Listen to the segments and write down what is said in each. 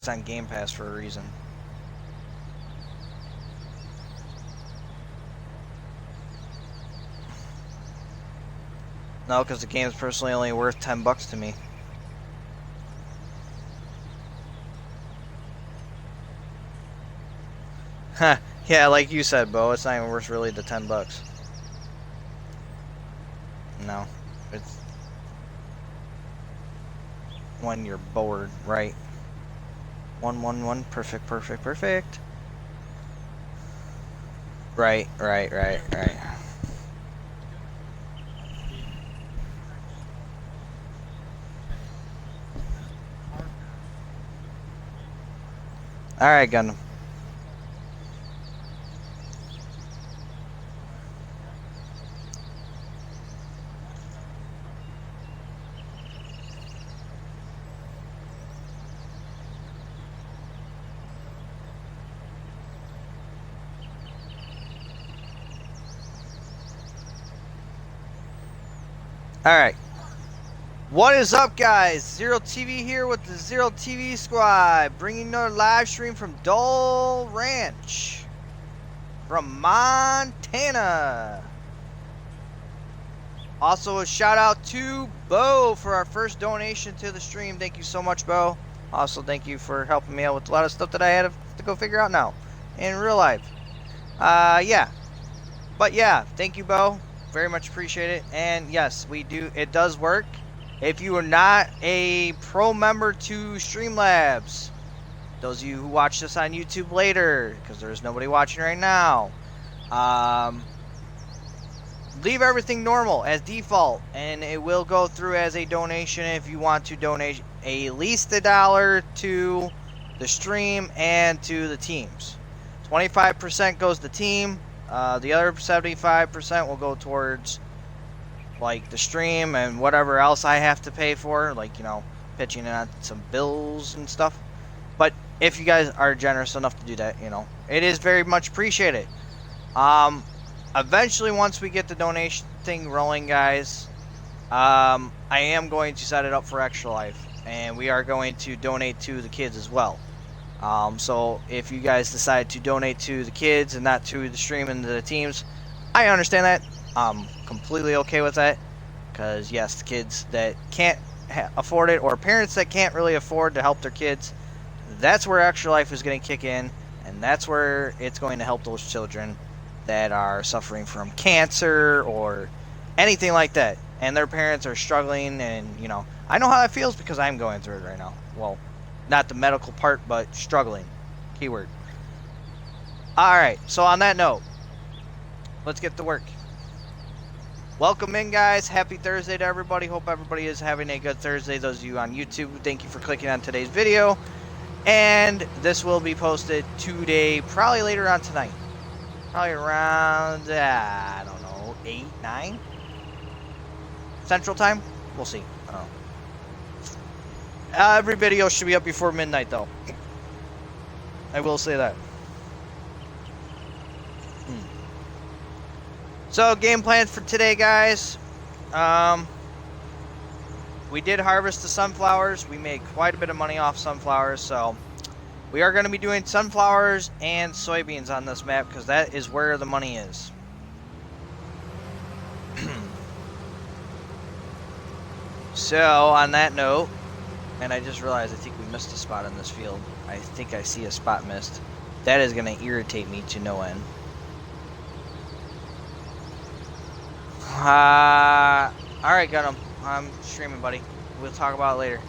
It's on Game Pass for a reason. No, because the game's personally only worth $10 to me. Huh. Yeah, like you said, Bo, it's not even worth really the $10. No. It's when you're bored, right? 111, perfect, perfect, perfect. Right. Alright, Gundam. Alright. What is up, guys? Zero TV here with the Zero TV Squad, bringing another live stream from Dahl Ranch from Montana. Also, a shout out to Bo for our first donation to the stream. Thank you so much, Bo. Also, thank you for helping me out with a lot of stuff that I had to go figure out now in real life. Yeah. But yeah, thank you, Bo. Very much appreciate it. And yes, we do. It does work. If you are not a pro member to Streamlabs, those of you who watch this on YouTube later, because there's nobody watching right now, leave everything normal as default, and it will go through as a donation if you want to donate at least $1 to the stream and to the teams. 25% goes to the team. The other 75% will go towards like the stream and whatever else I have to pay for, like, you know, pitching in on some bills and stuff. But if you guys are generous enough to do that, you know, it is very much appreciated. Eventually, once we get the donation thing rolling, guys, I am going to set it up for Extra Life, and we are going to donate to the kids as well. So if you guys decide to donate to the kids and not to the stream and the teams, I understand that. I'm completely okay with that, because yes, the kids that can't afford it, or parents that can't really afford to help their kids, that's where Extra Life is going to kick in, and that's where it's going to help those children that are suffering from cancer or anything like that, and their parents are struggling. And you know, I know how that feels because I'm going through it right now. Well, not the medical part, but struggling. Keyword. Alright, so on that note, let's get to work. Welcome in, guys. Happy Thursday to everybody. Hope everybody is having a good Thursday. Those of you on YouTube, thank you for clicking on today's video. And this will be posted today, probably later on tonight. Probably around, I don't know, 8, 9? Central Time? We'll see. I don't know. Every video should be up before midnight, though. I will say that. So, game plans for today, guys. We did harvest the sunflowers. We made quite a bit of money off sunflowers, so we are going to be doing sunflowers and soybeans on this map, because that is where the money is. So, on that note, and I just realized I think we missed a spot in this field. I think I see a spot missed. That is going to irritate me to no end. Alright, got him. I'm streaming, buddy. We'll talk about it later.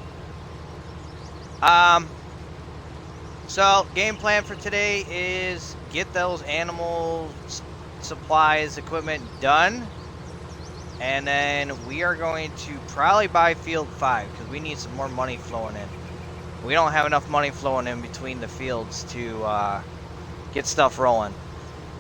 So, game plan for today is get those animal supplies, equipment done. And then we are going to probably buy field 5, because we need some more money flowing in. We don't have enough money flowing in between the fields to get stuff rolling.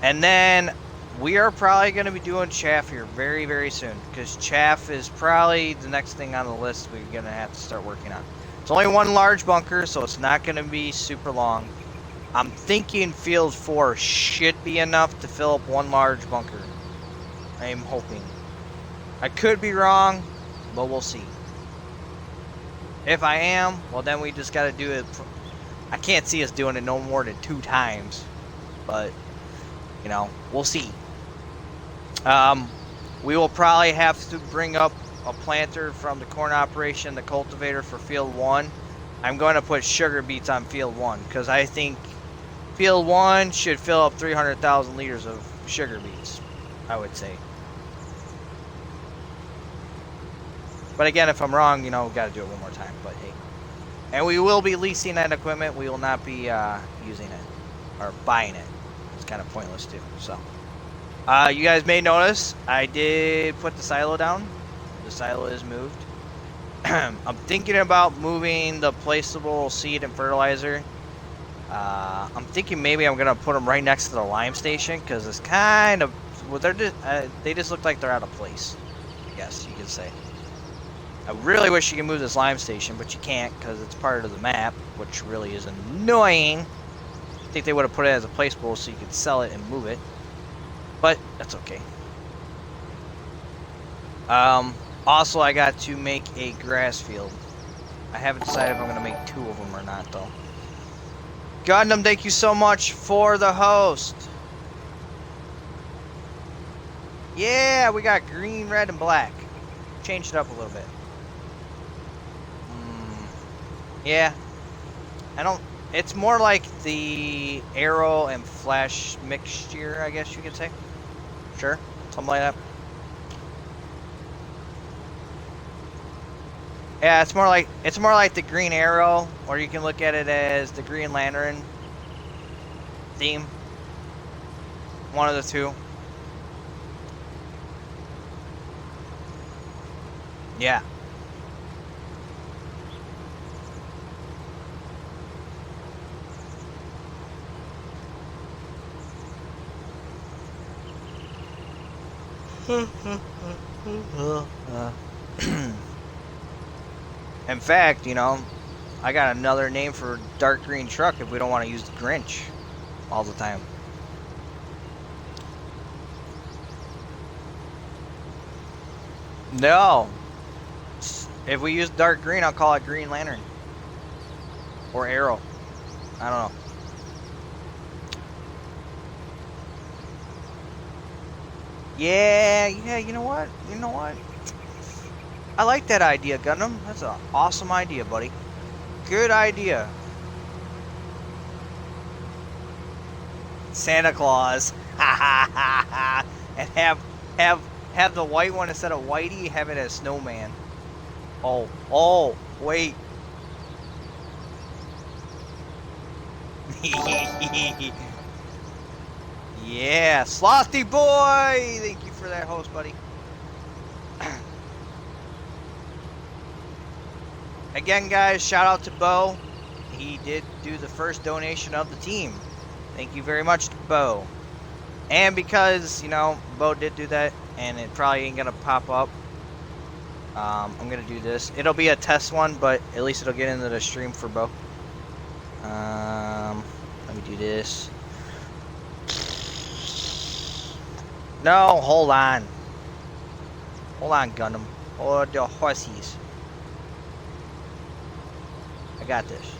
And then we are probably going to be doing chaff here very, very soon, because chaff is probably the next thing on the list we're going to have to start working on. It's only one large bunker, so it's not going to be super long. I'm thinking field 4 should be enough to fill up one large bunker. I am hoping. I could be wrong, but we'll see. If I am, well, then we just got to do it I can't see us doing it no more than 2 times, but you know, we'll see. We will probably have to bring up a planter from the corn operation, the cultivator for field 1. I'm going to put sugar beets on field 1 because I think field 1 should fill up 300,000 liters of sugar beets, I would say. But again, if I'm wrong, you know, we've got to do it one more time. But hey, and we will be leasing that equipment. We will not be using it or buying it. It's kind of pointless too. So, you guys may notice I did put the silo down. The silo is moved. I'm thinking about moving the placeable seed and fertilizer. I'm thinking maybe I'm gonna put them right next to the lime station because it's kind of well, they just look like they're out of place. I guess you could say. I really wish you could move this lime station, but you can't because it's part of the map, which really is annoying. I think they would have put it as a placeable so you could sell it and move it, but that's okay. Also, I got to make a grass field. I haven't decided if I'm going to make 2 of them or not, though. Gundam, thank you so much for the host. Yeah, we got green, red, and black. Changed it up a little bit. Yeah. I don't... It's more like the arrow and flash mixture, I guess you could say. Sure. Something like that. Yeah, it's more like the Green Arrow, or you can look at it as the Green Lantern theme. One of the two. Yeah. In fact, you know, I got another name for dark green truck if we don't want to use the Grinch all the time. No. If we use dark green, I'll call it Green Lantern. Or Arrow. I don't know. Yeah, you know what? You know what? I like that idea, Gundam. That's an awesome idea, buddy. Good idea. Santa Claus. Ha ha ha ha. And have the white one instead of Whitey, have it as Snowman. Oh, wait. Yeah, Slothy boy! Thank you for that host, buddy. Again, guys, shout out to Bo. He did do the first donation of the team. Thank you very much to Bo. And because, you know, Bo did do that, and it probably ain't gonna pop up, I'm gonna do this. It'll be a test one, but at least it'll get into the stream for Bo. Let me do this. No, hold on. Hold on, Gundam. Hold the horsies. I got this.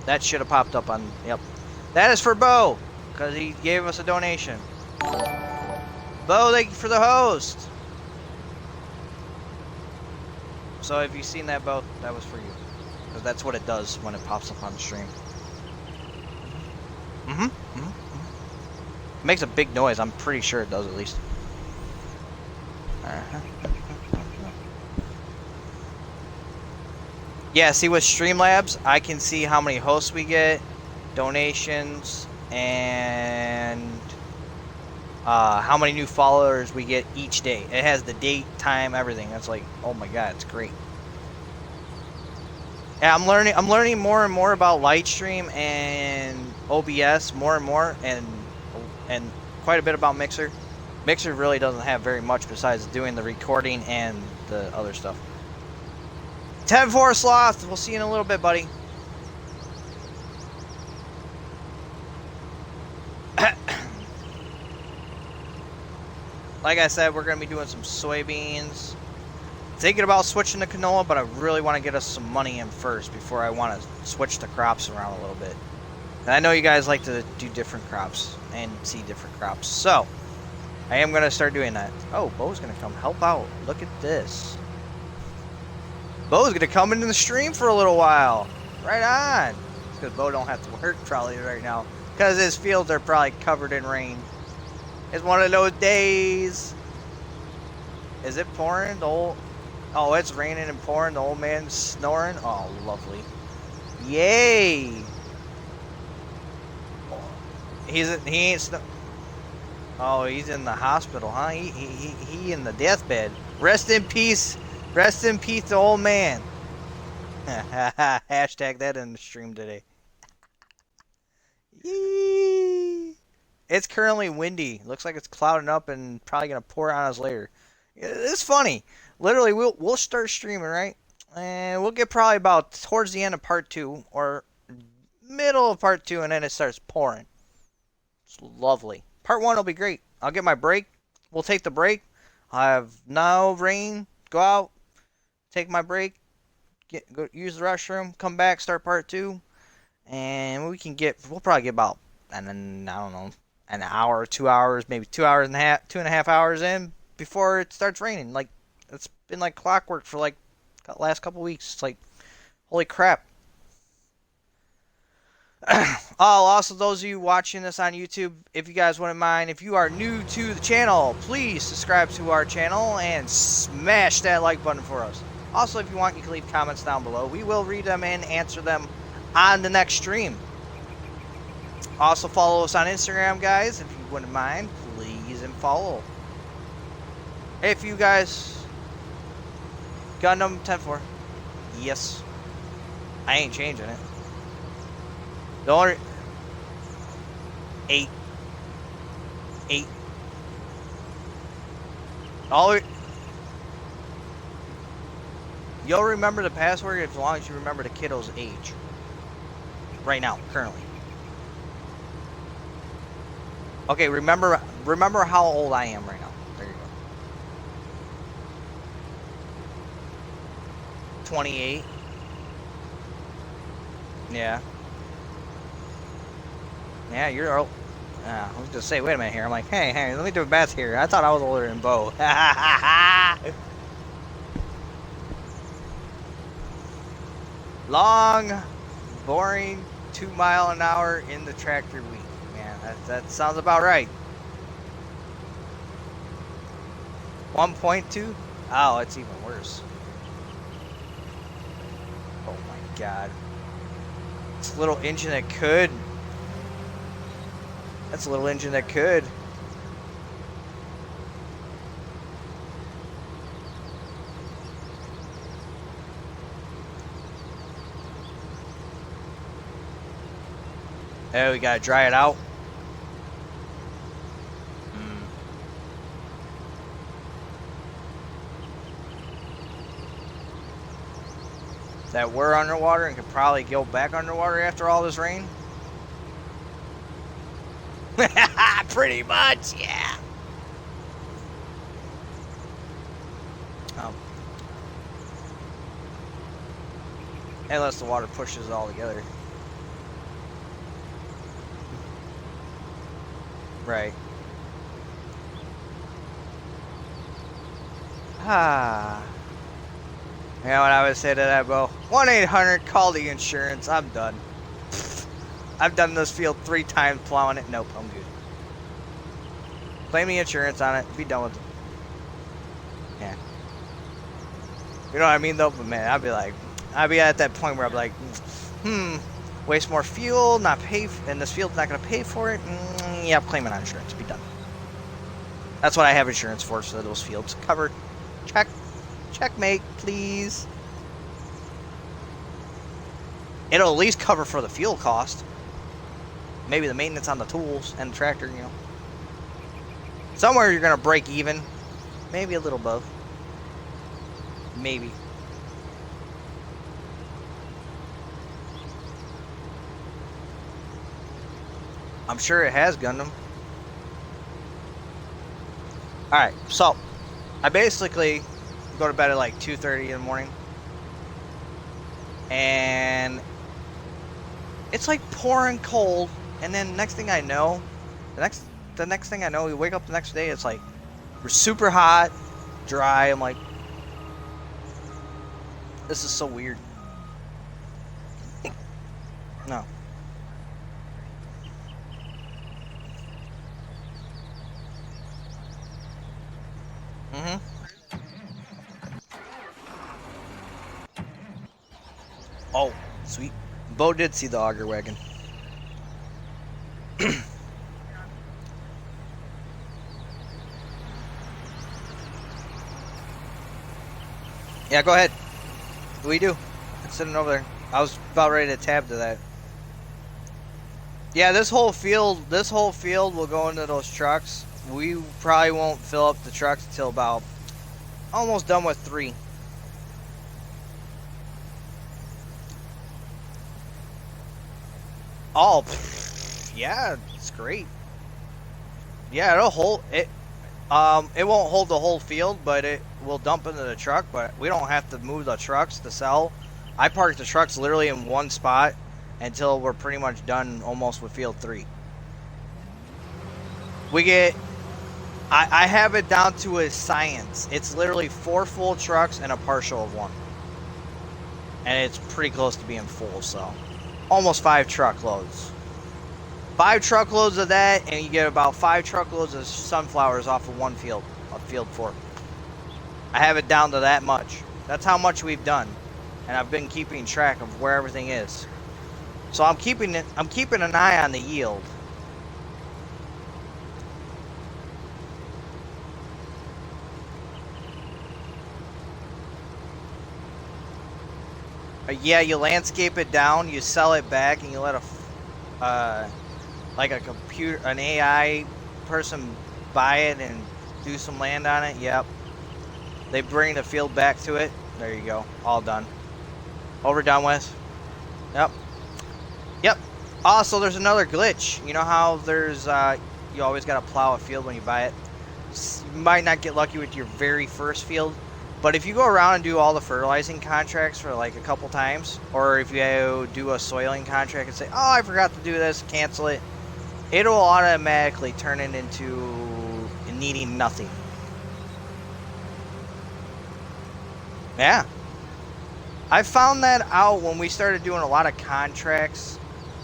That should have popped up on... Yep. That is for Bo, because he gave us a donation. Bo, thank you for the host. So if you've seen that, Bo, that was for you. Because that's what it does when it pops up on the stream. It makes a big noise. I'm pretty sure it does, at least. Yeah, see with Streamlabs, I can see how many hosts we get, donations, and how many new followers we get each day. It has the date, time, everything. That's like, oh my god, it's great. Yeah, I'm learning more and more about Lightstream and OBS more and more, and quite a bit about Mixer. Mixer really doesn't have very much besides doing the recording and the other stuff. 10-4 Sloth, we'll see you in a little bit, buddy. Like I said, we're going to be doing some soybeans thinking about switching to canola, but I really want to get us some money in first before I want to switch the crops around a little bit. And I know you guys like to do different crops and see different crops, so I am going to start doing that. Oh, Bo's going to come help out. Look at this. Bo's going to come into the stream for a little while. Right on. Because Bo don't have to work probably right now, because his fields are probably covered in rain. It's one of those days. Is it pouring? Oh, it's raining and pouring. The old man's snoring. Oh, lovely. Yay. He ain't oh, he's in the hospital, huh? He in the deathbed. Rest in peace. Rest in peace, the old man. Hashtag that in the stream today. Yee. It's currently windy. Looks like it's clouding up and probably gonna pour on us later. It's funny. Literally, we'll start streaming, right? And we'll get probably about towards the end of part 2 or middle of part 2, and then it starts pouring. It's lovely. Part 1 will be great. I'll get my break. We'll take the break. I have no rain. Go out, take my break, go use the restroom, come back, start part 2, and we'll probably get about, and then I don't know, an hour, 2 hours, maybe 2 and a half hours in before it starts raining. Like, it's been like clockwork for like the last couple weeks. It's like, holy crap. Also, those of you watching this on YouTube, if you guys wouldn't mind, if you are new to the channel, please subscribe to our channel and smash that like button for us. Also, if you want, you can leave comments down below. We will read them and answer them on the next stream. Also, follow us on Instagram, guys, if you wouldn't mind. Please and follow. If you guys... Gundam 10-4. Yes. I ain't changing it. The only 8. You'll remember the password as long as you remember the kiddo's age. Right now, currently. Okay, remember how old I am right now. There you go. 28. Yeah. Yeah, you're old. I was gonna say, wait a minute here. I'm like, hey, let me do a math here. I thought I was older than Bo. Long, boring 2 mile an hour in the tractor week. Man, that sounds about right. 1.2? Oh, it's even worse. Oh my god. It's a little engine that could. That's a little engine that could. Oh, we gotta dry it out. That we're underwater and could probably go back underwater after all this rain. Pretty much, yeah. Unless the water pushes it all together. Right. Ah. You know what I would say to that, Bo? 1-800, call the insurance. I'm done. I've done this field 3 times plowing it. Nope, I'm good. Claim the insurance on it. Be done with it. Yeah. You know what I mean, though? But man, I'd be at that point where I'd be like, waste more fuel, not pay, and this field's not going to pay for it. Yeah, I'm claiming on insurance. Be done. That's what I have insurance for, so those fields covered. Checkmate, please. It'll at least cover for the fuel cost. Maybe the maintenance on the tools and the tractor, you know. Somewhere you're going to break even. Maybe a little above. Maybe. I'm sure it has Gundam. Alright, so I basically go to bed at like 2:30 in the morning. And it's like pouring cold. And then next thing I know, the next thing I know, we wake up the next day, it's like we're super hot, dry. I'm like, this is so weird. No. Mm-hmm. Oh, sweet. Bo did see the auger wagon. Yeah, go ahead. We do. It's sitting over there. I was about ready to tab to that. Yeah, this whole field will go into those trucks. We probably won't fill up the trucks until about almost done with 3. Oh, yeah, it's great. Yeah, it'll hold it. It won't hold the whole field, but it will dump into the truck. But we don't have to move the trucks to sell. I park the trucks literally in one spot until we're pretty much done almost with field 3. We get. I have it down to a science. It's literally 4 full trucks and a partial of 1, and it's pretty close to being full. So, almost 5 truckloads. 5 truckloads of that, and you get about 5 truckloads of sunflowers off of one field, of field 4. I have it down to that much. That's how much we've done, and I've been keeping track of where everything is. So I'm keeping an eye on the yield. Yeah, you landscape it down, you sell it back, and you let like an AI person buy it and do some land on it. Yep. They bring the field back to it. There you go. All done. Over, done with. Yep. Yep. Also, there's another glitch. You know how there's you always got to plow a field when you buy it. You might not get lucky with your very first field, but if you go around and do all the fertilizing contracts for like a couple times, or if you do a soiling contract and say, oh, I forgot to do this, cancel it, it'll automatically turn it into needing nothing. Yeah. I found that out when we started doing a lot of contracts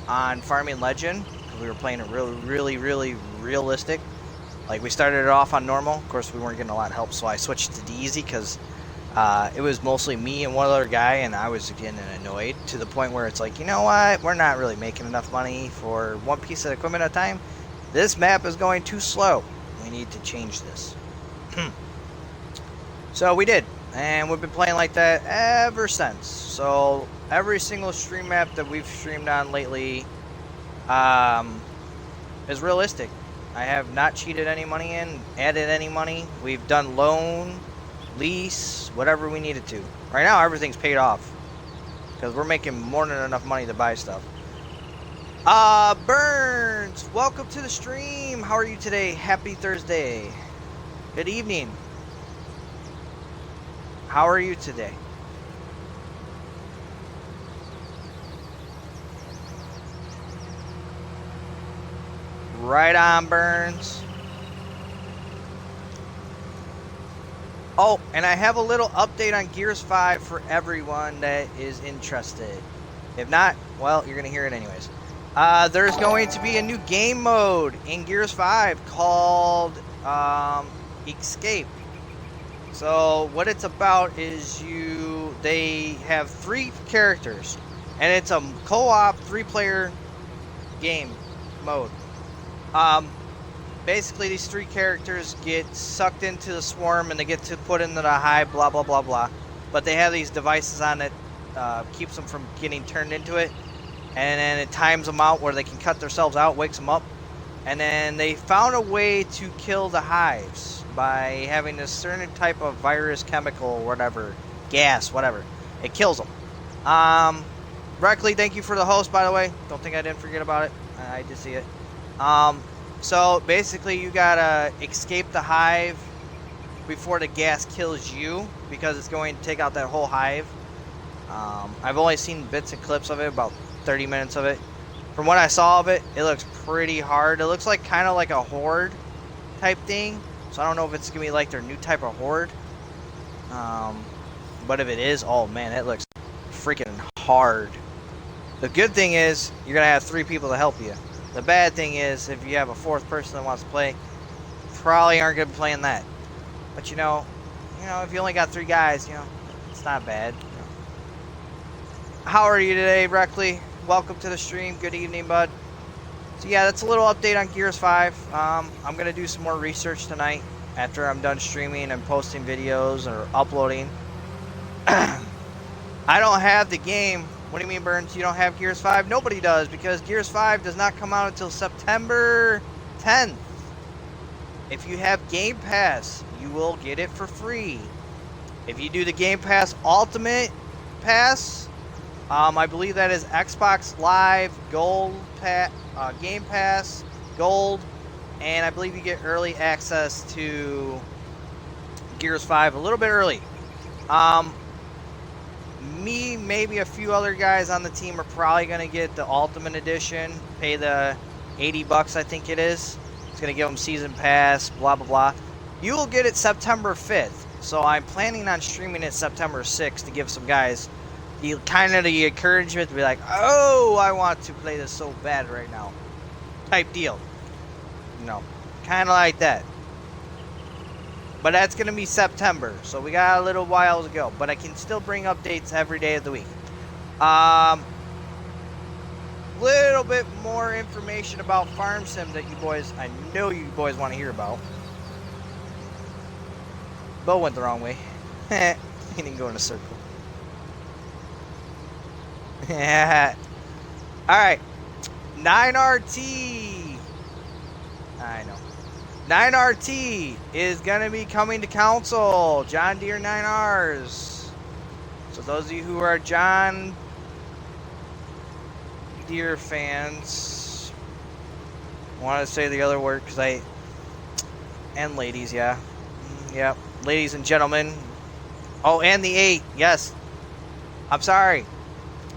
on Farming Legend, because we were playing it really realistic. Like, we started it off on normal. Of course, we weren't getting a lot of help, so I switched to easy because it was mostly me and one other guy, and I was getting annoyed to the point where it's like, you know what? We're not really making enough money for one piece of equipment at a time. This map is going too slow. We need to change this. So we did, and we've been playing like that ever since. So every single stream map that we've streamed on lately is realistic. I have not cheated any money in, added any money. We've done loan, lease, whatever we needed to. Right now, everything's paid off because we're making more than enough money to buy stuff. Burns, welcome to the stream. How are you today? Happy Thursday. Good evening. How are you today? Right on, Burns. Oh, and I have a little update on Gears 5 for everyone that is interested. If not, well, you're going to hear it anyways. There's going to be a new game mode in Gears 5 called Escape. So what it's about is they have 3 characters, and it's a co-op 3-player game mode. Basically these 3 characters get sucked into the swarm and they get to put into the hive, blah blah blah blah. But they have these devices on it, keeps them from getting turned into it, and then it times them out where they can cut themselves out, wakes them up, and then they found a way to kill the hives by having a certain type of virus, chemical, whatever, gas, whatever. It kills them. Reckley, thank you for the host, by the way. Don't think I didn't forget about it. I did see it. So basically you gotta escape the hive before the gas kills you, because it's going to take out that whole hive. I've only seen bits and clips of it, about 30 minutes of it. From what I saw of it, it looks pretty hard. It looks like kind of like a horde type thing. So I don't know if it's going to be like their new type of horde. But if it is, oh man, it looks freaking hard. The good thing is you're going to have 3 people to help you. The bad thing is if you have a 4th person that wants to play, probably aren't going to be playing that. But you know, if you only got 3 guys, it's not bad. How are you today, Reckley? Welcome to the stream. Good evening, bud. So yeah, that's a little update on Gears 5. I'm going to do some more research tonight after I'm done streaming and posting videos or uploading. I don't have the game. What do you mean, Burns? You don't have Gears 5? Nobody does, because Gears 5 does not come out until September 10th. If you have Game Pass, you will get it for free. If you do the Game Pass Ultimate Pass, I believe that is Xbox Live Gold Game Pass Gold, and I believe you get early access to Gears 5 a little bit early. Me, maybe a few other guys on the team are probably going to get the Ultimate Edition, pay the $80 I think it is. It's going to give them Season Pass, blah, blah, blah. You will get it September 5th, so I'm planning on streaming it September 6th to give some guys the encouragement to be like, oh, I want to play this so bad right now, type deal. Kind of like that. But that's going to be September, so we got a little while to go. But I can still bring updates every day of the week. Little bit more information about Farm Sim that I know you boys want to hear about. Bo went the wrong way. He didn't go in a circle. Yeah. Alright. 9RT. I know. 9RT is going to be coming to console. John Deere 9Rs. So those of you who are John Deere fans, I want to say the other word because and ladies, yeah. Yep. Ladies and gentlemen. Oh, and the 8. Yes. I'm sorry.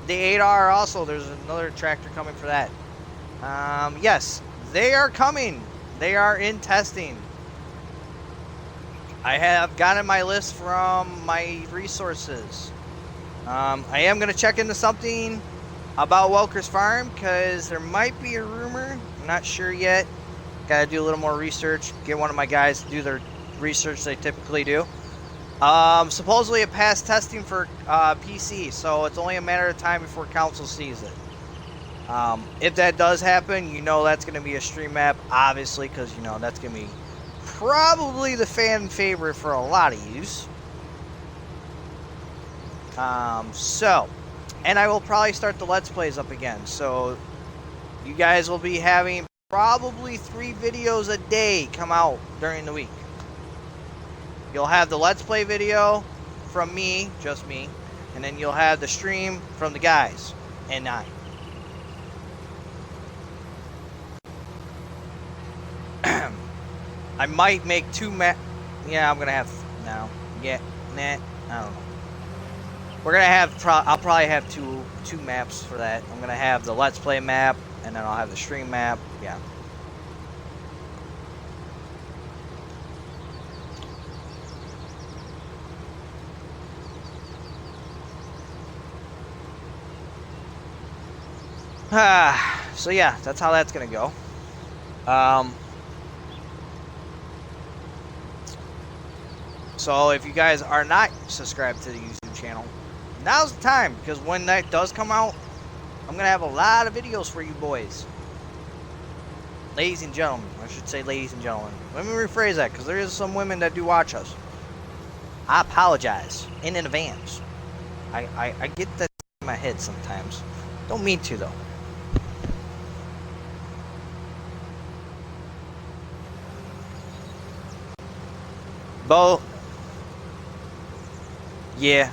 The 8R also, there's another tractor coming for that. Yes, they are coming. They are in testing. I have gotten my list from my resources. I am going to check into something about Welker's Farm because there might be a rumor. I'm not sure yet. Got to do a little more research. Get one of my guys to do their research they typically do. Supposedly it passed testing for PC, so it's only a matter of time before console sees it. If that does happen, that's going to be a stream map, obviously, because that's going to be probably the fan favorite for a lot of yous. And I will probably start the Let's Plays up again, so you guys will be having probably 3 videos a day come out during the week. You'll have the Let's Play video from me, just me, and then you'll have the stream from the guys and I. I might make 2 yeah, I'm going to have, no, yeah, nah, I don't know. We're going to have, I'll probably have two maps for that. I'm going to have the Let's Play map, and then I'll have the stream map, yeah. So yeah, that's how that's gonna go. So if you guys are not subscribed to the YouTube channel, now's the time, because when that does come out, I'm gonna have a lot of videos for you boys. Ladies and gentlemen, I should say ladies and gentlemen. Let me rephrase that, because there is some women that do watch us. I apologize in advance. I get that in my head sometimes. Don't mean to though. Bo, yeah.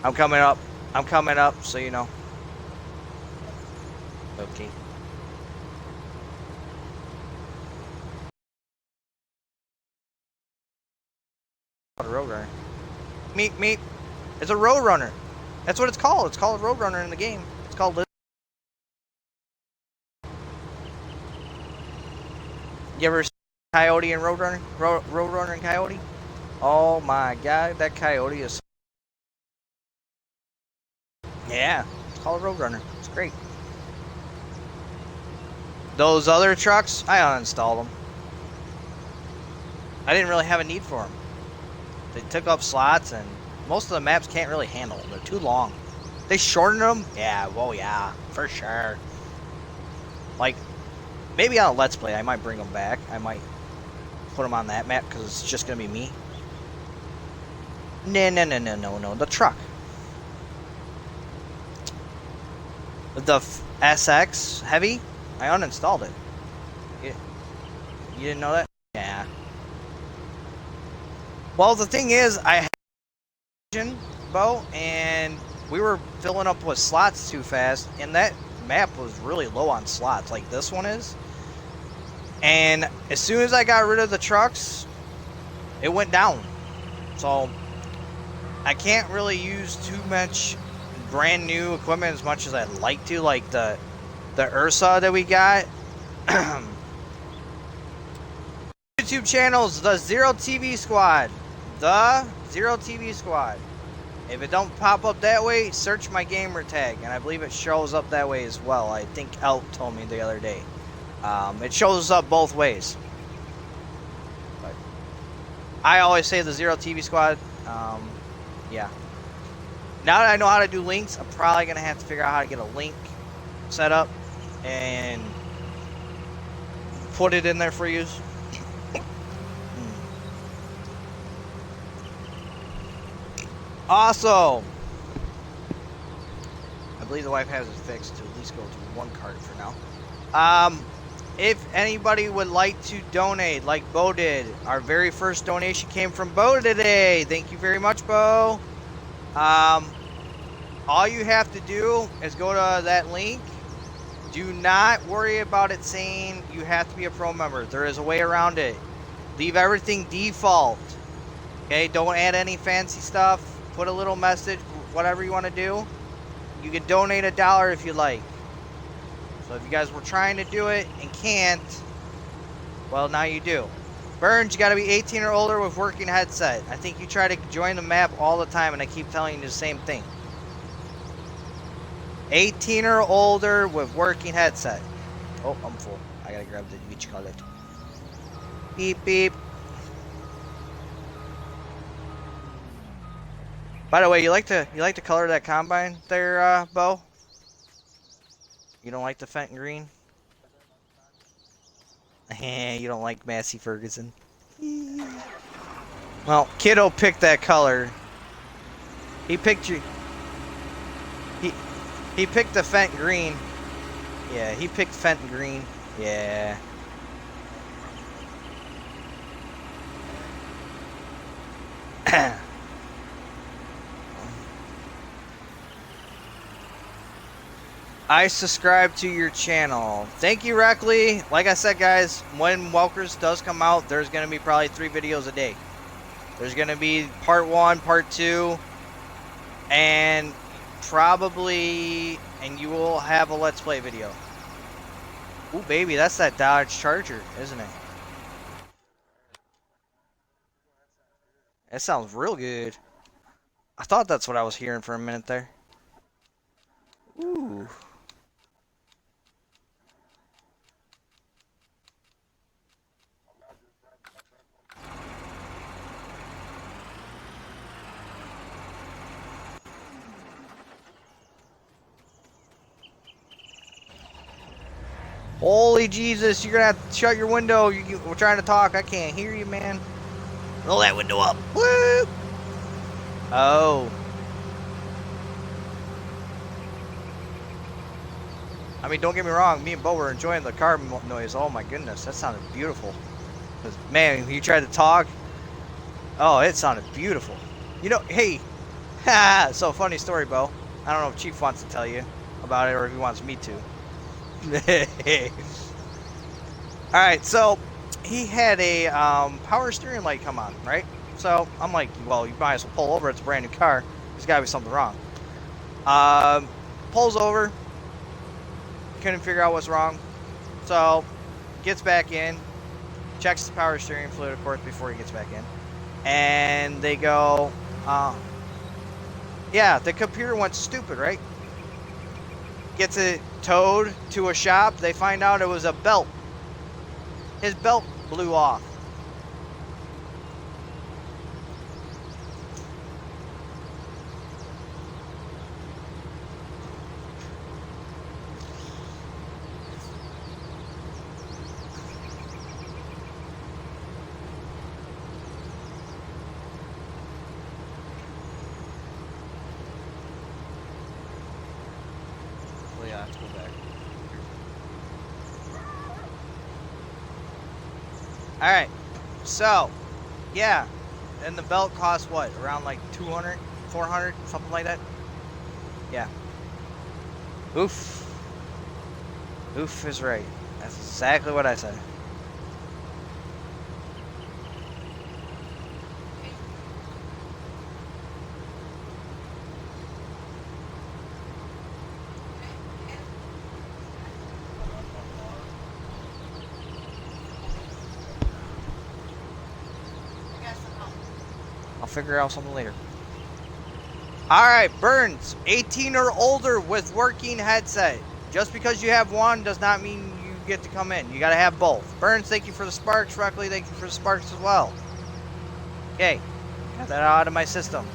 I'm coming up. I'm coming up, so you know. Okay. Meep. It's a road runner. That's what it's called. It's called a road runner in the game. It's called. You ever see Coyote and Roadrunner? Roadrunner and Coyote? Oh my god, that Coyote is. Yeah, it's called Roadrunner. It's great. Those other trucks, I uninstalled them. I didn't really have a need for them. They took up slots, and most of the maps can't really handle them. They're too long. They shortened them? Yeah, well, yeah, for sure. Like, maybe on a Let's Play, I might bring them back. I might put them on that map, because it's just going to be me. No, the truck. The SX Heavy, I uninstalled it. You didn't know that? Yeah. Well, the thing is, I had a engine, Bo, and we were filling up with slots too fast, and that map was really low on slots, like this one is. And as soon as I got rid of the trucks, it went down. So I can't really use too much brand new equipment as much as I'd like to, like the Ursa that we got. YouTube channels, the Zero TV Squad. The Zero TV Squad. If it don't pop up that way, search my gamer tag, and I believe it shows up that way as well. I think Elk told me the other day. It shows up both ways. But I always say the Zero TV Squad. Yeah. Now that I know how to do links, I'm probably going to have to figure out how to get a link set up and put it in there for you. Also, I believe the wife has it fixed to at least go to one cart for now. If anybody would like to donate, like Bo did, our very first donation came from Bo today. Thank you very much, Bo. All you have to do is go to that link. Do not worry about it saying you have to be a pro member. There is a way around it. Leave everything default. Okay, don't add any fancy stuff. Put a little message, whatever you want to do. You can donate $1 if you like. So if you guys were trying to do it and can't, well, now you do. Burns, you got to be 18 or older with working headset. I think you try to join the map all the time, and I keep telling you the same thing. 18 or older with working headset. Oh, I'm full. I gotta grab the beach collet. Beep, beep. By the way, you like the color of that combine there, Bo? You don't like the Fenton green? You don't like Massey Ferguson? Well, Kiddo picked that color. He picked you. He picked the Fenton green. Yeah, he picked Fenton green. Yeah. I subscribe to your channel. Thank you, Reckley. Like I said, guys, when Welkers does come out, there's going to be probably 3 videos a day. There's going to be part 1, part 2, and you will have a Let's Play video. Ooh, baby, that's that Dodge Charger, isn't it? That sounds real good. I thought that's what I was hearing for a minute there. Ooh. Holy Jesus, you're gonna have to shut your window. We're trying to talk. I can't hear you, man. Roll that window up. Woo! Oh. I mean, don't get me wrong. Me and Bo were enjoying the car noise. Oh my goodness, that sounded beautiful. Man, you tried to talk. Oh, it sounded beautiful. You know, hey. So funny story, Bo. I don't know if Chief wants to tell you about it or if he wants me to. Alright, so he had a power steering light come on, right? So I'm like, well, you might as well pull over. It's a brand new car. There's got to be something wrong. Pulls over. Couldn't figure out what's wrong. So gets back in. Checks the power steering fluid, of course, before he gets back in. And they go, yeah, the computer went stupid, right? Gets it towed to a shop. They find out it was a belt. His belt blew off. Well, yeah, I have to go back. All right, so yeah, and the belt costs what, around like 200, 400, something like that. Yeah. Oof. Oof is right. That's exactly what I said. I'll figure out something later. Alright, Burns, 18 or older with working headset. Just because you have one does not mean you get to come in. You gotta have both. Burns, thank you for the sparks. Rockley, thank you for the sparks as well. Okay, got that out of my system.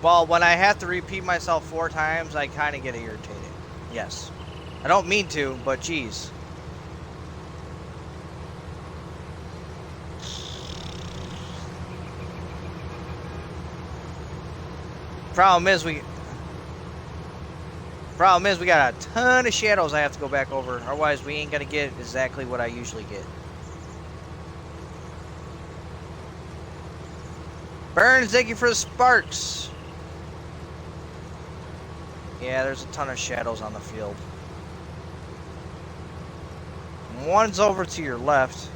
Well, when I have to repeat myself 4 times, I kind of get irritated. Yes. I don't mean to, but geez. Problem is we got a ton of shadows I have to go back over. Otherwise, we ain't gonna get exactly what I usually get. Burns, thank you for the sparks. Yeah, there's a ton of shadows on the field. One's over to your left.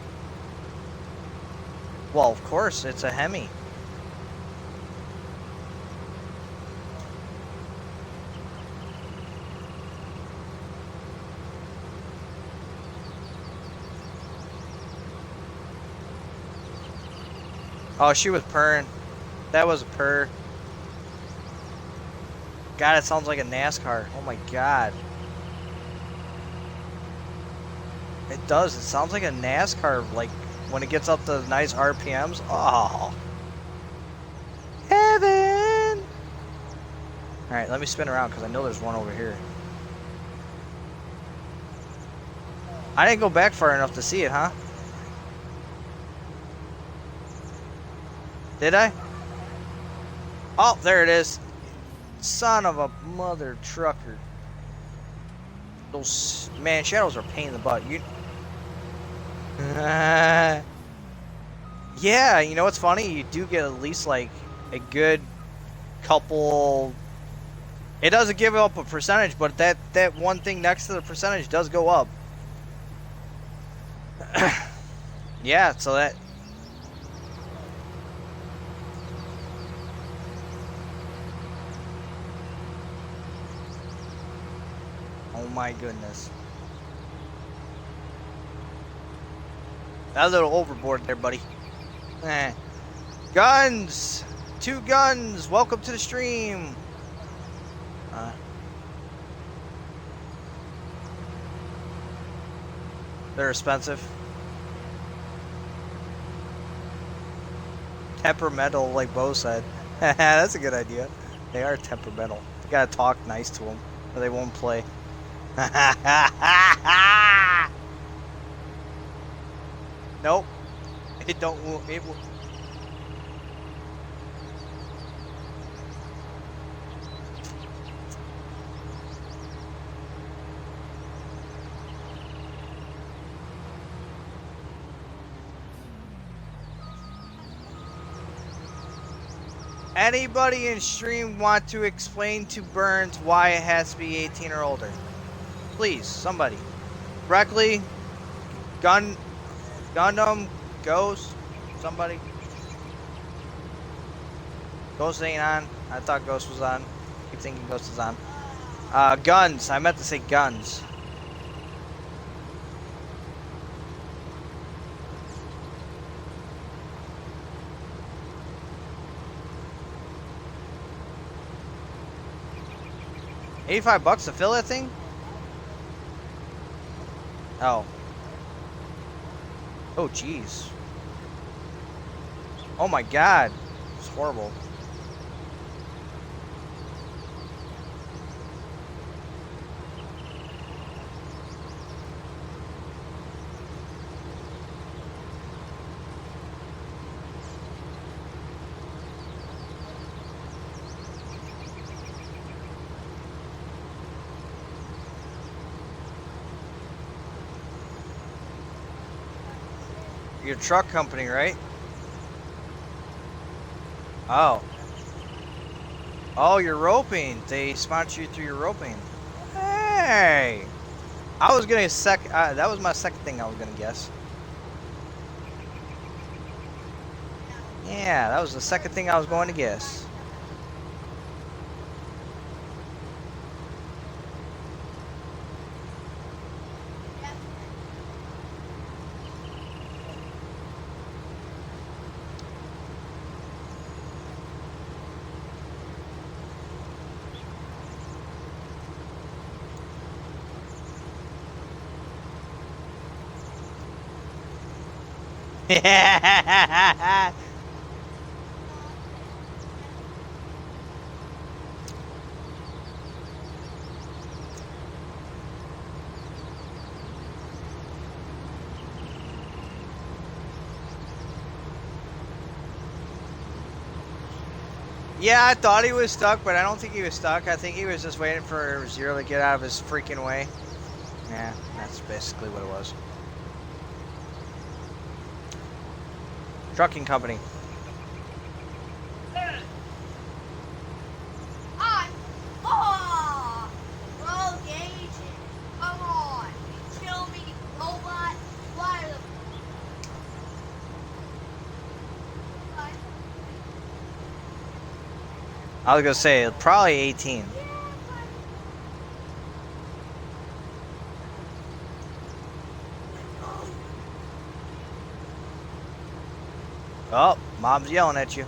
Well, of course, it's a Hemi. Oh, she was purring. That was a purr. God, it sounds like a NASCAR. Oh my God. It does. It sounds like a NASCAR, like when it gets up to nice RPMs. Oh. Heaven! Alright, let me spin around because I know there's one over here. I didn't go back far enough to see it, huh? Did I? Oh, there it is. Son of a mother trucker. Those, man, shadows are a pain in the butt. You... yeah, you know what's funny? You do get at least like a good couple... It doesn't give up a percentage, but that one thing next to the percentage does go up. Yeah, so that... Oh my goodness. That little overboard there, buddy. Guns! 2 guns! Welcome to the stream! They're expensive. Temperamental, like Bo said. That's a good idea. They are temperamental. You gotta talk nice to them, or they won't play. Nope. It don't. It will. Anybody in stream want to explain to Burns why it has to be 18 or older? Please, somebody. Reckley, Gundam, Ghost, somebody. Ghost ain't on. I thought Ghost was on. Keep thinking Ghost is on. Guns. I meant to say guns. $85 to fill that thing? Oh. Oh, jeez. Oh my god. It's horrible. Your truck company, right? Oh. Oh, you're roping. They sponsor you through your roping. Hey. I was gonna that was my second thing I was gonna guess. Yeah, that was the second thing I was going to guess. Yeah, I thought he was stuck, but I don't think he was stuck. I think he was just waiting for Zero to get out of his freaking way. Yeah, that's basically what it was. Trucking company. I was gonna say probably 18. Oh, mom's yelling at you.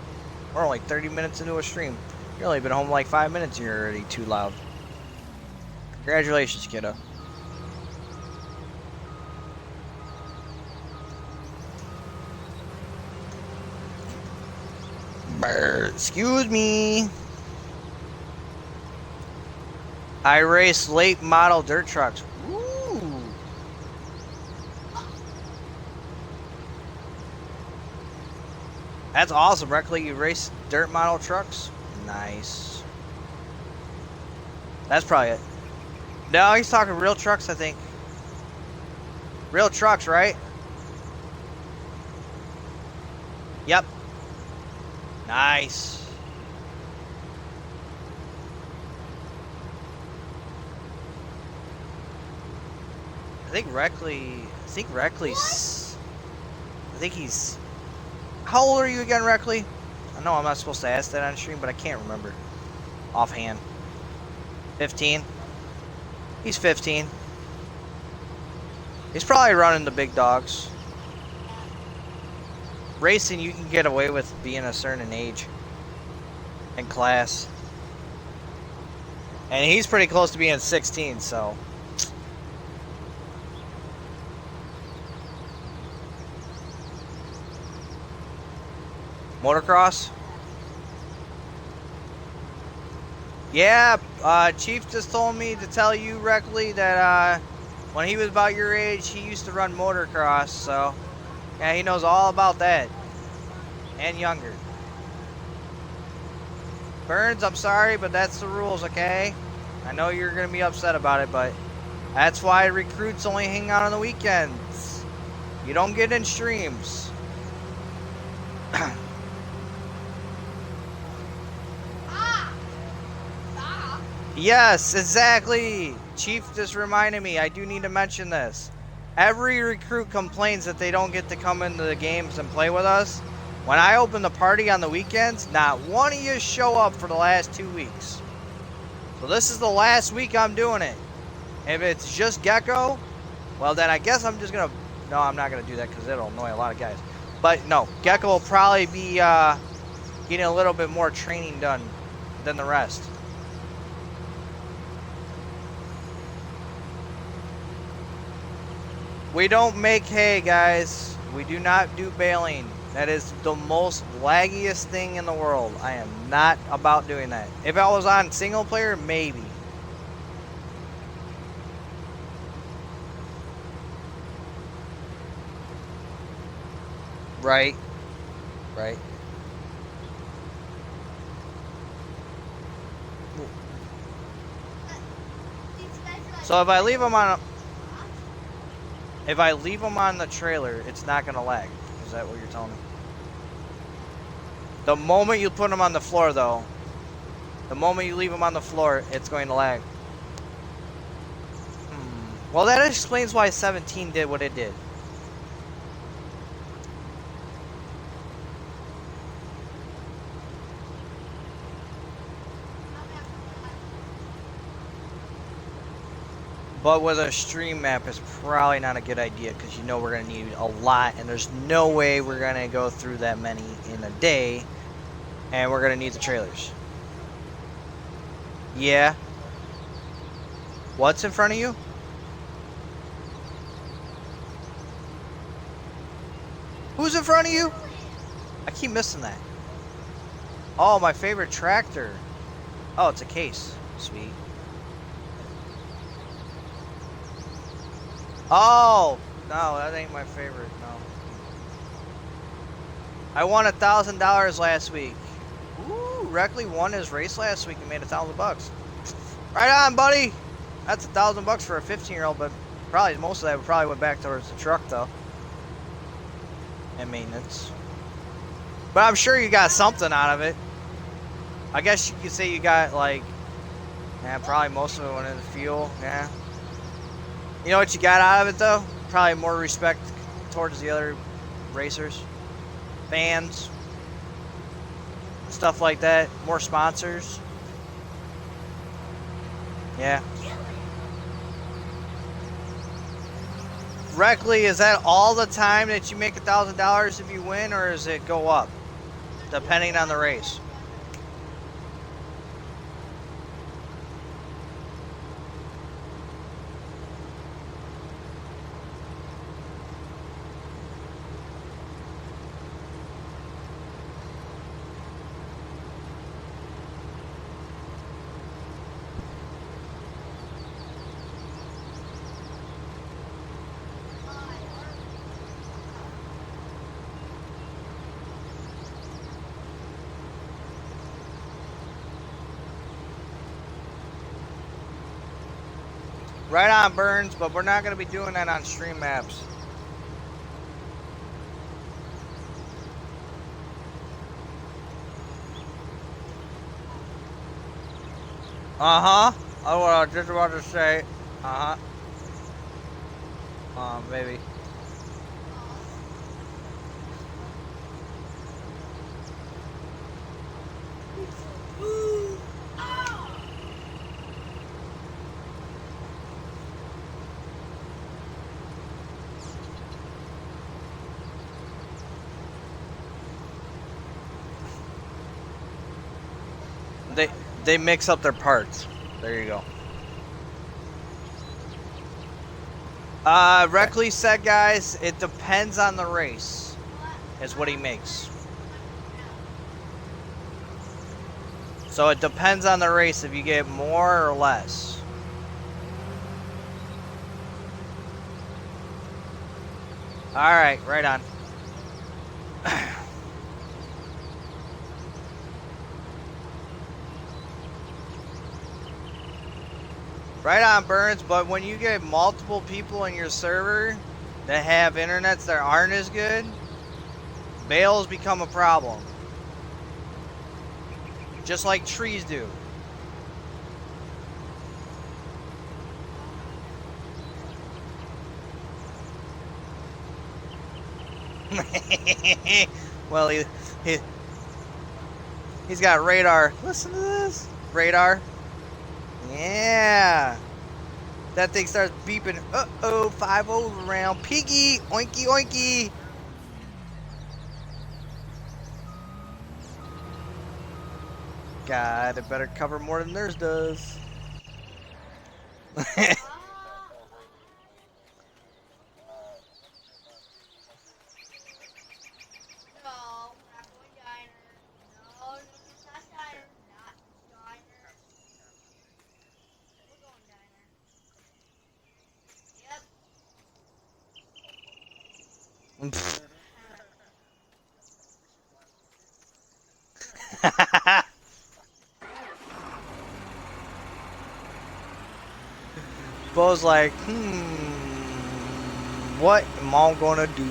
We're only 30 minutes into a stream. You've only been home like 5 minutes and you're already too loud. Congratulations, kiddo. Brr, excuse me. I race late model dirt trucks. Ooh. That's awesome, Reckley. You race dirt model trucks? Nice. That's probably it. No, he's talking real trucks, I think. Real trucks, right? Yep. Nice. I think he's... How old are you again, Reckley? I know I'm not supposed to ask that on stream, but I can't remember. Offhand. 15? He's 15. He's probably running the big dogs. Racing, you can get away with being a certain age and class. And he's pretty close to being 16, so... Motocross? Yeah, Chief just told me to tell you, Reckley, that when he was about your age, he used to run motocross, so... Yeah, he knows all about that. And younger. Burns, I'm sorry, but that's the rules, okay? I know you're going to be upset about it, but that's why recruits only hang out on the weekends. You don't get in streams. Yes, exactly. Chief just reminded me. I do need to mention this. Every recruit complains that they don't get to come into the games and play with us. When I open the party on the weekends, not one of you show up for the last 2 weeks. So this is the last week I'm doing it. If it's just Gecko, well then I guess I'm just gonna. No, I'm not gonna do that because it'll annoy a lot of guys. But no, Gecko will probably be getting a little bit more training done than the rest. We don't make hay, guys. We do not do baling. That is the most laggiest thing in the world. I am not about doing that. If I was on single player, maybe. Right. Right. So if I leave them on the trailer, it's not gonna lag. Is that what you're telling me? The moment you put them on the floor, though, the moment you leave them on the floor, it's going to lag. Well, that explains why 17 did what it did. But with a stream map, it's probably not a good idea because you know we're going to need a lot, and there's no way we're going to go through that many in a day, and we're going to need the trailers. Yeah. What's in front of you? Who's in front of you? I keep missing that. Oh, my favorite tractor. Oh, it's a case. Sweet. Oh, no, that ain't my favorite, no. I won $1,000 last week. Ooh, Reckley won his race last week and made $1,000. Right on, buddy. That's $1,000 for a 15-year-old, but probably most of that probably went back towards the truck, though. And maintenance. But I'm sure you got something out of it. I guess you could say you got, like, yeah, probably most of it went into fuel, yeah. You know what you got out of it, though? Probably more respect towards the other racers. Fans. Stuff like that. More sponsors. Yeah. Reckley, is that all the time that you make $1,000 if you win, or does it go up? Depending on the race. Right on, Burns, but we're not going to be doing that on stream maps. Uh-huh. Oh, what I was just about to say. Uh-huh. Maybe. They mix up their parts. There you go. Reckley said, guys, it depends on the race, is what he makes. So it depends on the race if you get more or less. Alright, right on. Right on, Burns, but when you get multiple people in your server that have internets that aren't as good, bales become a problem. Just like trees do. Well, he he's got radar. Listen to this radar. Yeah, that thing starts beeping. Uh-oh, 5-0 around. Piggy, oinky oinky. God, it better cover more than theirs does. Bo's like, what am I gonna do?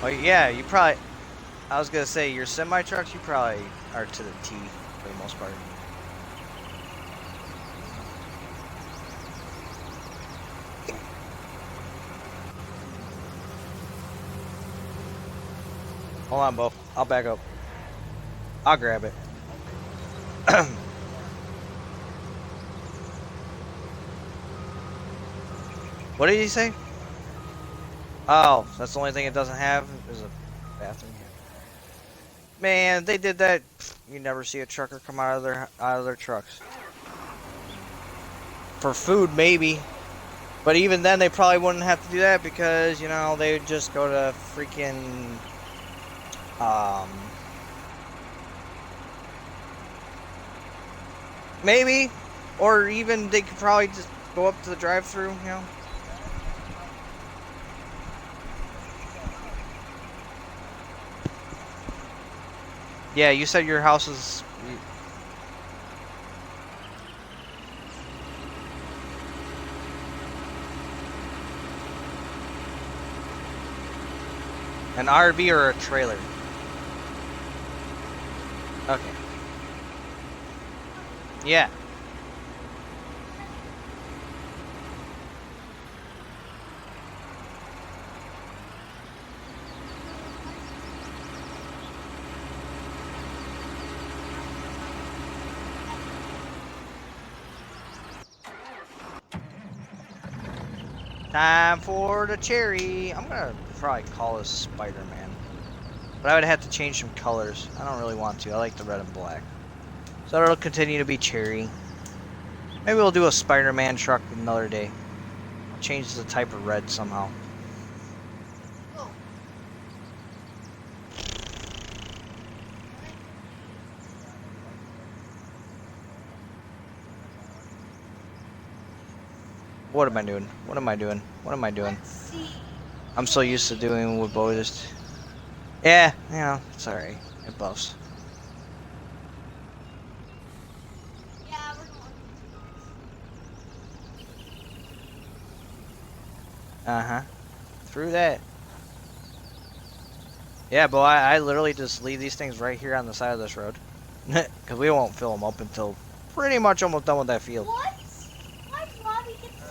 Oh yeah, you probably. I was gonna say your semi trucks. You probably are to the T for the most part. Hold on, Bo. I'll back up. I'll grab it. What did he say? Oh, that's the only thing it doesn't have is a bathroom. Man, they did that. You never see a trucker come out of their trucks. For food, maybe. But even then, they probably wouldn't have to do that because, you know, they would just go to freaking, maybe. Or even they could probably just go up to the drive-thru, you know. Yeah, you said your house is... An RV or a trailer? Okay. Yeah. Time for the cherry. I'm gonna probably call this Spider-Man. But I would have to change some colors. I don't really want to. I like the red and black. So it'll continue to be cherry. Maybe we'll do a Spider-Man truck another day. I'll change the type of red somehow. What am I doing? What am I doing? What am I doing? I'm so used to doing what Bo just... Yeah, you know, it's alright. It buffs. Uh-huh. Through that. Yeah, but I literally just leave these things right here on the side of this road. Because we won't fill them up until pretty much almost done with that field. What? Why did Robbie get this?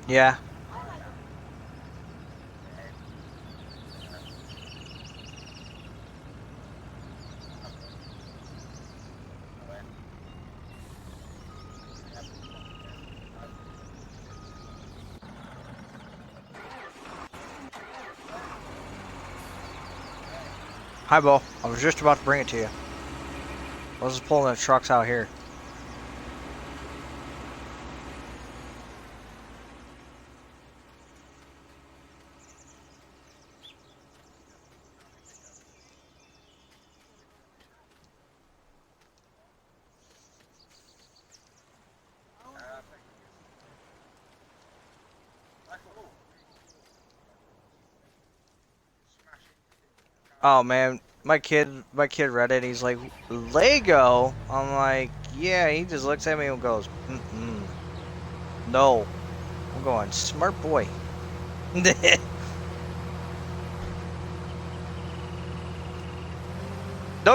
Yeah. Hi, Bo. I was just about to bring it to you. Let's just pull the trucks out here. Oh man, my kid read it. He's like, Lego. I'm like, yeah. He just looks at me and goes, no. I'm going, smart boy. Don't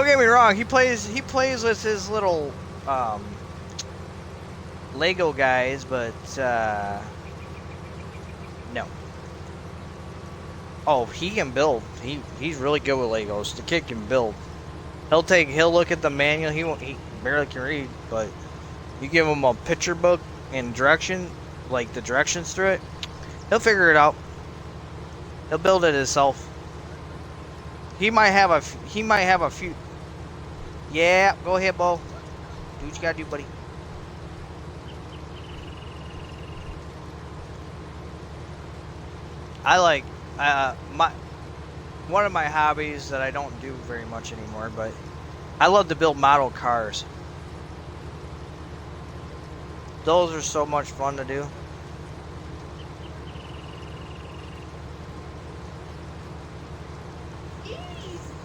get me wrong. He plays with his little um, Lego guys, but no. Oh, he can build. He's really good with Legos. The kid can build. He'll look at the manual. He barely can read, but you give him a picture book and direction, like the directions through it, he'll figure it out. He'll build it himself. He might have a few. Yeah, go ahead, Bo. Do what you gotta do, buddy. I like my one of my hobbies that I don't do very much anymore, but I love to build model cars. Those are so much fun to do.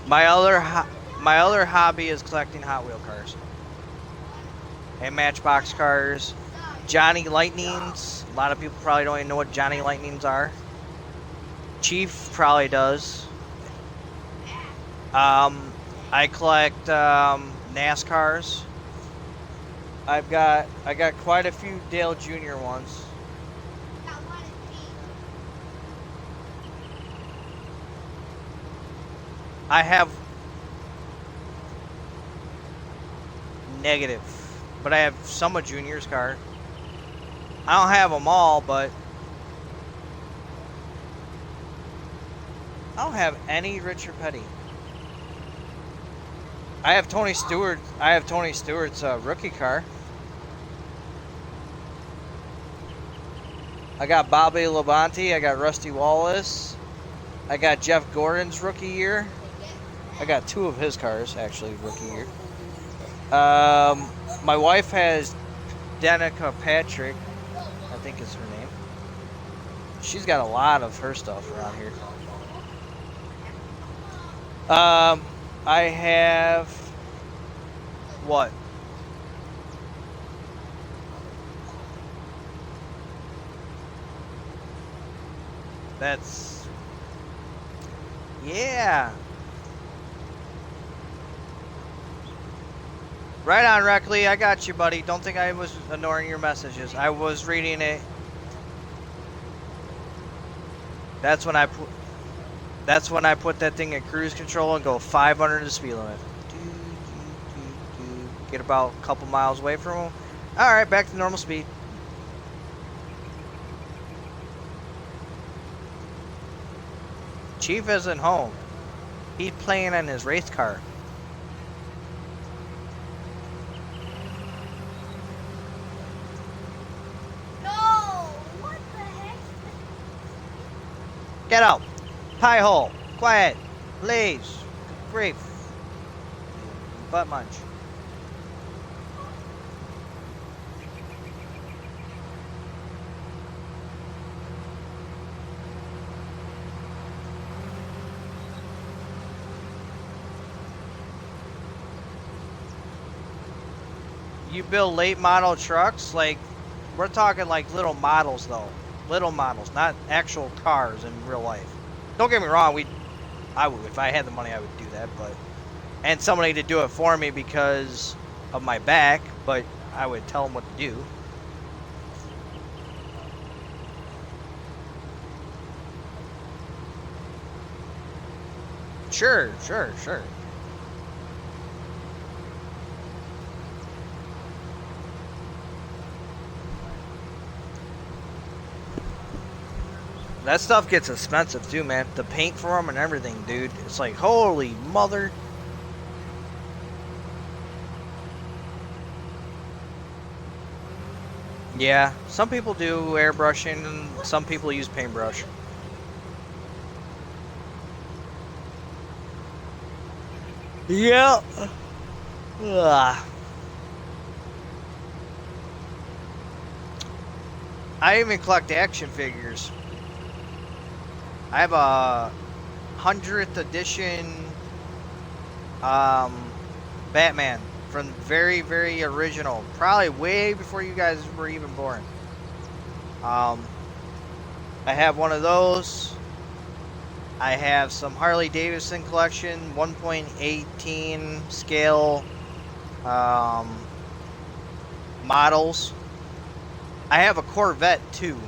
My other my other hobby is collecting Hot Wheel cars and Matchbox cars. Johnny Lightnings. A lot of people probably don't even know what Johnny Lightnings are. Chief probably does. Um, I collect NASCARs. I got quite a few Dale Jr. ones. I have negative, but I have some of Junior's car. I don't have them all, but I don't have any Richard Petty. I have Tony Stewart. I have Tony Stewart's rookie car. I got Bobby Labonte. I got Rusty Wallace. I got Jeff Gordon's rookie year. I got two of his cars actually rookie year. My wife has Danica Patrick, I think is her name. She's got a lot of her stuff around here. I have what? That's yeah. Right on, Reckley. I got you, buddy. Don't think I was ignoring your messages. I was reading it. That's when I put. That's when I put that thing in cruise control and go 500 the speed limit. Get about a couple miles away from him. All right, back to normal speed. Chief isn't home. He's playing in his race car. No! What the heck? Get out. Pie hole. Quiet. Please. Grief. Butt munch. You build late model trucks, like we're talking like little models though. Little models, not actual cars in real life. Don't get me wrong, I would if I had the money I would do that, but and somebody to do it for me because of my back, but I would tell them what to do. Sure, sure, sure. That stuff gets expensive too, man. The paint for them and everything, dude. It's like, holy mother. Yeah, some people do airbrushing, and some people use paintbrush. Yeah. Ugh. I even collect action figures. I have a 100th edition Batman from very, very original. Probably way before you guys were even born. Um, I have one of those. I have some Harley Davidson collection, 1.18 scale um, models. I have a Corvette too.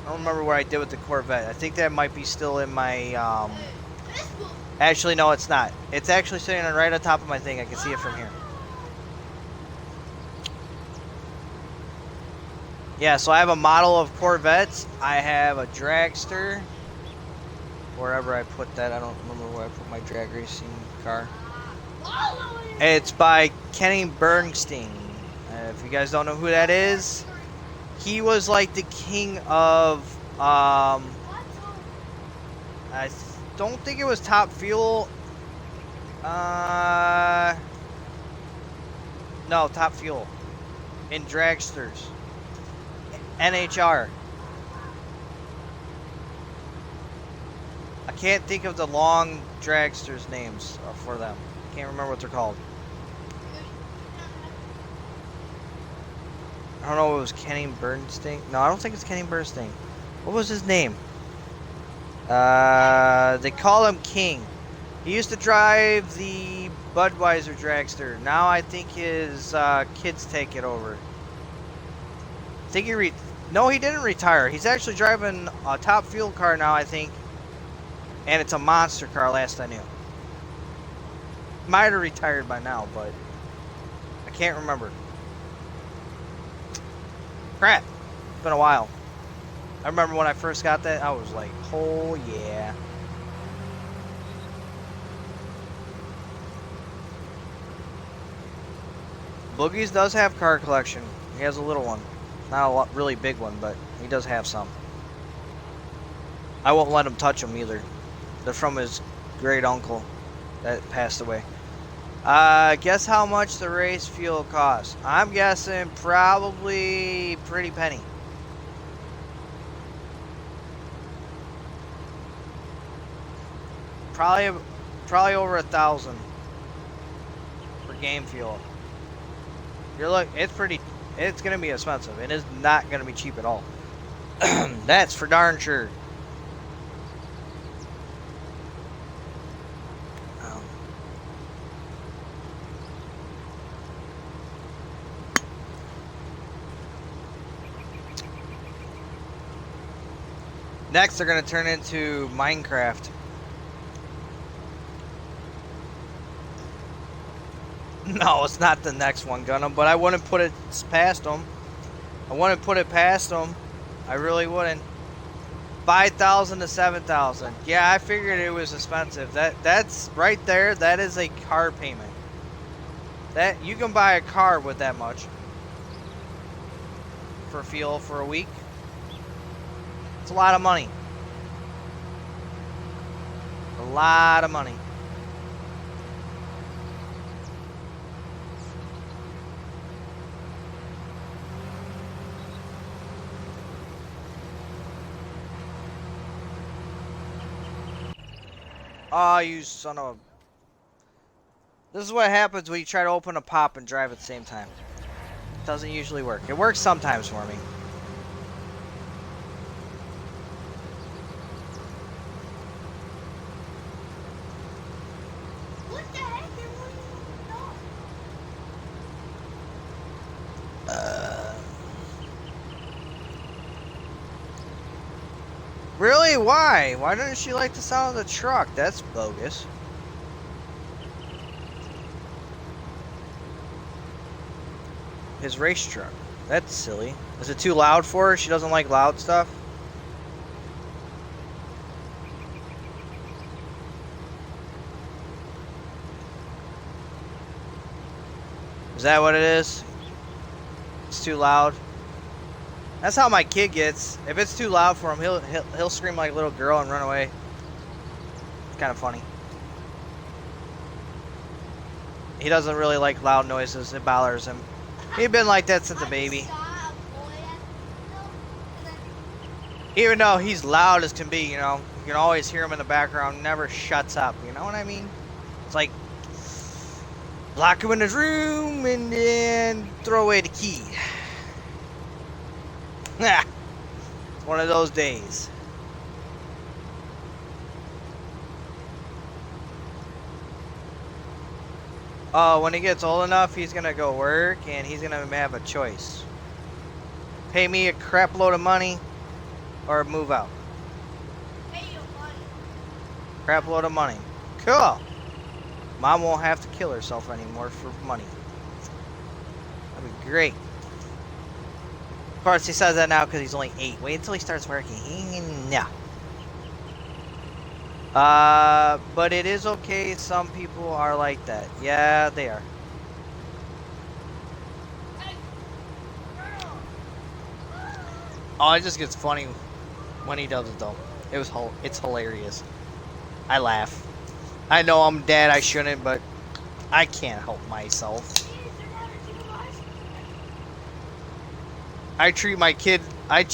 I don't remember what I did with the Corvette. I think that might be still in my. Actually, no, it's not. It's actually sitting right on top of my thing. I can see it from here. Yeah, so I have a model of Corvettes. I have a dragster. Wherever I put that, I don't remember where I put my drag racing car. It's by Kenny Bernstein. If you guys don't know who that is, he was like the king of. I don't think it was Top Fuel. No, Top Fuel in dragsters. NHR. I can't think of the long dragsters' names for them. I can't remember what they're called. I don't know if it was Kenny Bernstein. No, I don't think it's Kenny Bernstein. What was his name? They call him King. He used to drive the Budweiser dragster. Now I think his kids take it over. I think no, he didn't retire. He's actually driving a Top Fuel car now, I think. And it's a monster car, last I knew. Might have retired by now, but I can't remember. Crap. It's been a while. I remember when I first got that, I was like, oh yeah. Boogie's does have car collection. He has a little one. Not a really big one, but he does have some. I won't let him touch them either. They're from his great uncle that passed away. Guess how much the race fuel costs? I'm guessing probably pretty penny. Probably over 1,000 for game fuel. It's gonna be expensive. It is not gonna be cheap at all. That's for darn sure. Next, they're gonna turn into Minecraft. No, it's not the next one, Gunham, but I wouldn't put it past them. I wouldn't put it past them. I really wouldn't. 5,000 to 7,000. Yeah, I figured it was expensive. That's right there. That is a car payment. That you can buy a car with that much for fuel for a week. It's a lot of money. A lot of money. Oh, you son of a... This is what happens when you try to open a pop and drive at the same time. It doesn't usually work. It works sometimes for me. What the heck? It wasn't Really? Why? Why doesn't she like the sound of the truck? That's bogus. His race truck. That's silly. Is it too loud for her? She doesn't like loud stuff? Is that what it is? It's too loud. That's how my kid gets. If it's too loud for him, he'll scream like a little girl and run away. It's kind of funny. He doesn't really like loud noises. It bothers him. He's been like that since a baby. Even though he's loud as can be, you know, you can always hear him in the background. Never shuts up. You know what I mean? It's like lock him in his room and then throw away the key. It's one of those days. Oh, when he gets old enough, he's gonna go work and he's gonna have a choice. Pay me a crap load of money or move out. Pay your money. Crap load of money. Cool. Mom won't have to kill herself anymore for money. That'd be great. Of course, he says that now because he's only 8. Wait until he starts working. No. But it is okay. Some people are like that. Yeah, they are. Oh, it just gets funny when he does it though. It's hilarious. I laugh. I know I'm dad. I shouldn't, but I can't help myself. I treat my kid. I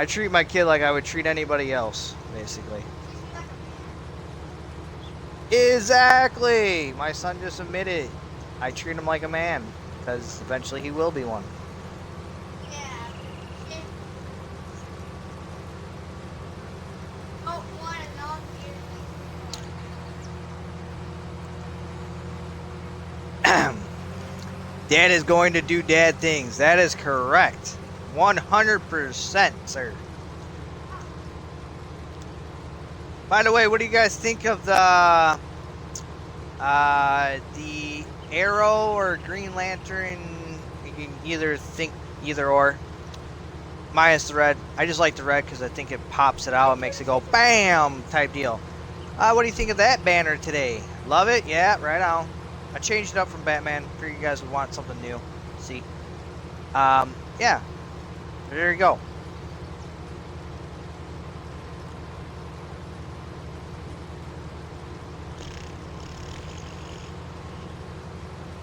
treat my kid like I would treat anybody else, basically. Exactly. My son just admitted. I treat him like a man because eventually he will be one. Dad is going to do dad things. That is correct. 100%, sir. By the way, what do you guys think of the Arrow or Green Lantern? You can either think either or. Minus the red. I just like the red because I think it pops it out and makes it go BAM type deal. What do you think of that banner today? Love it? Yeah, right on. I changed it up from Batman. Figured you guys would want something new. See? Yeah. There you go.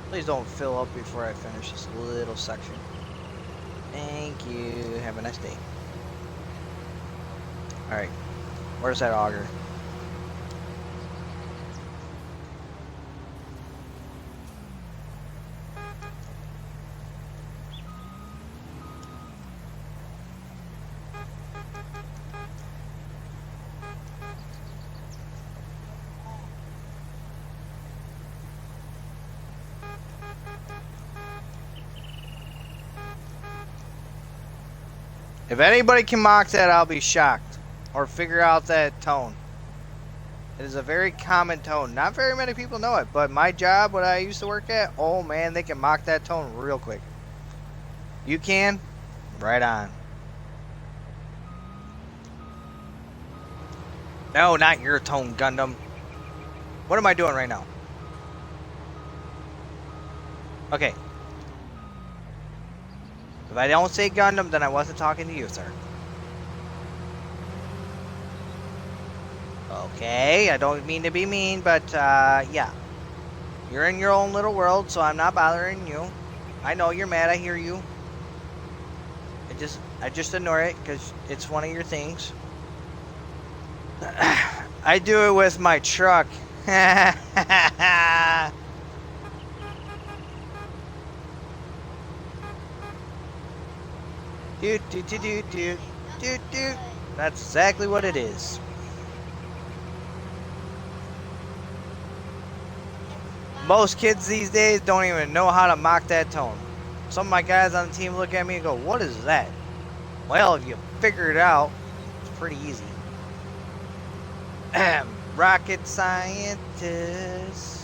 Please don't fill up before I finish this little section. Thank you. Have a nice day. Alright. Where's that auger? If anybody can mock that, I'll be shocked. Or figure out that tone. It is a very common tone. Not very many people know it, but my job, what I used to work at, oh man, they can mock that tone real quick. You can? Right on. No, not your tone, Gundam. What am I doing right now? Okay. If I don't say Gundam, then I wasn't talking to you, sir. Okay, I don't mean to be mean, but, yeah. You're in your own little world, so I'm not bothering you. I know you're mad, I hear you. I just ignore it, because it's one of your things. I do it with my truck. Do do do do do do do. That's exactly what it is. Most kids these days don't even know how to mock that tone. Some of my guys on the team look at me and go, "What is that?" Well, if you figure it out, it's pretty easy. Rocket scientists.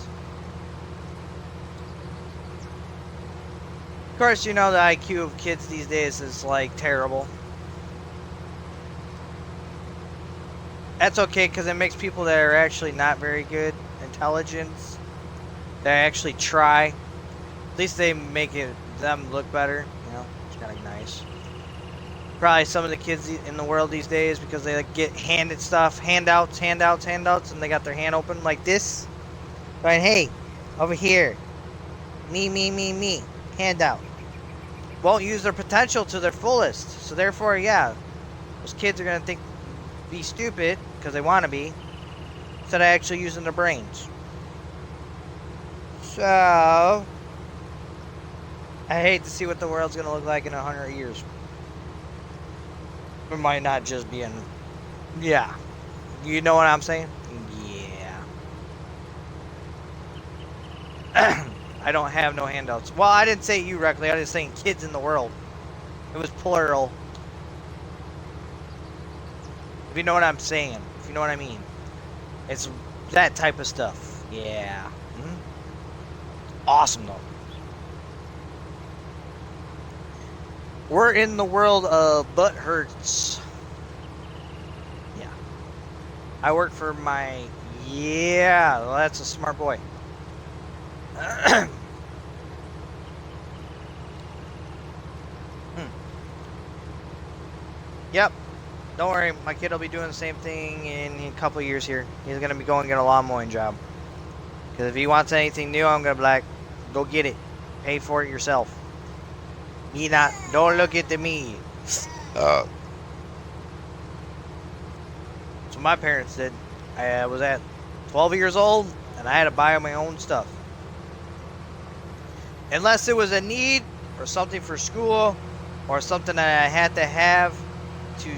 Of course, you know the IQ of kids these days is like terrible. That's okay because it makes people that are actually not very good intelligence that actually try At least they make them look better. It's kind of nice. Probably some of the kids in the world these days, because they like, get handed stuff, handouts, and they got their hand open like this. Right, hey, over here, me, handout. Won't use their potential to their fullest. So therefore, yeah, those kids are gonna be stupid because they want to be, instead of actually using their brains. So I hate to see what the world's gonna look like in 100 years. It might not just be in, yeah. You know what I'm saying? Yeah. I don't have no handouts. Well, I didn't say you, Reckley. I was saying kids in the world. It was plural. If you know what I'm saying. If you know what I mean. It's that type of stuff. Yeah. Awesome, though. We're in the world of butt hurts. Yeah. I work for my... Yeah, well, that's a smart boy. Yep. Don't worry, my kid will be doing the same thing in a couple of years here. He's going to be going and get a lawn mowing job. Because if he wants anything new, I'm going to be like, go get it. Pay for it yourself. Me not, don't look at me. So my parents did. I was at 12 years old, and I had to buy my own stuff. Unless it was a need, or something for school, or something that I had to have to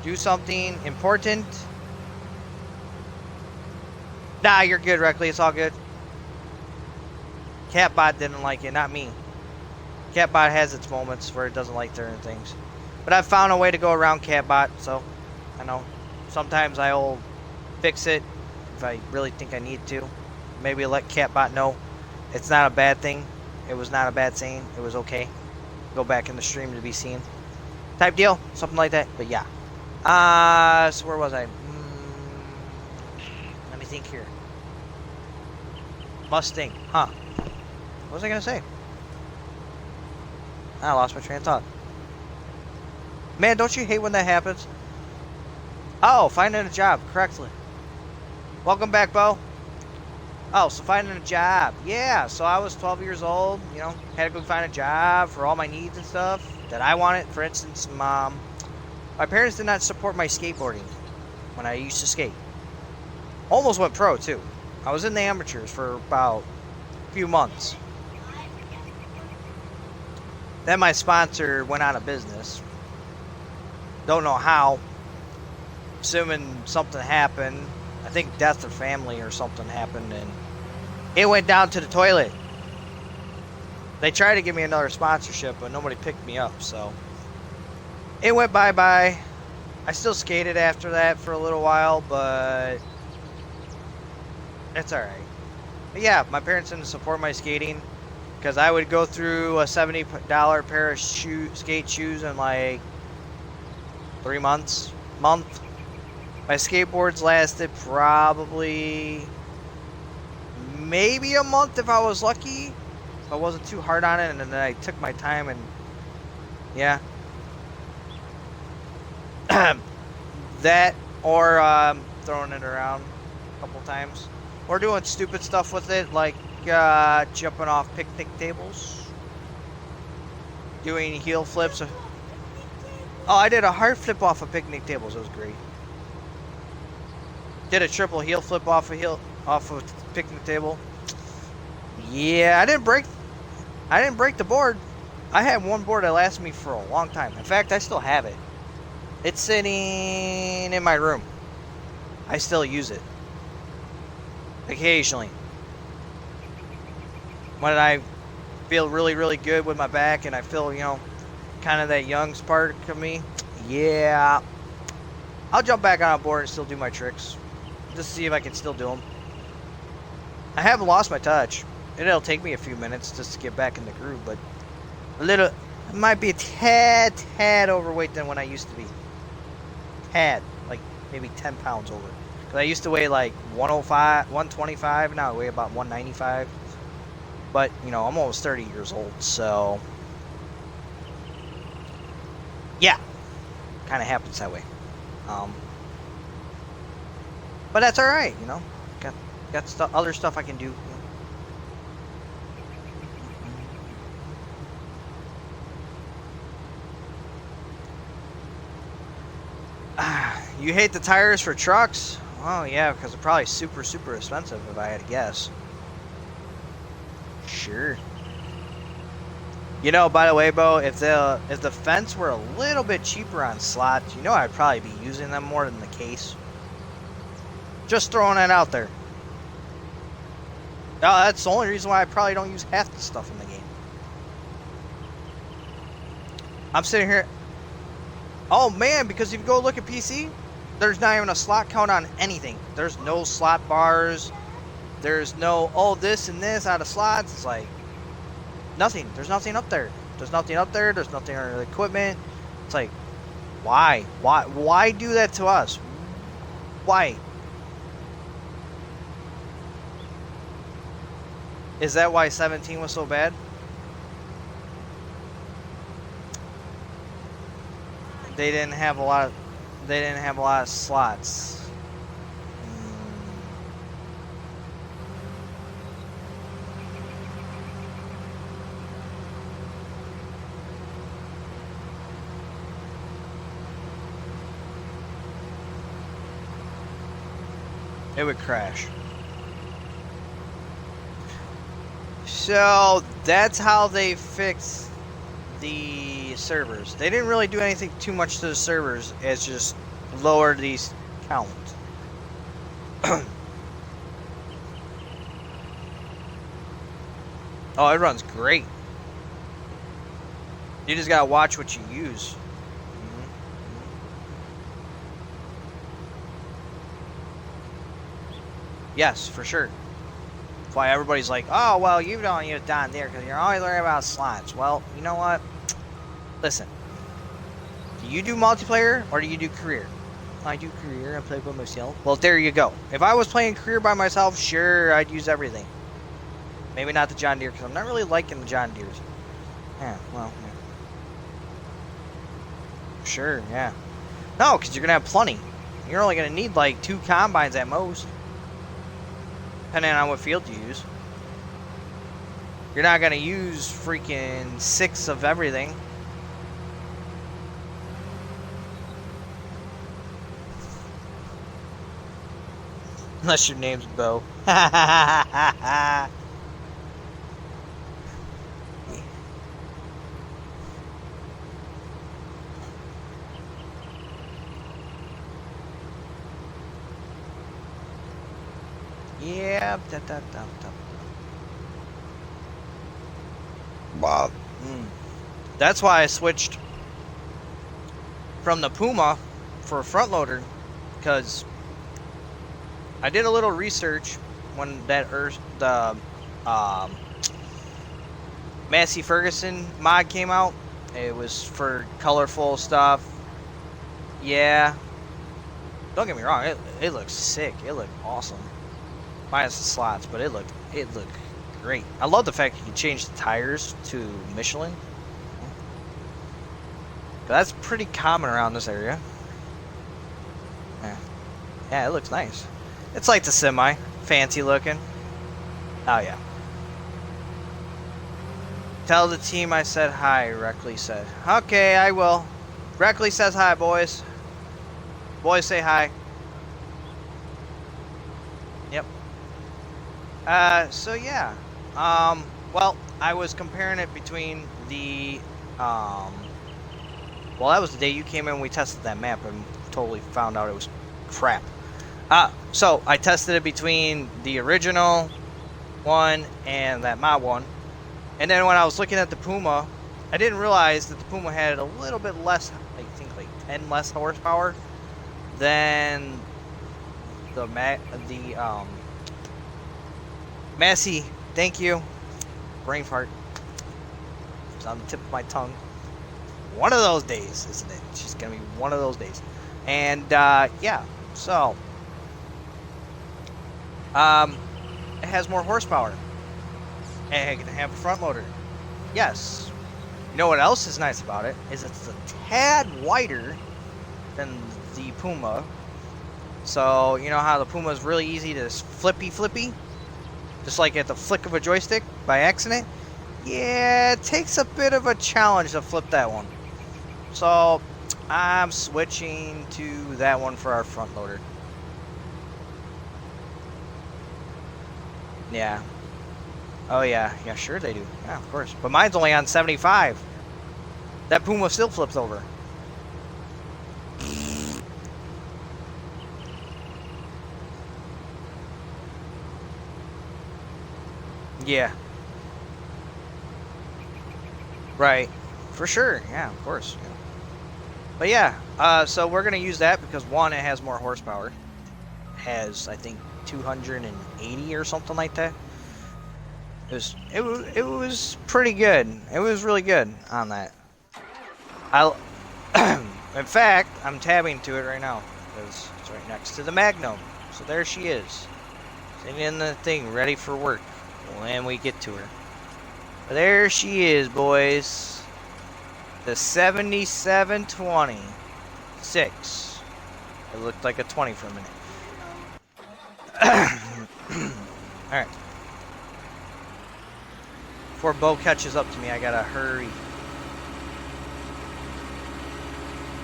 do something important. Nah, you're good, Reckley. It's all good. Catbot didn't like it, not me. Catbot has its moments where it doesn't like certain things. But I've found a way to go around Catbot, so I know. Sometimes I'll fix it if I really think I need to. Maybe let Catbot know it's not a bad thing. It was not a bad saying. It was okay. Go back in the stream to be seen. Type deal. Something like that. But yeah. So where was I? Let me think here. Mustang. Huh. What was I going to say? I lost my train of thought. Man, don't you hate when that happens? Oh, finding a job correctly. Welcome back, Bo. Oh, so finding a job. Yeah, so I was 12 years old, had to go find a job for all my needs and stuff that I wanted. For instance, my parents did not support my skateboarding when I used to skate. Almost went pro, too. I was in the amateurs for about a few months. Then my sponsor went out of business. Don't know how. Assuming something happened. I think death of family or something happened, and it went down to the toilet. They tried to give me another sponsorship, but nobody picked me up, so it went bye-bye. I still skated after that for a little while, but it's alright. But yeah, my parents didn't support my skating, because I would go through a $70 pair of skate shoes in like 3 months. My skateboards lasted probably maybe a month if I was lucky. If I wasn't too hard on it, and then I took my time, and yeah. That, or throwing it around a couple times. Or doing stupid stuff with it, like jumping off picnic tables. Doing heel flips. Oh, I did a hard flip off of picnic tables. It was great. Did a triple heel flip off a picnic table. Yeah, I didn't break the board. I had one board that lasted me for a long time. In fact, I still have it. It's sitting in my room. I still use it occasionally. When I feel really, really good with my back, and I feel, kind of that young spark of me. Yeah, I'll jump back on a board and still do my tricks. Just to see if I can still do them. I haven't lost my touch. It'll take me a few minutes just to get back in the groove, but it might be a tad overweight than when I used to be. Like maybe 10 pounds over. Because I used to weigh like 105, 125, now I weigh about 195. But, you know, I'm almost 30 years old, so yeah, kind of happens that way. Um, but that's all right, you know. Got other stuff I can do. You hate the tires for trucks? Oh yeah, because they're probably super expensive if I had to guess. Sure. You know, by the way, Bo, if the fence were a little bit cheaper on slots, you know I'd probably be using them more than the case. Just throwing that out there. No, that's the only reason why I probably don't use half the stuff in the game. I'm sitting here. Oh man, because if you go look at PC, there's not even a slot count on anything. There's no slot bars. There's no, oh, this and this out of slots. It's like nothing. There's nothing up there. There's nothing up there. There's nothing on the equipment. It's like, why? Why do that to us? Why? Is that why 17 was so bad? They didn't have a lot of, they didn't have a lot of slots. It would crash. So that's how they fixed the servers. They didn't really do anything too much to the servers, as just lower these counts. Oh, it runs great. You just gotta watch what you use. Yes, for sure. That's why everybody's like, oh, well, you don't use John Deere because you're always worried about slots. Well, you know what? Listen. Do you do multiplayer or do you do career? I do career. I play by myself. Well, there you go. If I was playing career by myself, sure, I'd use everything. Maybe not the John Deere because I'm not really liking the John Deeres. Yeah, well, yeah. Sure, yeah. No, because you're going to have plenty. You're only going to need like 2 combines at most. Depending on what field you use. You're not going to use freaking 6 of everything. Unless your name's Bo. Yeah. Wow. That's why I switched from the Puma for a front loader, because I did a little research when the Massey Ferguson mod came out. It was for colorful stuff. Yeah. Don't get me wrong, it looks sick. It looked awesome. Minus the slots, but it looked great. I love the fact you can change the tires to Michelin. That's pretty common around this area. Yeah, it looks nice. It's like the semi, fancy looking. Oh yeah. Tell the team I said hi, Reckley said. Okay, I will. Reckley says hi, boys. Boys say hi. Yep. So yeah. Well, I was comparing it between the, well, that was the day you came in and we tested that map and totally found out it was crap. So I tested it between the original one and that mod one. And then when I was looking at the Puma, I didn't realize that the Puma had a little bit less, I think like 10 less horsepower than the Massey. Thank you. Brain fart. It's on the tip of my tongue. One of those days, isn't it? It's just gonna be one of those days. And yeah, so it has more horsepower. and it can have a front loader. Yes. You know what else is nice about it? Is it's a tad wider than the Puma. So, you know how the Puma is really easy to flippy? Just like at the flick of a joystick by accident? Yeah, it takes a bit of a challenge to flip that one. So, I'm switching to that one for our front loader. Yeah. Oh, yeah. Yeah, sure they do. Yeah, of course. But mine's only on 75. That Puma still flips over. Yeah. Right. For sure. Yeah, of course. Yeah. But yeah, so we're going to use that because one, it has more horsepower. Has, I think, 280 or something like that. It was pretty good. It was really good on that. I in fact, I'm tabbing to it right now because it's right next to the Magnum. So there she is, sitting in the thing, ready for work when we get to her. But there she is, boys. The 7726. It looked like a 20 for a minute. Alright. Before Bo catches up to me, I gotta hurry.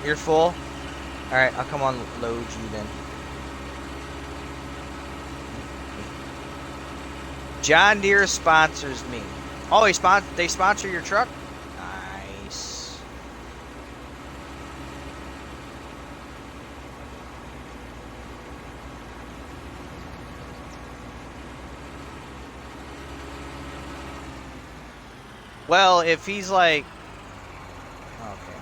You're full? Alright, I'll come on load you then. John Deere sponsors me. Oh, they sponsor your truck? Nice. Well, if he's like... Okay.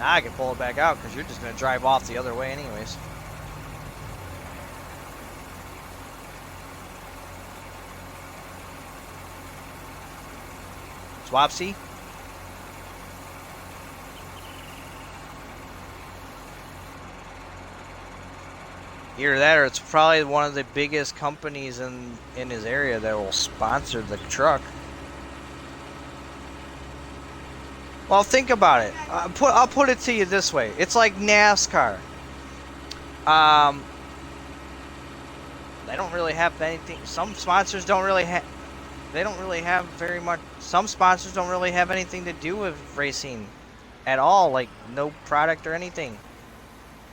Now I can pull it back out because you're just going to drive off the other way anyways. Swapsy? Either that or it's probably one of the biggest companies in his area that will sponsor the truck. Well, think about it. I'll put it to you this way. It's like NASCAR. They don't really have anything. Some sponsors don't really have. They don't really have very much. Some sponsors don't really have anything to do with racing at all. Like no product or anything.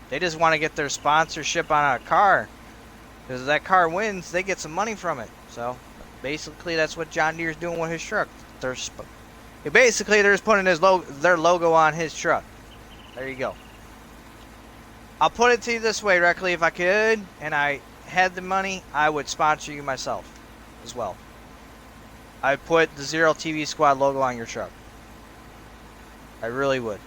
They just want to get their sponsorship on a car. Because if that car wins, they get some money from it. So basically, that's what John Deere's doing with his truck. Basically, they're just putting their logo on his truck. There you go. I'll put it to you this way, Reckley. If I could, and I had the money, I would sponsor you myself as well. I'd put the Zero TV Squad logo on your truck. I really would.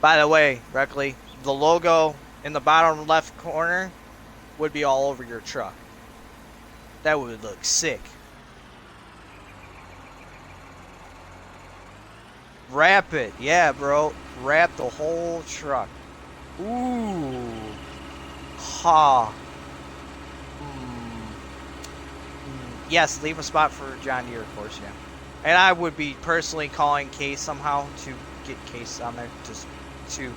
By the way, Reckley, the logo in the bottom left corner would be all over your truck. That would look sick. Wrap it. Yeah, bro. Wrap the whole truck. Ooh. Ha. Yes, leave a spot for John Deere, of course, yeah. And I would be personally calling Case somehow to get Case on there just to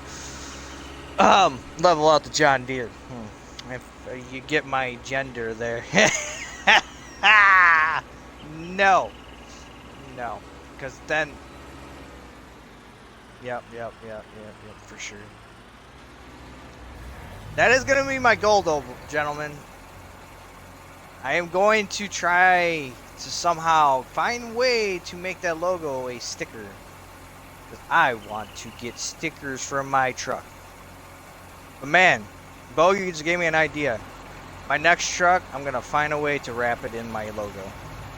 level out the John Deere. If you get my gender there. No. No. Because then... Yep, for sure. That is going to be my goal, though, gentlemen. I am going to try to somehow find a way to make that logo a sticker. Because I want to get stickers for my truck. But man, Bo, you just gave me an idea. My next truck, I'm going to find a way to wrap it in my logo.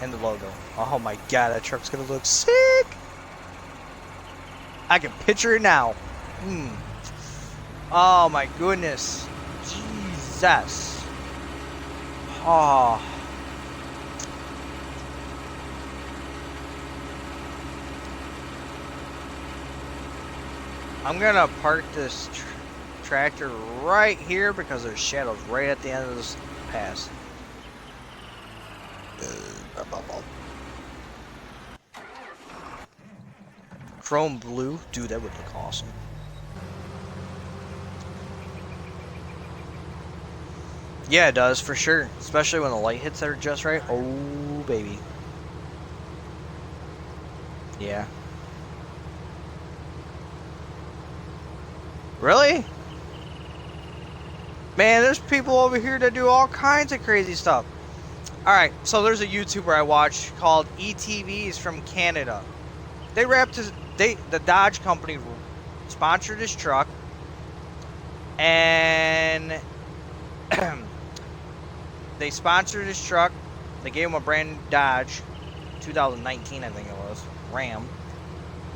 In the logo. Oh my god, that truck's going to look sick! I can picture it now. Oh my goodness. Jesus. Oh. I'm gonna park this tractor right here because there's shadows right at the end of this pass. Chrome blue, dude, that would look awesome. Yeah, it does for sure, especially when the light hits that are just right. Oh, baby. Yeah. Really? Man, there's people over here that do all kinds of crazy stuff. Alright, so there's a YouTuber I watch called ETVs from Canada. They wrapped the Dodge company sponsored his truck, and they sponsored his truck. They gave him a brand new Dodge, 2019 I think it was, Ram.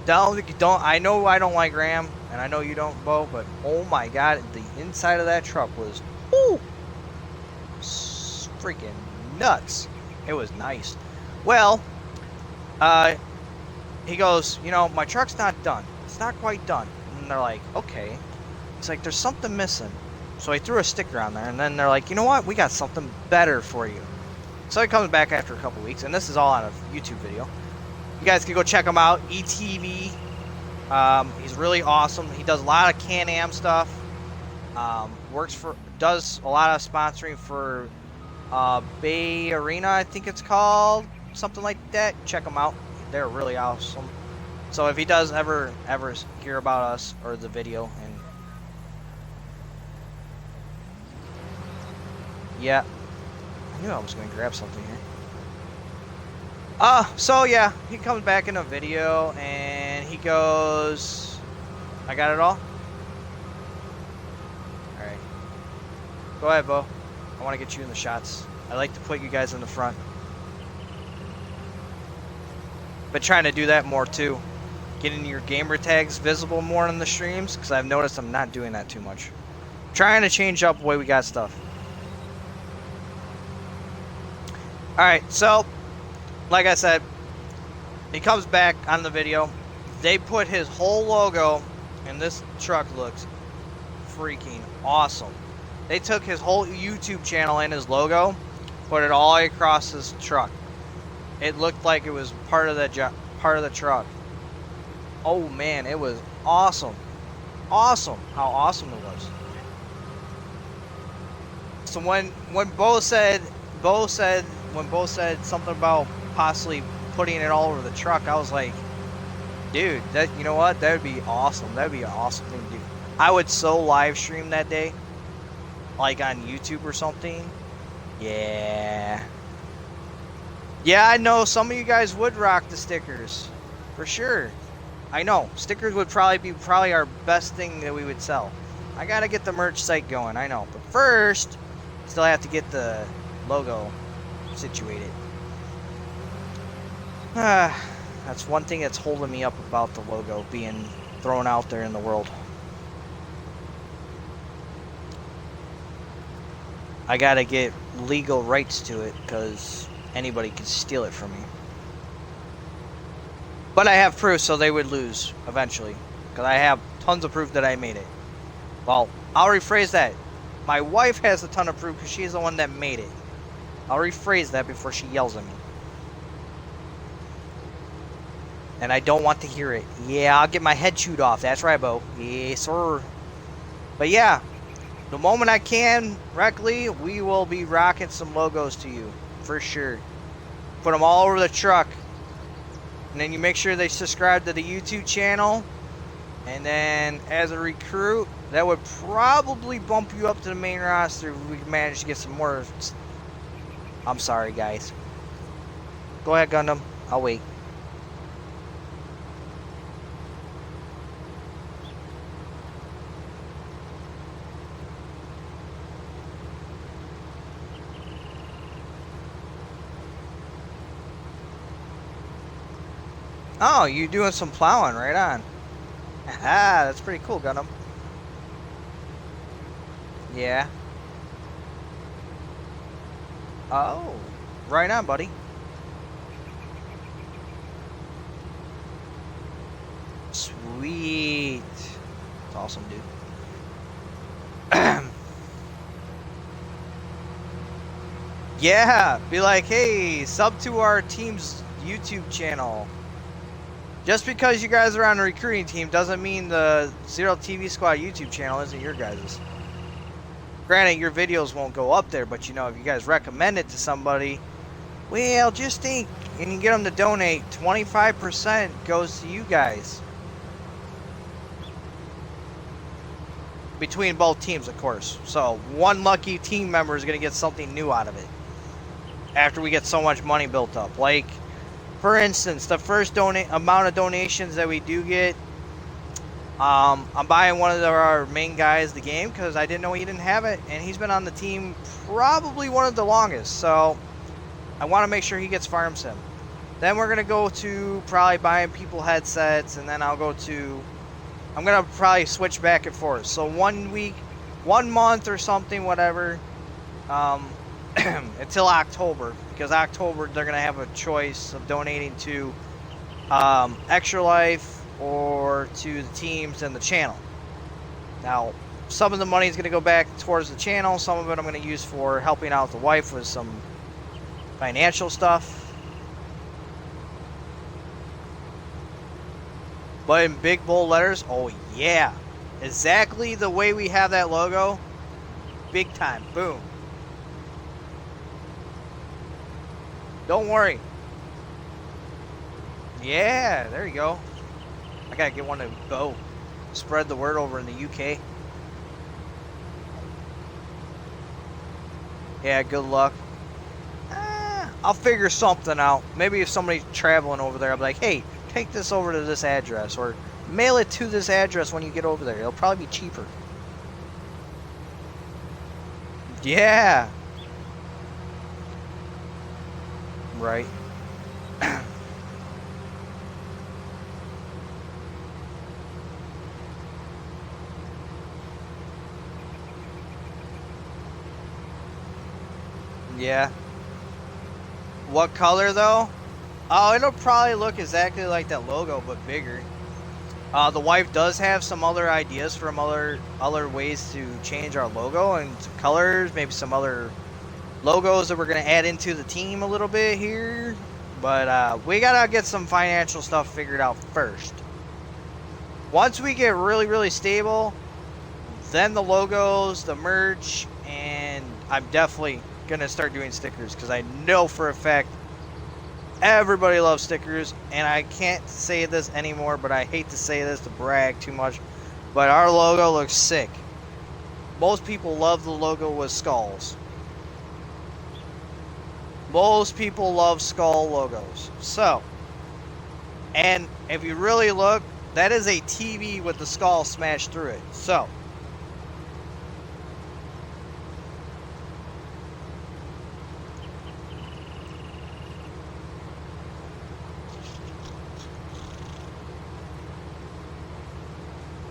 I know I don't like Ram, and I know you don't, Bo, but oh my god, the inside of that truck was, whoo, freaking nuts. It was nice. Well, he goes, you know, my truck's not done. It's not quite done. And they're like, okay. It's like, there's something missing. So he threw a sticker on there, and then they're like, you know what? We got something better for you. So he comes back after a couple weeks, and this is all on a YouTube video. You guys can go check him out, ETV. He's really awesome. He does a lot of Can-Am stuff. Does a lot of sponsoring for Bay Arena, I think it's called, something like that. Check them out. They're really awesome. So if he does ever hear about us or the video, and yeah, I knew I was gonna grab something here. So yeah, he comes back in a video and he goes, I got it all? Alright. Go ahead, Bo. I want to get you in the shots. I like to put you guys in the front. But trying to do that more too. Getting your gamer tags visible more in the streams, because I've noticed I'm not doing that too much. Trying to change up the way we got stuff. Alright, so like I said, he comes back on the video. They put his whole logo, and this truck looks freaking awesome. They took his whole YouTube channel and his logo, put it all the way across his truck. It looked like it was part of the truck. Oh man, it was awesome. Awesome. How awesome it was. So when Bo said something about possibly putting it all over the truck, I was like, dude, you know what? That would be awesome. That would be an awesome thing to do. I would so live stream that day, like on YouTube or something. Yeah. Yeah, I know some of you guys would rock the stickers, for sure. I know stickers would probably be our best thing that we would sell. I gotta get the merch site going. I know, but first, still have to get the logo situated. That's one thing that's holding me up about the logo being thrown out there in the world. I gotta get legal rights to it because anybody can steal it from me. But I have proof, so they would lose eventually, because I have tons of proof that I made it. Well, I'll rephrase that. My wife has a ton of proof because she's the one that made it. I'll rephrase that before she yells at me. And I don't want to hear it. Yeah, I'll get my head chewed off. That's right, Bo. Yes, sir. But yeah, the moment I can, Reckley, we will be rocking some logos to you. For sure. Put them all over the truck. And then you make sure they subscribe to the YouTube channel. And then as a recruit, that would probably bump you up to the main roster if we can manage to get some more. I'm sorry, guys. Go ahead, Gundam. I'll wait. Oh, you doing some plowing, right on. Ah, that's pretty cool, Gundam. Yeah. Oh, right on, buddy. Sweet. It's awesome, dude. Yeah, be like, hey, sub to our team's YouTube channel. Just because you guys are on a recruiting team doesn't mean the Zero TV Squad YouTube channel isn't your guys's. Granted, your videos won't go up there, but you know, if you guys recommend it to somebody, well, just think, and you get them to donate, 25% goes to you guys. Between both teams, of course. So one lucky team member is going to get something new out of it after we get so much money built up. Like, for instance, the first amount of donations that we do get, I'm buying one of our main guys the game because I didn't know he didn't have it, and he's been on the team probably one of the longest, so I want to make sure he gets farm sim. Then we're going to go to probably buying people headsets, and then I'm going to probably switch back and forth. So 1 week, 1 month or something, whatever, until October, because October they're going to have a choice of donating to Extra Life or to the teams and the channel. Now, some of the money is going to go back towards the channel. Some of it I'm going to use for helping out the wife with some financial stuff. But in big bold letters, oh yeah, exactly the way we have that logo, big time, boom. Don't worry. Yeah, there you go. I gotta get one to go. Spread the word over in the UK. Yeah, good luck. I'll figure something out. Maybe if somebody's traveling over there, I'll be like, hey, take this over to this address, or mail it to this address when you get over there. It'll probably be cheaper. Yeah. Right. Yeah. What color though? Oh, it'll probably look exactly like that logo, but bigger. The wife does have some other ideas from other ways to change our logo and some colors, maybe some other logos that we're gonna add into the team a little bit here. But we gotta get some financial stuff figured out first. Once we get really, really stable, then the logos, the merch, and I'm definitely gonna start doing stickers because I know for a fact everybody loves stickers, and I can't say this anymore, but I hate to say this to brag too much, but our logo looks sick. Most people love the logo with skulls. Most people love skull logos. So, and if you really look, that is a TV with the skull smashed through it. So,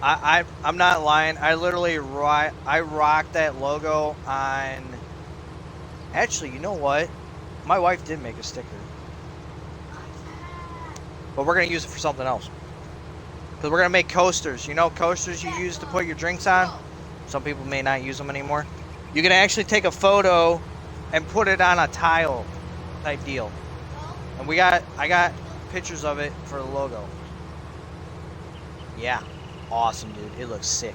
I'm not lying. I literally rocked that logo on. Actually, you know what? My wife did make a sticker, but we're gonna use it for something else. Because we're gonna make coasters. You know, coasters you use to put your drinks on. Some people may not use them anymore. You can actually take a photo and put it on a tile type deal. And I got pictures of it for the logo. Yeah. Awesome, dude. It looks sick.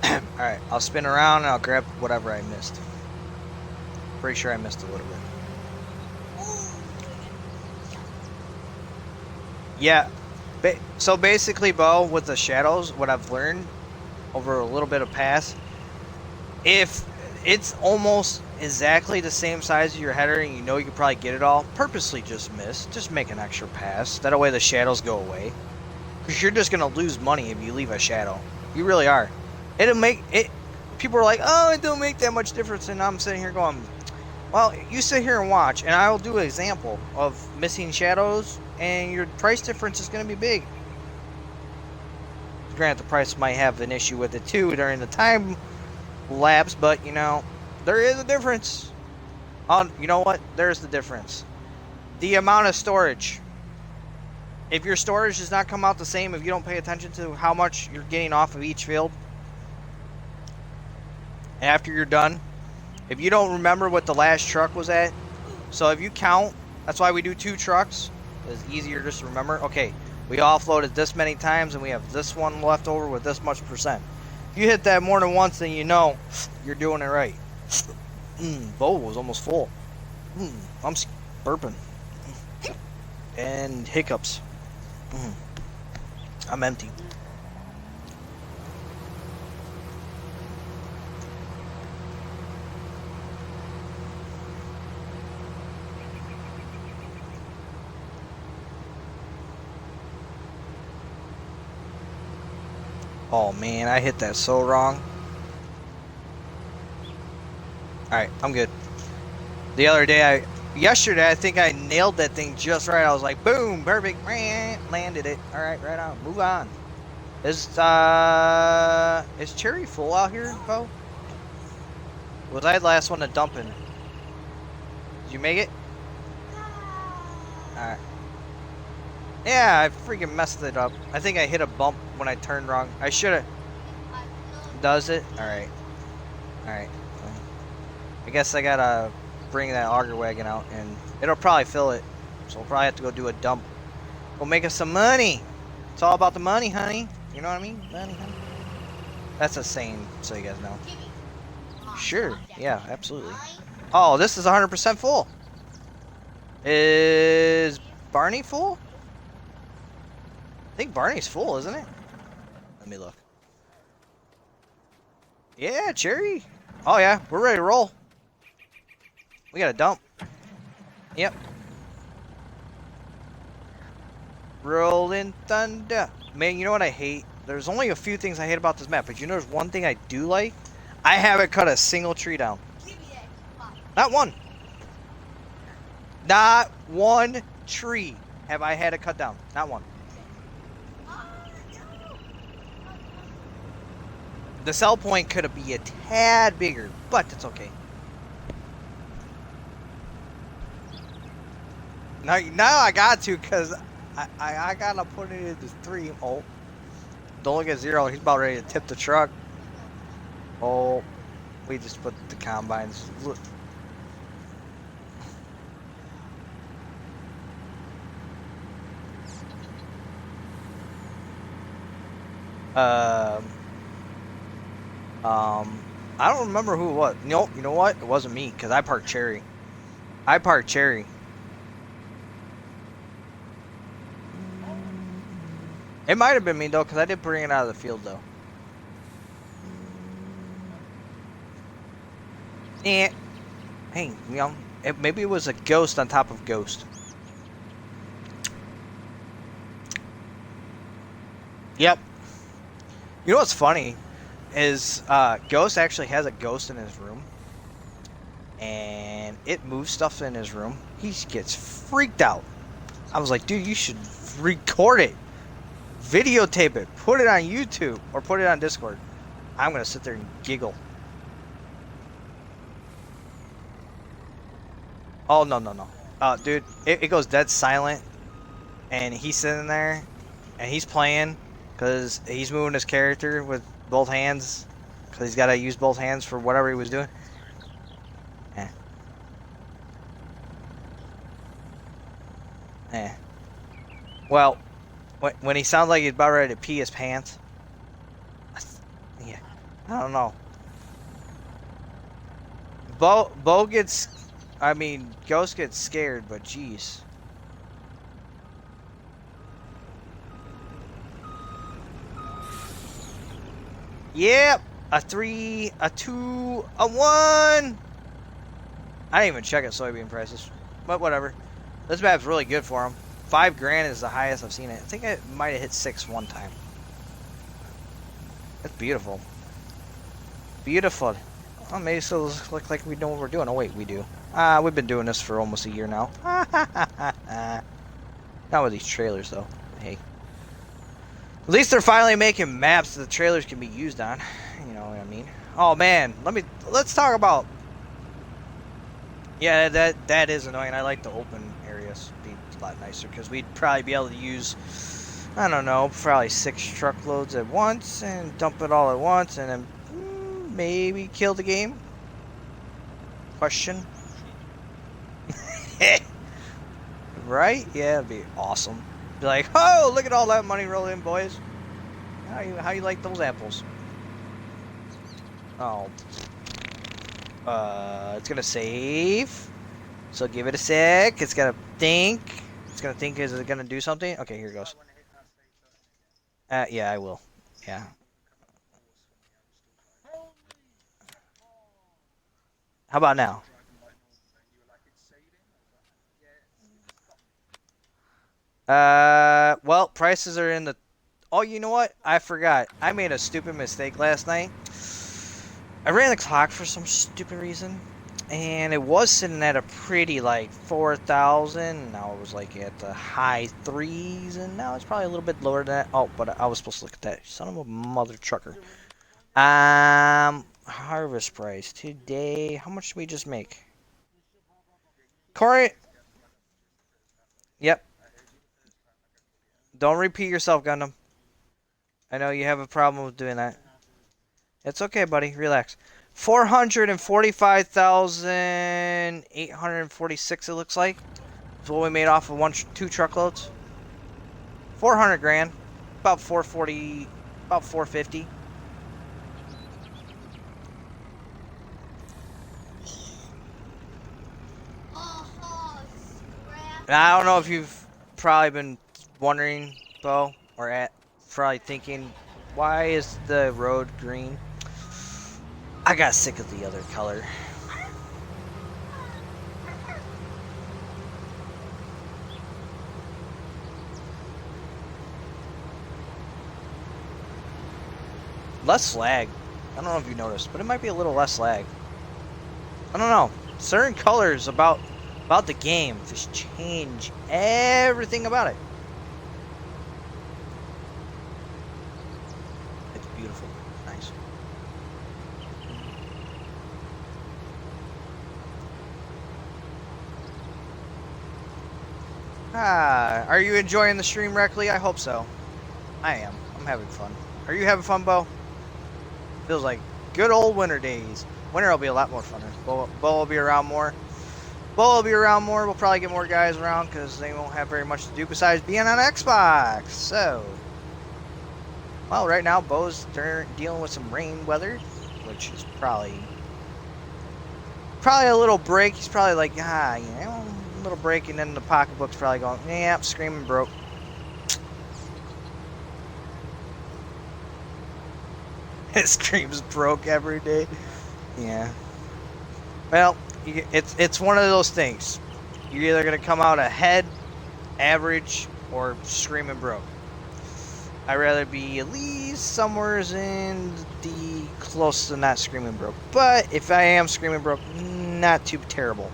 Alright, I'll spin around and I'll grab whatever I missed. Pretty sure I missed a little bit. Yeah. So basically, Bo, with the shadows, what I've learned over a little bit of pass, if it's almost exactly the same size of your header and you know you can probably get it all, purposely just miss. Just make an extra pass. That way the shadows go away. Because you're just going to lose money if you leave a shadow. You really are. It'll make it. People are like, oh, it don't make that much difference. And I'm sitting here going, well, you sit here and watch, and I'll do an example of missing shadows, and your price difference is going to be big. Granted, the price might have an issue with it too during the time lapse, but you know, there is a difference. You know what? There's the difference. The amount of storage. If your storage does not come out the same, if you don't pay attention to how much you're getting off of each field after you're done, if you don't remember what the last truck was at, so if you count, that's why we do 2 trucks. It's easier just to remember. Okay, we offloaded this many times and we have this one left over with this much percent. If you hit that more than once, then you know you're doing it right. Bowl was almost full. I'm burping. And hiccups. I'm empty. Oh man, I hit that so wrong. Alright, I'm good. The other day, yesterday, I think I nailed that thing just right. I was like, boom, perfect, landed it. Alright, right on, move on. Is Cherry full out here, Bo? Was I the last one to dump in? Did you make it? Alright. Yeah, I freaking messed it up. I think I hit a bump when I turned wrong. I should've. Does it? Alright. Alright. I guess I gotta bring that auger wagon out and it'll probably fill it. So we'll probably have to go do a dump. We'll make us some money. It's all about the money, honey. You know what I mean? Money, honey. That's a saying, so you guys know. Sure. Yeah, absolutely. Oh, this is 100% full. Is Barney full? I think Barney's full, isn't it? Let me look. Yeah, Cherry. Oh yeah, we're ready to roll. We got a dump. Yep. Rolling thunder. Man, you know what I hate? There's only a few things I hate about this map, but you know there's one thing I do like? I haven't cut a single tree down. Not one. Not one tree have I had to cut down. Not one. The sell point could be a tad bigger, but it's okay. Now I got to, because I gotta put it into 3. Oh, don't look at 0. He's about ready to tip the truck. Oh, we just put the combines. Look. I don't remember who it was. Nope, you know what? It wasn't me, because I parked Cherry. I parked Cherry. It might have been me, though, because I did bring it out of the field, though. Hey, you know, maybe it was a ghost on top of ghost. Yep. You know what's funny? Is Ghost actually has a ghost in his room, and it moves stuff in his room. He gets freaked out. I was like, dude, you should record it, videotape it, put it on YouTube, or put it on Discord. I'm gonna sit there and giggle. Oh no, dude, it goes dead silent, and he's sitting there, and he's playing, cause he's moving his character with both hands, because he's got to use both hands for whatever he was doing. Well, when he sounds like he's about ready to pee his pants, yeah, I don't know. Bo gets, I mean, Ghost gets scared, but jeez. Yep, a 3, a 2, a 1. I didn't even check at soybean prices, but whatever. This map's really good for him. $5,000 is the highest I've seen it. I think I might have hit 6 one time. That's beautiful. Beautiful. Oh, maybe it still looks like we know what we're doing. Oh wait, we do. We've been doing this for almost a year now. Not with these trailers though. Hey. At least they're finally making maps that the trailers can be used on. You know what I mean? Oh man, let's talk about Yeah, that is annoying. I like the open areas. Be a lot nicer because we'd probably be able to use, I don't know, probably 6 truckloads at once and dump it all at once, and then maybe kill the game. Question. Right? Yeah, it'd be awesome. Be like, oh, look at all that money rolling in, boys. How you like those apples? Oh, it's gonna save. So give it a sec. It's gonna think. It's gonna think. Is it gonna do something? Okay, here it goes. Yeah, I will. Yeah. How about now? Well, prices are in the. Oh, you know what? I forgot. I made a stupid mistake last night. I ran the clock for some stupid reason, and it was sitting at a pretty like 4,000. Now it was like at the high threes, and now it's probably a little bit lower than that. Oh, but I was supposed to look at that. Son of a mother trucker. Harvest price today. How much did we just make? Corey. Yep. Don't repeat yourself, Gundam. I know you have a problem with doing that. It's okay, buddy. Relax. 445,846. It looks like. That's what we made off of 2 truckloads. 400 grand. About 440. About 450. Oh, And I don't scrappy. know if you've probably been wondering, Bo, or probably thinking, why is the road green? I got sick of the other color. Less lag. I don't know if you noticed, but it might be a little less lag. I don't know. Certain colors about the game just change everything about it. It's beautiful. Nice. Are you enjoying the stream, Reckley? I hope so. I am. I'm having fun. Are you having fun, Bo? Feels like good old winter days. Winter will be a lot more funner. Bo will be around more. Bo will be around more. We'll probably get more guys around because they won't have very much to do besides being on Xbox. So, well, right now Bo's dealing with some rain weather, which is probably a little break. He's probably like, a little break, and then the pocketbook's probably going, yeah, screaming broke. It screams broke every day. Yeah. Well, it's one of those things. You're either gonna come out ahead, average, or screaming broke. I'd rather be at least somewhere in the close to not screaming broke. But if I am screaming broke, not too terrible.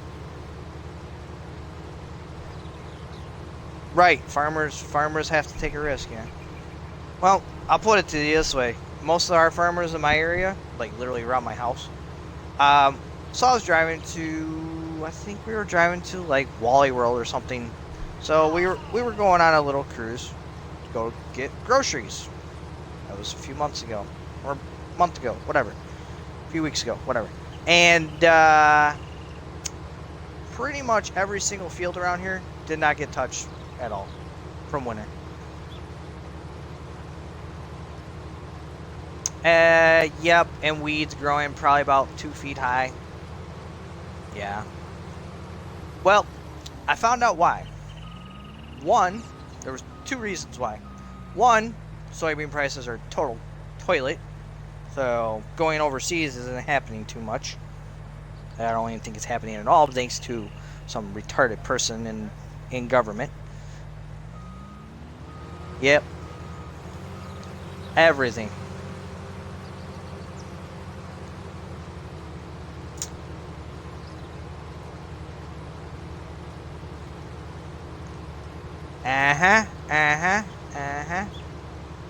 Right, farmers have to take a risk, yeah. Well, I'll put it to you this way. Most of our farmers in my area, like literally around my house, so I was driving to, I think we were driving to like Wally World or something. So we were going on a little cruise, to go get groceries. That was a few months ago, or a month ago, whatever. A few weeks ago, whatever. And pretty much every single field around here did not get touched at all from winter. Yep, and weeds growing probably about 2 feet high. Yeah. Well, I found out why. One, there was 2 reasons why. One, soybean prices are total toilet, so going overseas isn't happening too much. I don't even think it's happening at all, thanks to some retarded person in government. Yep, everything. Uh-huh, uh-huh, uh-huh.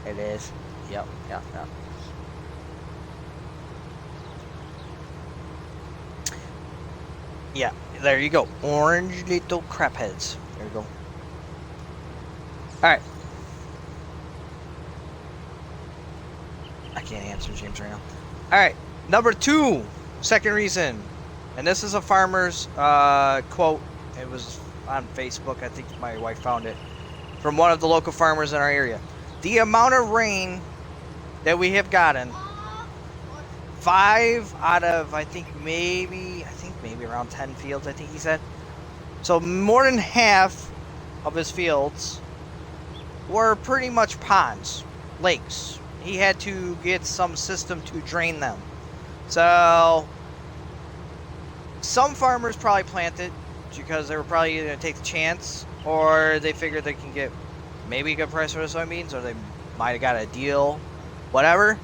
It is. Yep, yep, yep. Yeah, There you go. Orange little crap heads. There you go. Alright. I can't answer James right now. Alright. Number 2. Second reason. And this is a farmer's quote. It was on Facebook. I think my wife found it. From one of the local farmers in our area. The amount of rain that we have gotten, 5 out of I think maybe around 10 fields, I think he said. So more than half of his fields were pretty much ponds, lakes. He had to get some system to drain them. So some farmers probably planted because they were probably either going to take the chance or they figured they can get maybe a good price for the soybeans, or they might have got a deal, whatever.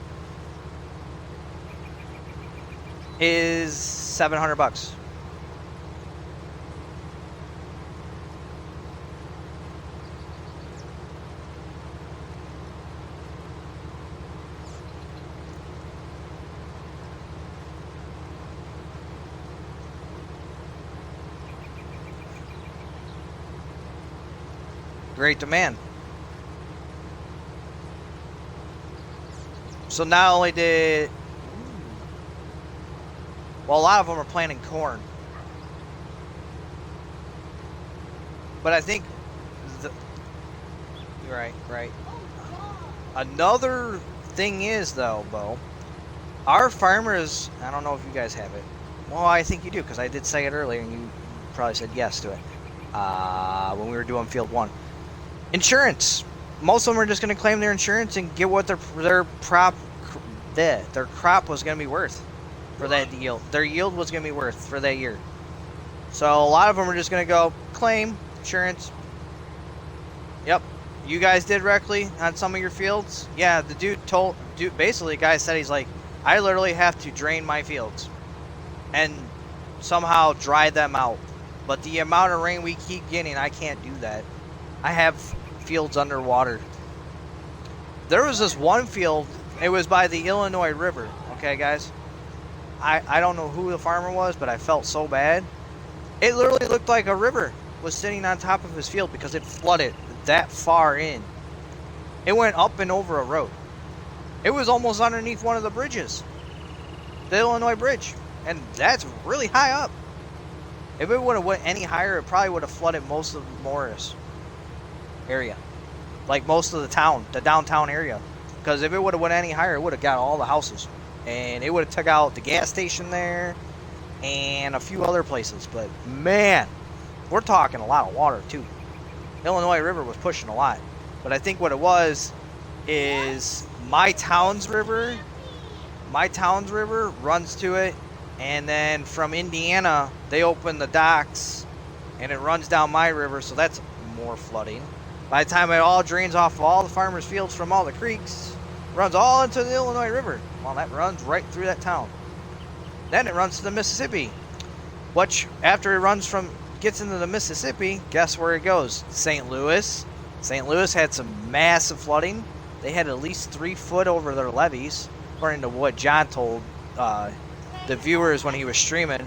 Is $700. Great demand. So not only did, well, a lot of them are planting corn, but I think right. Another thing is though, Bo, our farmers. I don't know if you guys have it. Well, I think you do because I did say it earlier, and you probably said yes to it when we were doing field 1. Insurance. Most of them are just going to claim their insurance and get what their crop was going to be worth for that yield. Their yield was going to be worth for that year. So a lot of them are just going to go claim insurance. Yep, you guys did correctly on some of your fields. Yeah, the basically the guy said he's like, I literally have to drain my fields and somehow dry them out. But the amount of rain we keep getting, I can't do that. I have fields underwater. There was this one field, it was by the Illinois River, okay guys? I don't know who the farmer was, but I felt so bad. It literally looked like a river was sitting on top of his field because it flooded that far in. It went up and over a road. It was almost underneath one of the bridges, the Illinois Bridge, and that's really high up. If it would have went any higher, it probably would have flooded most of Morris area, like most of the town, the downtown area, because if it would have went any higher, it would have got all the houses, and it would have took out the gas station there and a few other places. But man, we're talking a lot of water too. Illinois River was pushing a lot, but I think what it was is my town's river runs to it, and then from Indiana they open the docks and it runs down my river, so that's more flooding. By the time it all drains off of all the farmers' fields from all the creeks, runs all into the Illinois River. Well, that runs right through that town. Then it runs to the Mississippi, which after it gets into the Mississippi, guess where it goes? St. Louis. St. Louis had some massive flooding. They had at least 3 foot over their levees, according to what John told the viewers when he was streaming.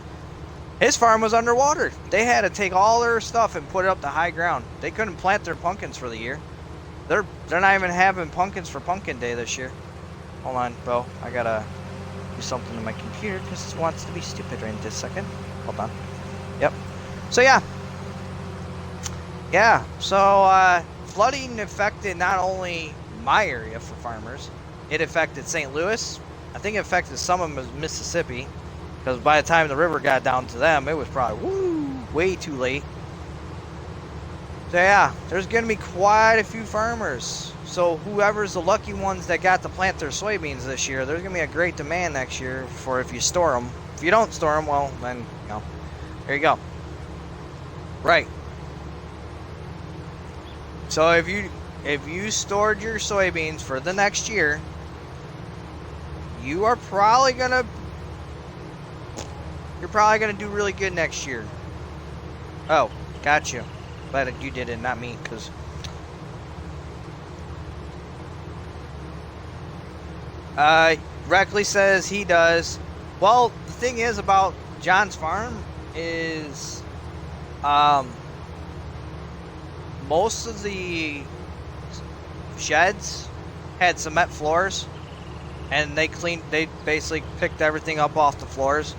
His farm was underwater. They had to take all their stuff and put it up to high ground. They couldn't plant their pumpkins for the year. They're not even having pumpkins for Pumpkin Day this year. Hold on, Bo. I gotta do something to my computer because it wants to be stupid right this second. Hold on. Yep. So yeah. So flooding affected not only my area for farmers, it affected St. Louis. I think it affected some of Mississippi, because by the time the river got down to them, it was probably way too late. So yeah, there's going to be quite a few farmers. So whoever's the lucky ones that got to plant their soybeans this year, there's going to be a great demand next year for if you store them. If you don't store them, well, then, there you go. Right. So if you stored your soybeans for the next year, you're probably gonna do really good next year. Oh, got you. Glad that you did it, not me, because Reckley says he does. Well, the thing is about John's farm, is um, most of the sheds had cement floors, and they basically picked everything up off the floors,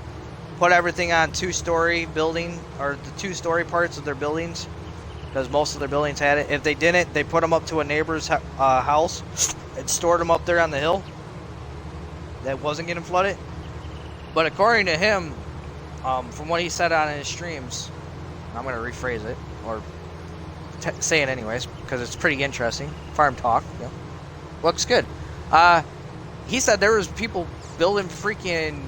put everything on two-story building, or the two-story parts of their buildings, because most of their buildings had it. If they didn't, they put them up to a neighbor's house and stored them up there on the hill that wasn't getting flooded. But according to him, from what he said on his streams, I'm going to rephrase it, or say it anyways, because it's pretty interesting. Farm talk, yeah. Looks good. He said there was people building freaking,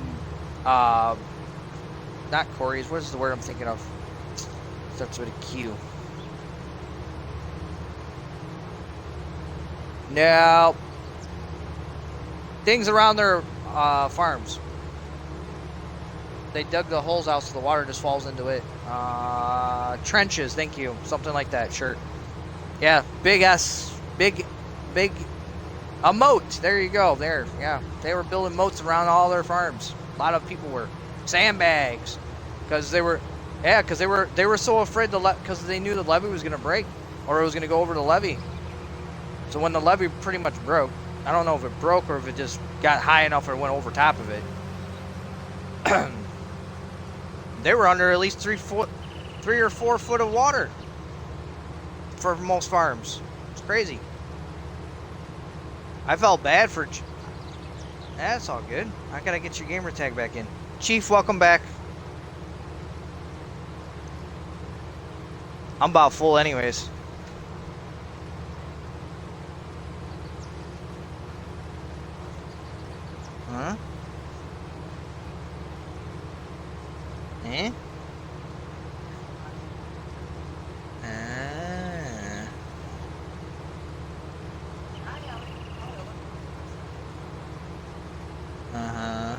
not quarries. What is the word I'm thinking of? Starts with a Q. No. Things around their farms. They dug the holes out so the water just falls into it. Trenches, thank you. Something like that, sure. Yeah, big a moat. There you go. There, yeah. They were building moats around all their farms. A lot of people were. Sandbags, because they were so afraid because they knew the levee was gonna break, or it was gonna go over the levee. So when the levee pretty much broke, I don't know if it broke or if it just got high enough or went over top of it. They were under at least 3 or 4 foot of water for most farms. It's crazy. I felt bad for. That's all good. I gotta get your gamer tag back in. Chief, welcome back. I'm about full anyways. Huh? Eh? Uh-huh.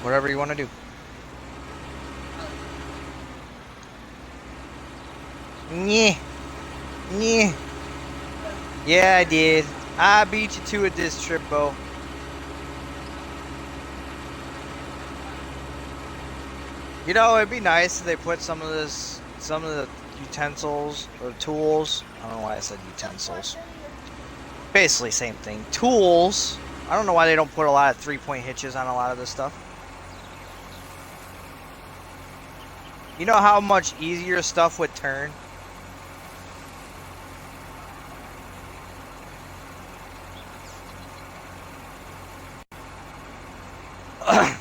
Whatever you want to do. Yeah. Yeah. Yeah, I did. I beat you to it this trip, Bo. You know, it'd be nice if they put some of the utensils or tools. I don't know why I said utensils. Basically, same thing. Tools. I don't know why they don't put a lot of 3-point hitches on a lot of this stuff. You know how much easier stuff would turn?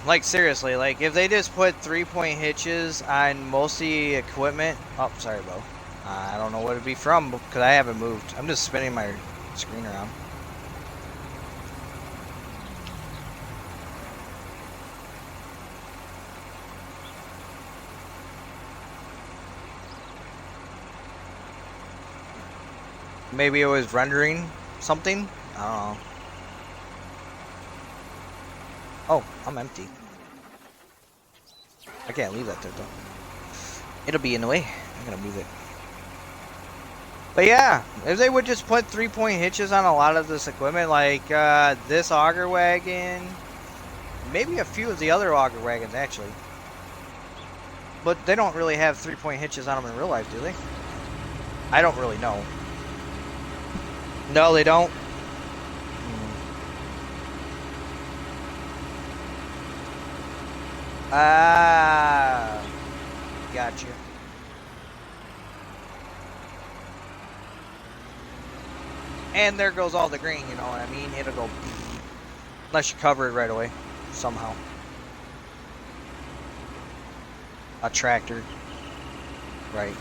Like, seriously, like, if they just put 3-point hitches on most of the equipment... Oh, sorry, Bo. I don't know what it'd be from, because I haven't moved. I'm just spinning my screen around. Maybe it was rendering something? I don't know. Oh, I'm empty. I can't leave that there, though. It'll be in the way. I'm gonna move it. But yeah, if they would just put 3-point hitches on a lot of this equipment, like this auger wagon, maybe a few of the other auger wagons, actually. But they don't really have 3-point hitches on them in real life, do they? I don't really know. No, they don't. Ah, gotcha. And there goes all the grain, you know what I mean? It'll go, unless you cover it right away, somehow. A tractor, right?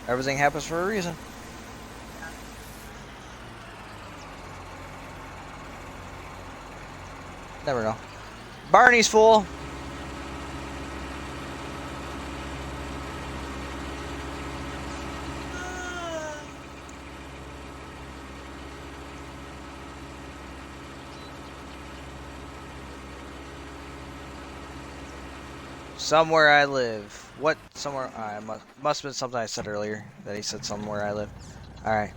Everything happens for a reason. Never know. Barney's full. Somewhere I live. What? Somewhere? I must have been something I said earlier that he said somewhere I live. All right.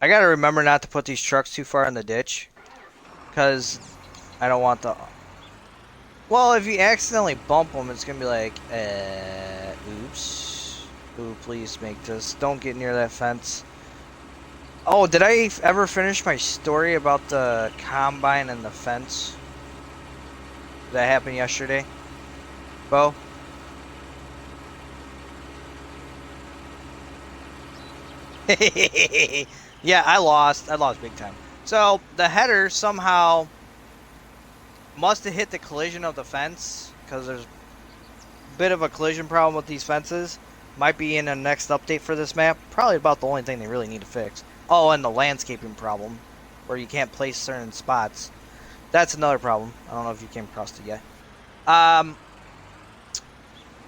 I gotta remember not to put these trucks too far in the ditch, cause I don't want the. Well, if you accidentally bump them, it's gonna be like, oops. Ooh, please make this. Don't get near that fence. Oh, did I ever finish my story about the combine and the fence? That happened yesterday, Bo? Yeah, I lost. I lost big time. So the header somehow must have hit the collision of the fence because there's a bit of a collision problem with these fences. Might be in the next update for this map. Probably about the only thing they really need to fix. Oh, and the landscaping problem where you can't place certain spots. That's another problem. I don't know if you came across it yet. Um,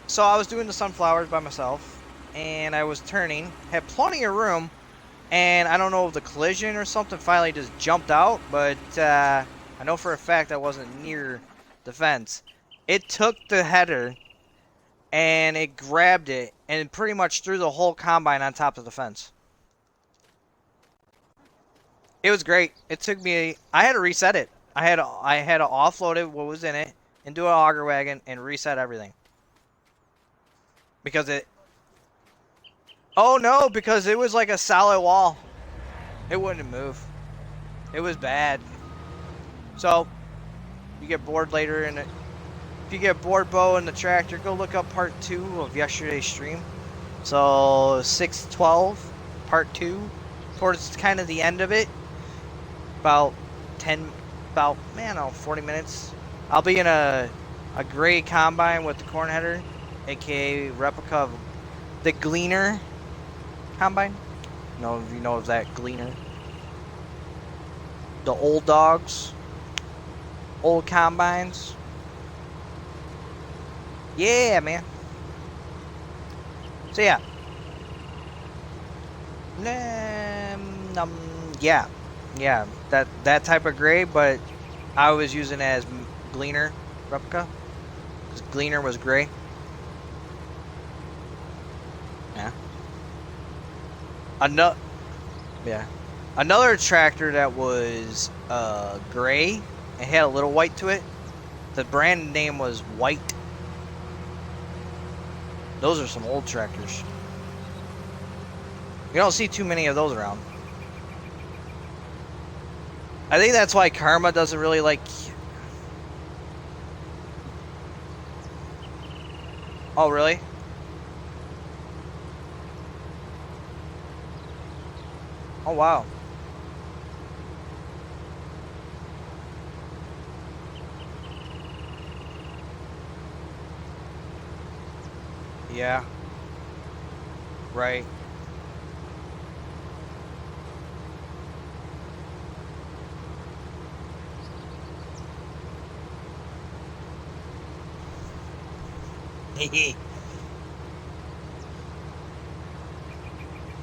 so I was doing the sunflowers by myself, and I was turning, had plenty of room, and I don't know if the collision or something finally just jumped out, but I know for a fact I wasn't near the fence. It took the header, and it grabbed it, and pretty much threw the whole combine on top of the fence. It was great. It took me. I had to reset it. I had to offload it, what was in it, into an auger wagon, and reset everything because it. Oh no, because it was like a solid wall. It wouldn't move. It was bad. So you get bored later, and if you get bored, Bo, in the tractor, go look up part 2 of yesterday's stream. So 612, part 2, towards kind of the end of it, about 10, about man, oh, 40 minutes. I'll be in a gray combine with the corn header, aka replica of the Gleaner combine. No, if you know of that Gleaner. The old dogs, old combines. Yeah, man. So yeah. Yeah, yeah, that type of gray, but I was using it as Gleaner replica because Gleaner was gray. Yeah. Another, yeah. Another tractor that was gray and had a little white to it. The brand name was White. Those are some old tractors. You don't see too many of those around. I think that's why Karma doesn't really like. Oh, really? Oh, wow. Yeah. Right.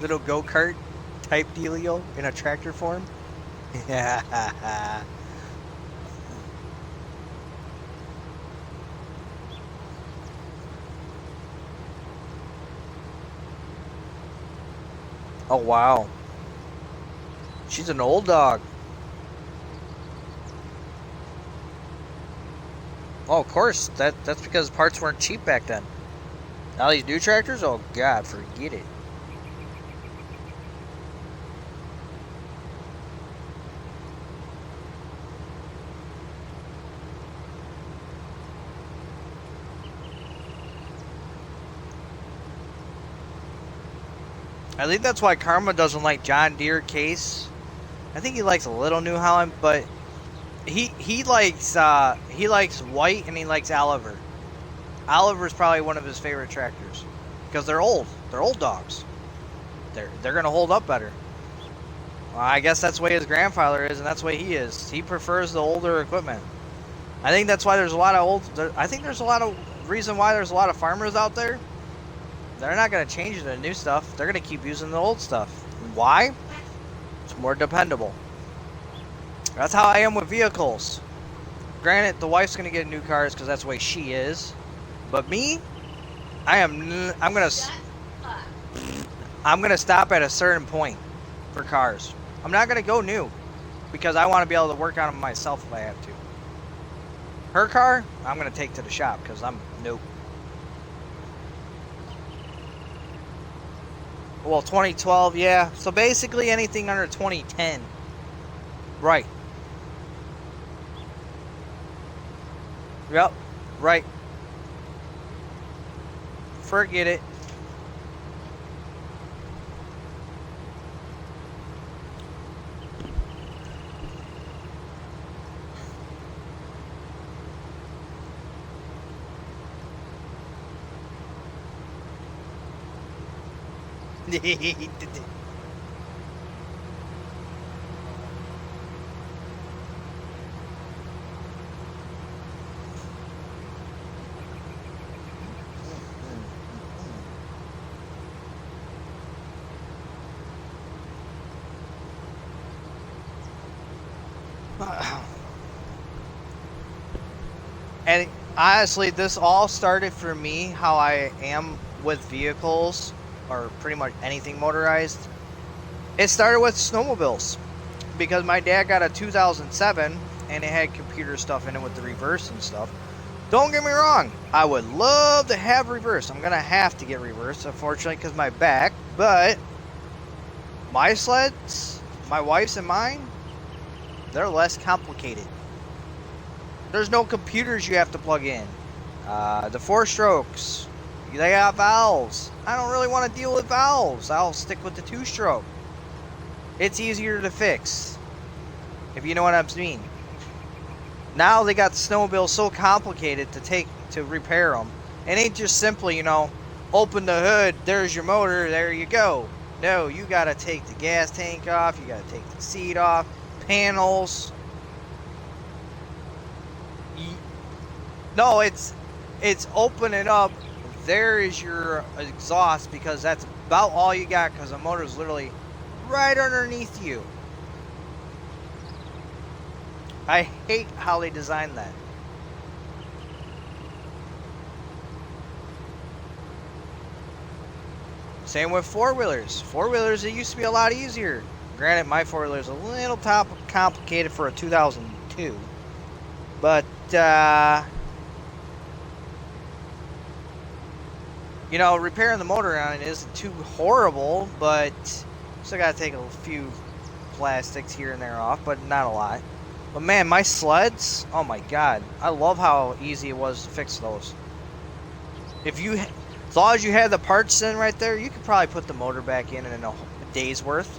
Little go-kart type dealio in a tractor form. Yeah. Oh, wow. She's an old dog. Oh, of course. That's because parts weren't cheap back then. Now these new tractors, oh god, forget it. I think that's why Karma doesn't like John Deere Case I think he likes a little New Holland, but he likes white and he likes Oliver. Oliver's probably one of his favorite tractors because they're old. They're old dogs. They're gonna hold up better. Well, I guess that's the way his grandfather is, and that's the way he is. He prefers the older equipment. I think that's why there's a lot of I think there's a lot of reason why there's a lot of farmers out there. They're not gonna change the new stuff. They're gonna keep using the old stuff. Why? It's more dependable. That's how I am with vehicles. Granted, the wife's gonna get new cars because that's the way she is. But me, I'm gonna stop at a certain point for cars. I'm not gonna go new because I want to be able to work on them myself if I have to. Her car, I'm gonna take to the shop because I'm nope. Well, 2012, yeah. So basically anything under 2010. Right. Yep. Right. Forget it. And honestly, this all started for me how I am with vehicles or pretty much anything motorized. It started with snowmobiles because my dad got a 2007 and it had computer stuff in it with the reverse and stuff. Don't get me wrong, I would love to have reverse. I'm gonna have to get reverse, unfortunately, because my back. But my sleds, my wife's and mine, they're less complicated. There's no computers you have to plug in. The 4-strokes, they got valves. I don't really want to deal with valves. I'll stick with the 2-stroke. It's easier to fix, if you know what I mean. Now they got the snowmobiles so complicated to repair them. It ain't just simply, open the hood, there's your motor, there you go. No, you gotta take the gas tank off, you gotta take the seat off, panels. No, it's open it up. There is your exhaust because that's about all you got because the motor is literally right underneath you. I hate how they designed that. Same with 4-wheelers. 4-wheelers, it used to be a lot easier. Granted, my 4-wheeler is a little complicated for a 2002. But, repairing the motor on it isn't too horrible, but still got to take a few plastics here and there off, but not a lot. But man, my sleds, oh my god, I love how easy it was to fix those. As long as you had the parts in right there, you could probably put the motor back in a day's worth,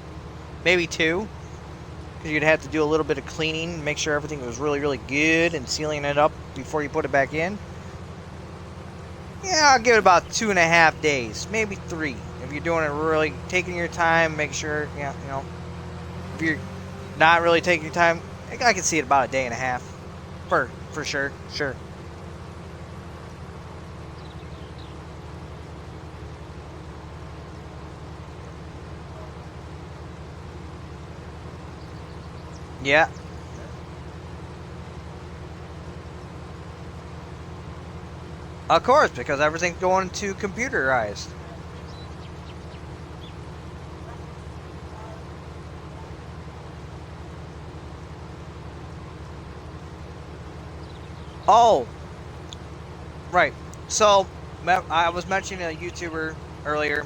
maybe 2. Because you'd have to do a little bit of cleaning, make sure everything was really, really good, and sealing it up before you put it back in. Yeah, I'll give it about 2.5 days, maybe 3. If you're doing it really, taking your time, make sure, if you're not really taking your time, I can see it about 1.5 days, for sure, sure. Yeah. Of course, because everything's going to computerized. Oh, right. So, I was mentioning a YouTuber earlier.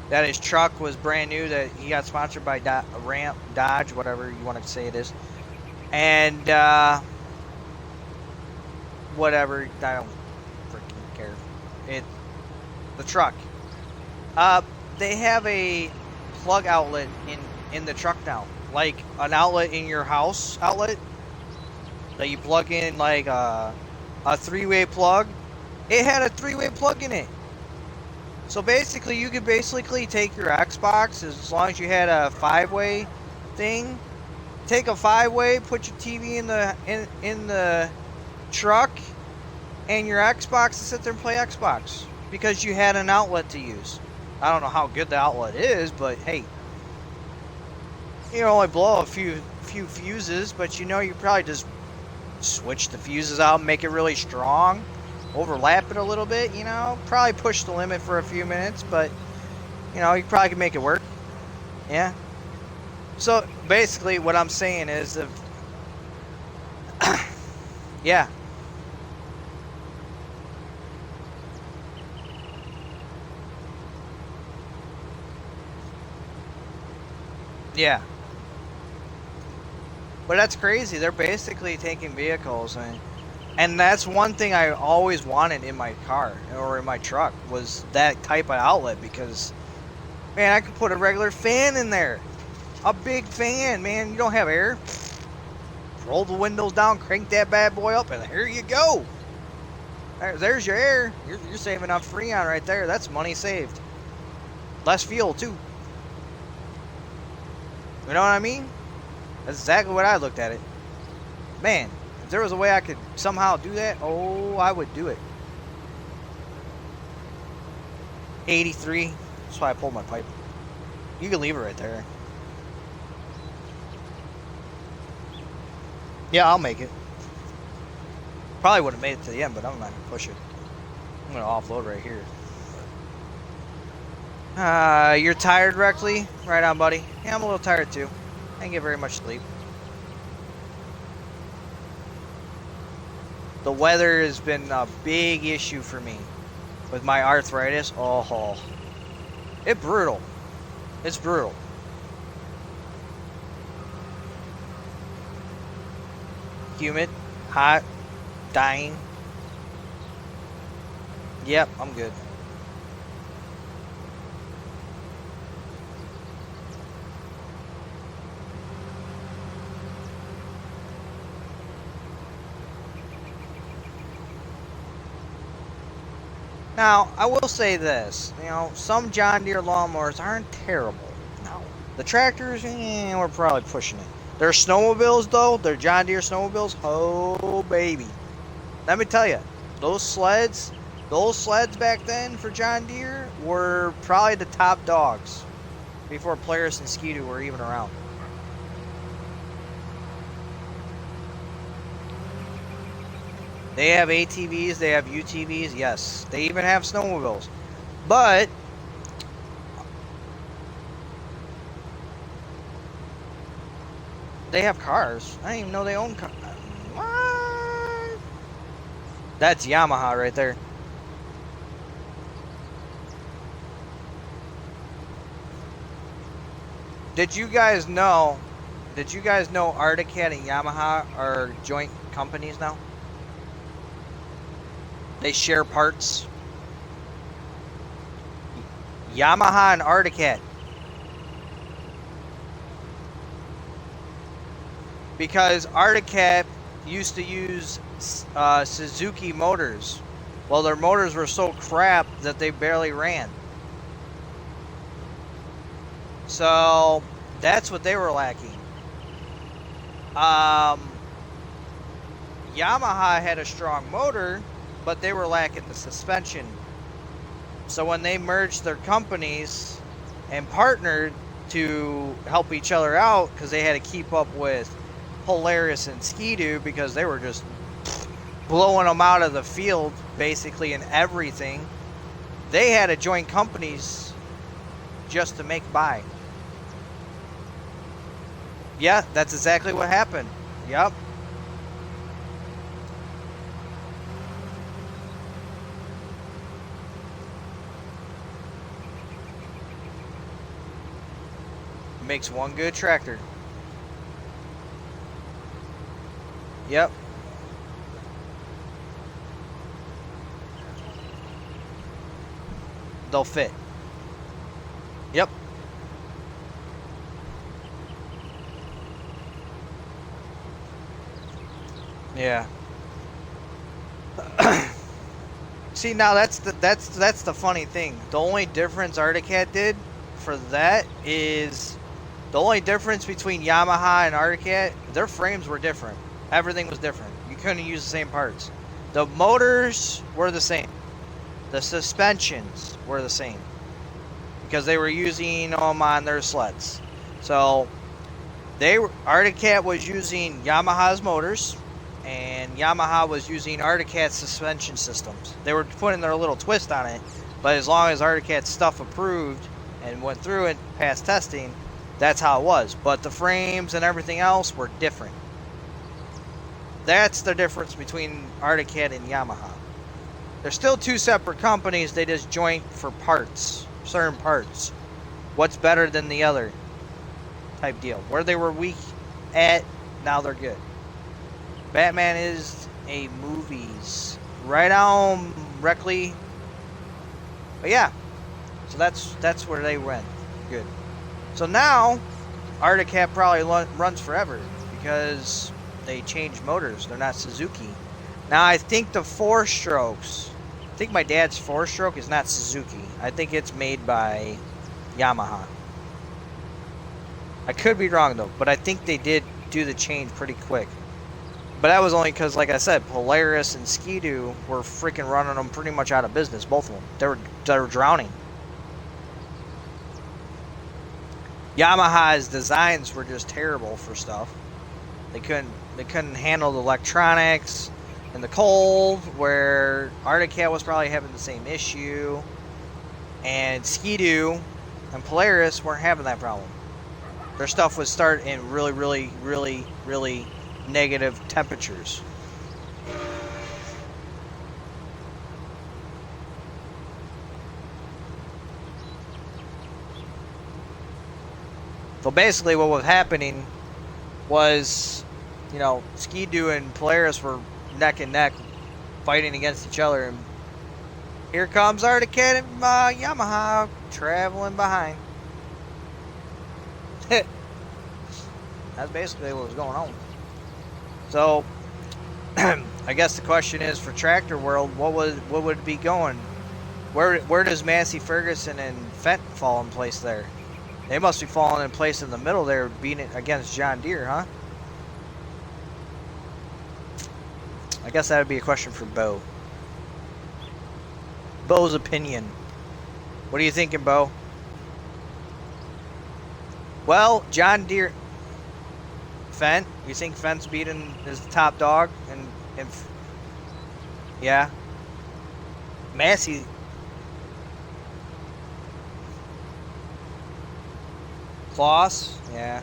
That his truck was brand new. That he got sponsored by Dodge, whatever you want to say it is, and whatever. I don't freaking care. The truck. They have a plug outlet in in the truck now, like an outlet in your house outlet that you plug in, like a three-way plug. It had a three-way plug in it. So basically, you could basically take your Xbox, as long as you had a five-way thing. Take a five-way, put your TV in the truck, and your Xbox, to sit there and play Xbox because you had an outlet to use. I don't know how good the outlet is, but hey, you only blow a few fuses, but you know, you probably just switch the fuses out, make it really strong, overlap it a little bit, you know, probably push the limit for a few minutes, but you know, you probably can make it work. Yeah. So basically what I'm saying is, if yeah. Yeah. But that's crazy. They're basically taking vehicles, and that's one thing I always wanted in my car or in my truck, was that type of outlet, because man, I could put a regular fan in there. A big fan, man. You don't have air. Roll the windows down, crank that bad boy up, and here you go. There's your air. You're saving up Freon right there. That's money saved. Less fuel, too. You know what I mean? That's exactly what I looked at it. Man, if there was a way I could somehow do that, oh, I would do it. 83. That's why I pulled my pipe. You can leave it right there. Yeah, I'll make it. Probably would have made it to the end, but I'm not going to push it. I'm going to offload right here. You're tired, Reckley? Right on, buddy. Yeah, I'm a little tired too. I didn't get very much sleep. The weather has been a big issue for me with my arthritis. Oh, it's brutal. It's brutal. Humid, hot, dying. Yep, I'm good. Now, I will say this, you know, some John Deere lawnmowers aren't terrible. No. The tractors, we're probably pushing it. Their snowmobiles, though, their John Deere snowmobiles, oh, baby. Let me tell you, those sleds back then for John Deere were probably the top dogs before Polaris and Ski-Doo were even around. They have ATVs, they have UTVs, yes. They even have snowmobiles. But they have cars. I didn't even know they own cars. What? That's Yamaha right there. Did you guys know Arctic Cat and Yamaha are joint companies now? They share parts. Yamaha and Arctic Cat. Because Arctic Cat used to use Suzuki motors. Well, their motors were so crap that they barely ran. So that's what they were lacking. Yamaha had a strong motor, but they were lacking the suspension. So when they merged their companies and partnered to help each other out, because they had to keep up with Polaris and Ski-Doo, because they were just blowing them out of the field basically in everything, they had to join companies just to make buy. Yeah, that's exactly what happened. Yep. Makes one good tractor. Yep. They'll fit. Yep. Yeah. See, now that's the funny thing. The only difference Arctic Cat did for that is the only difference between Yamaha and Arctic Cat, their frames were different. Everything was different. You couldn't use the same parts. The motors were the same. The suspensions were the same because they were using them on their sleds. So Arctic Cat was using Yamaha's motors, and Yamaha was using Arctic Cat's suspension systems. They were putting their little twist on it, but as long as Arctic Cat's stuff approved and went through and passed testing, that's how it was. But the frames and everything else were different. That's the difference between Arctic Cat and Yamaha. They're still two separate companies. They just joint for parts, certain parts. What's better than the other type deal. Where they were weak at, now they're good. Batman is a movies. Right on Reckley. But yeah. So that's where they went. Good. So now Arctic Cat probably runs forever because they changed motors. They're not Suzuki. Now I think the 4-strokes, I think my dad's 4-stroke is not Suzuki. I think it's made by Yamaha. I could be wrong though, but I think they did do the change pretty quick. But that was only because, like I said, Polaris and Ski-Doo were freaking running them pretty much out of business, both of them. They were drowning. Yamaha's designs were just terrible for stuff. They couldn't handle the electronics in the cold, where Arctic Cat was probably having the same issue, and Ski-Doo and Polaris weren't having that problem. Their stuff would start in really, really, really, really negative temperatures. So basically what was happening was, you know, Ski-Doo and Polaris were neck and neck fighting against each other, and here comes Arctic Cat and Yamaha traveling behind. That's basically what was going on. So I guess the question is, for Tractor World, what would it be going? Where does Massey Ferguson and Fendt fall in place there? They must be falling in place in the middle there, beating it against John Deere, huh? I guess that would be a question for Bo. Bo's opinion. What are you thinking, Bo? Well, John Deere, Fendt. You think Fendt's beating is the top dog? And yeah, Massey. Kloss, yeah.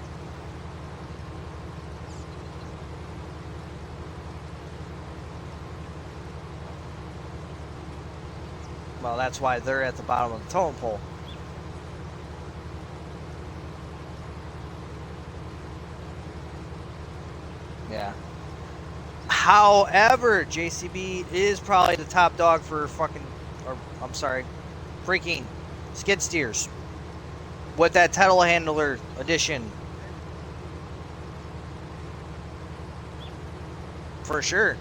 Well, that's why they're at the bottom of the totem pole. Yeah. However, JCB is probably the top dog for freaking skid steers with that telehandler edition. For sure.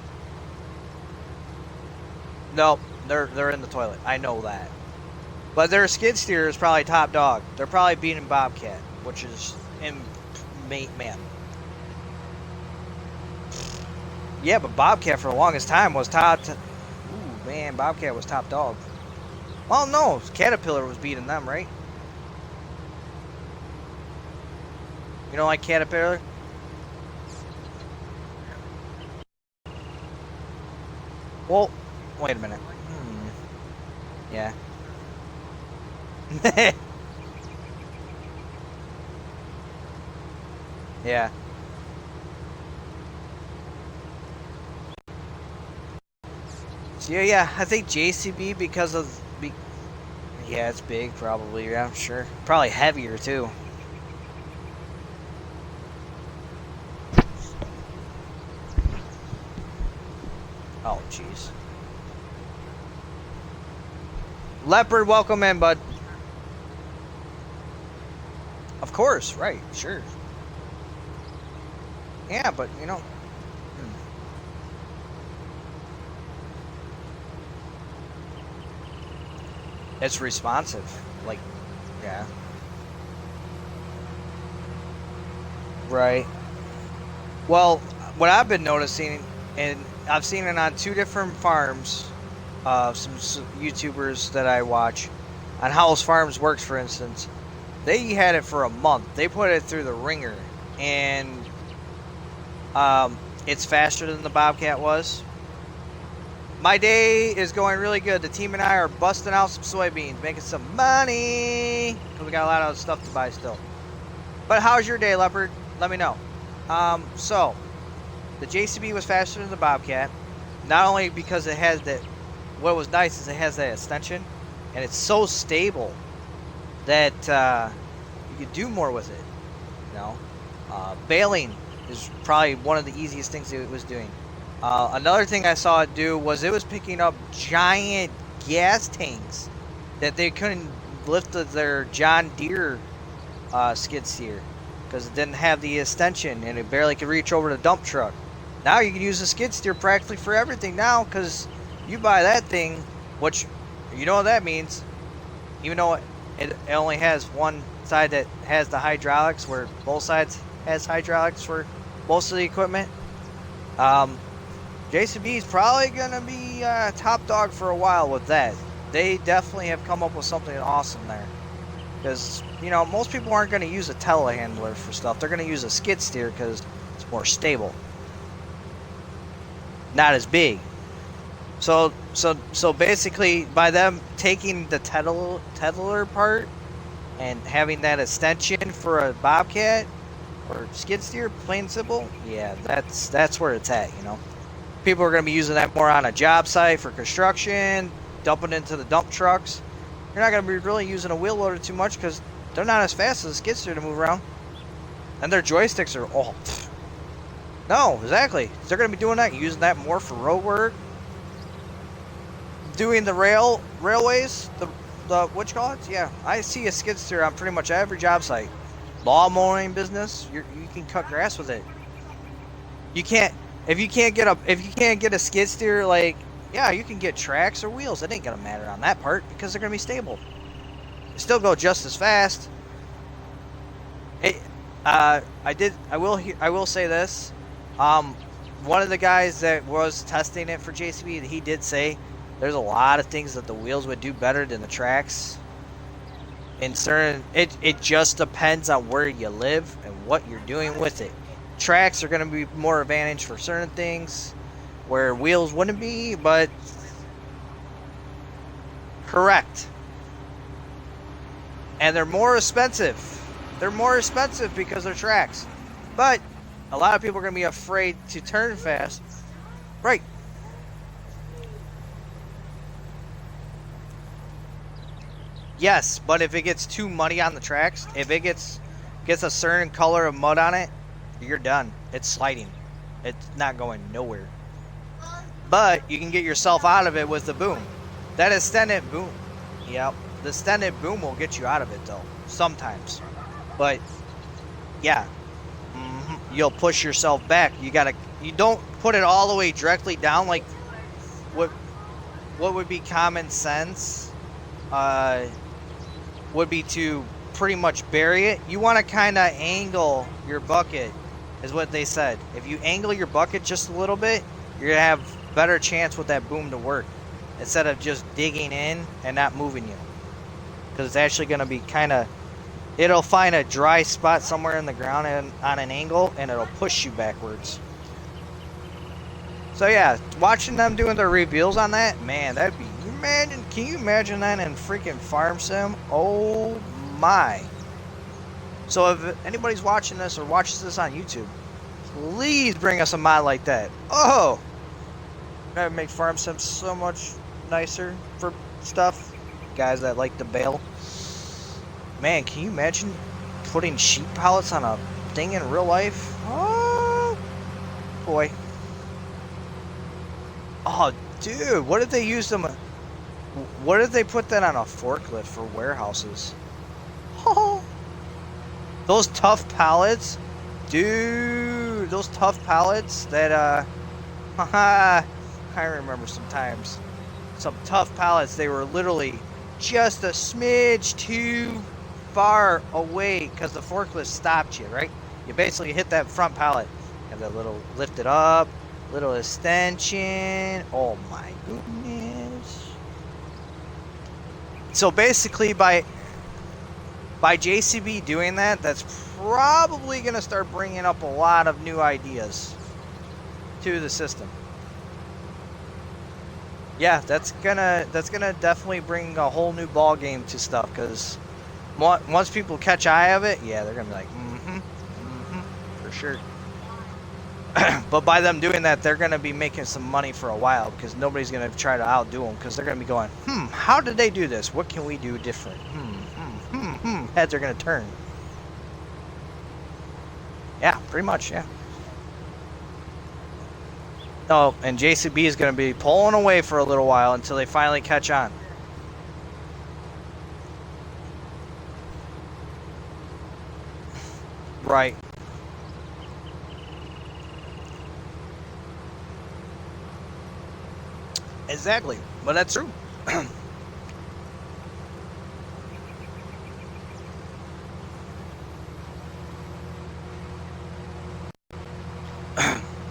Nope, they're in the toilet. I know that. But their skid steer is probably top dog. They're probably beating Bobcat, which is man. Yeah, but Bobcat for the longest time was ooh, man, Bobcat was top dog. Well, no, Caterpillar was beating them, right? You don't like Caterpillar? Well, wait a minute. Yeah. Yeah. So yeah, I think JCB because of yeah, it's big probably. Yeah, sure. Probably heavier too. Oh, jeez. Leopard, welcome in, bud. Of course, right, sure. Yeah, but you know. It's responsive. Like, yeah. Right. Well, what I've been noticing, and I've seen it on two different farms, some YouTubers that I watch, on Howell's Farms works, for instance. They had it for a month. They put it through the ringer, and it's faster than the Bobcat was. My day is going really good. The team and I are busting out some soybeans, making some money, because we got a lot of stuff to buy still. But how's your day, Leopard? Let me know. So the JCB was faster than the Bobcat, not only because it has that. What was nice is it has that extension, and it's so stable that you could do more with it. You know, baling is probably one of the easiest things it was doing. Another thing I saw it do was it was picking up giant gas tanks that they couldn't lift their John Deere skid steer because it didn't have the extension and it barely could reach over the dump truck. Now you can use the skid steer practically for everything now because you buy that thing, which you know what that means. Even though it only has one side that has the hydraulics, where both sides has hydraulics for most of the equipment. JCB is probably gonna be top dog for a while with that. They definitely have come up with something awesome there. Because, you know, most people aren't going to use a telehandler for stuff. They're going to use a skid steer because it's more stable. Not as big. So basically, by them taking the tetheler part and having that extension for a Bobcat or skid steer, plain and simple, yeah, that's where it's at, you know. People are going to be using that more on a job site for construction, dumping into the dump trucks. You're not going to be really using a wheel loader too much because they're not as fast as a skid steer to move around. And their joysticks are, oh, pfft. No, exactly. They're going to be doing that, using that more for road work. Doing the railways, the what you call it? Yeah, I see a skid steer on pretty much every job site. Lawn mowing business, you can cut grass with it. You can't, if you can't get a skid steer, like, yeah, you can get tracks or wheels. It ain't gonna matter on that part because they're gonna be stable. They still go just as fast. I will say this. One of the guys that was testing it for JCB, he did say there's a lot of things that the wheels would do better than the tracks. In certain, it just depends on where you live and what you're doing with it. Tracks are gonna be more advantage for certain things, where wheels wouldn't be, but correct. And they're more expensive. They're more expensive because they're tracks. But a lot of people are going to be afraid to turn fast. Right. Yes, but if it gets too muddy on the tracks, if it gets a certain color of mud on it, you're done. It's sliding. It's not going nowhere. But you can get yourself out of it with the boom. That extended boom. Yep. The extended boom will get you out of it though. Sometimes. But yeah. You'll push yourself back. You don't put it all the way directly down like what would be common sense would be to pretty much bury it. You want to kind of angle your bucket is what they said. If you angle your bucket just a little bit, you're going to have better chance with that boom to work instead of just digging in and not moving you, because it's actually going to be kind of, it'll find a dry spot somewhere in the ground and on an angle, and it'll push you backwards. So yeah, watching them doing their reveals on that, man, that'd be, can you imagine that in freaking Farm Sim? Oh my. So if anybody's watching this or watches this on YouTube, please bring us a mod like that. Oh, that would make Farm Sim so much nicer for stuff. Guys that like to bale. Man, can you imagine putting sheep pallets on a thing in real life? Oh, boy. Oh, dude, what if they use them? What if they put that on a forklift for warehouses? Oh, those tough pallets, dude, those tough pallets that, I remember sometimes some tough pallets, they were literally just a smidge too far away because the forklift stopped you, right? You basically hit that front pallet. Have that little lift it up, little extension. Oh my goodness. So basically by JCB doing that, that's probably going to start bringing up a lot of new ideas to the system. Yeah, that's gonna definitely bring a whole new ball game to stuff because once people catch eye of it, yeah, they're gonna be like, for sure. But by them doing that, they're gonna be making some money for a while because nobody's gonna try to outdo them because they're gonna be going, how did they do this? What can we do different? Heads are gonna turn. Yeah, pretty much, yeah. Oh, and JCB is going to be pulling away for a little while until they finally catch on. Right. Exactly. But that's true.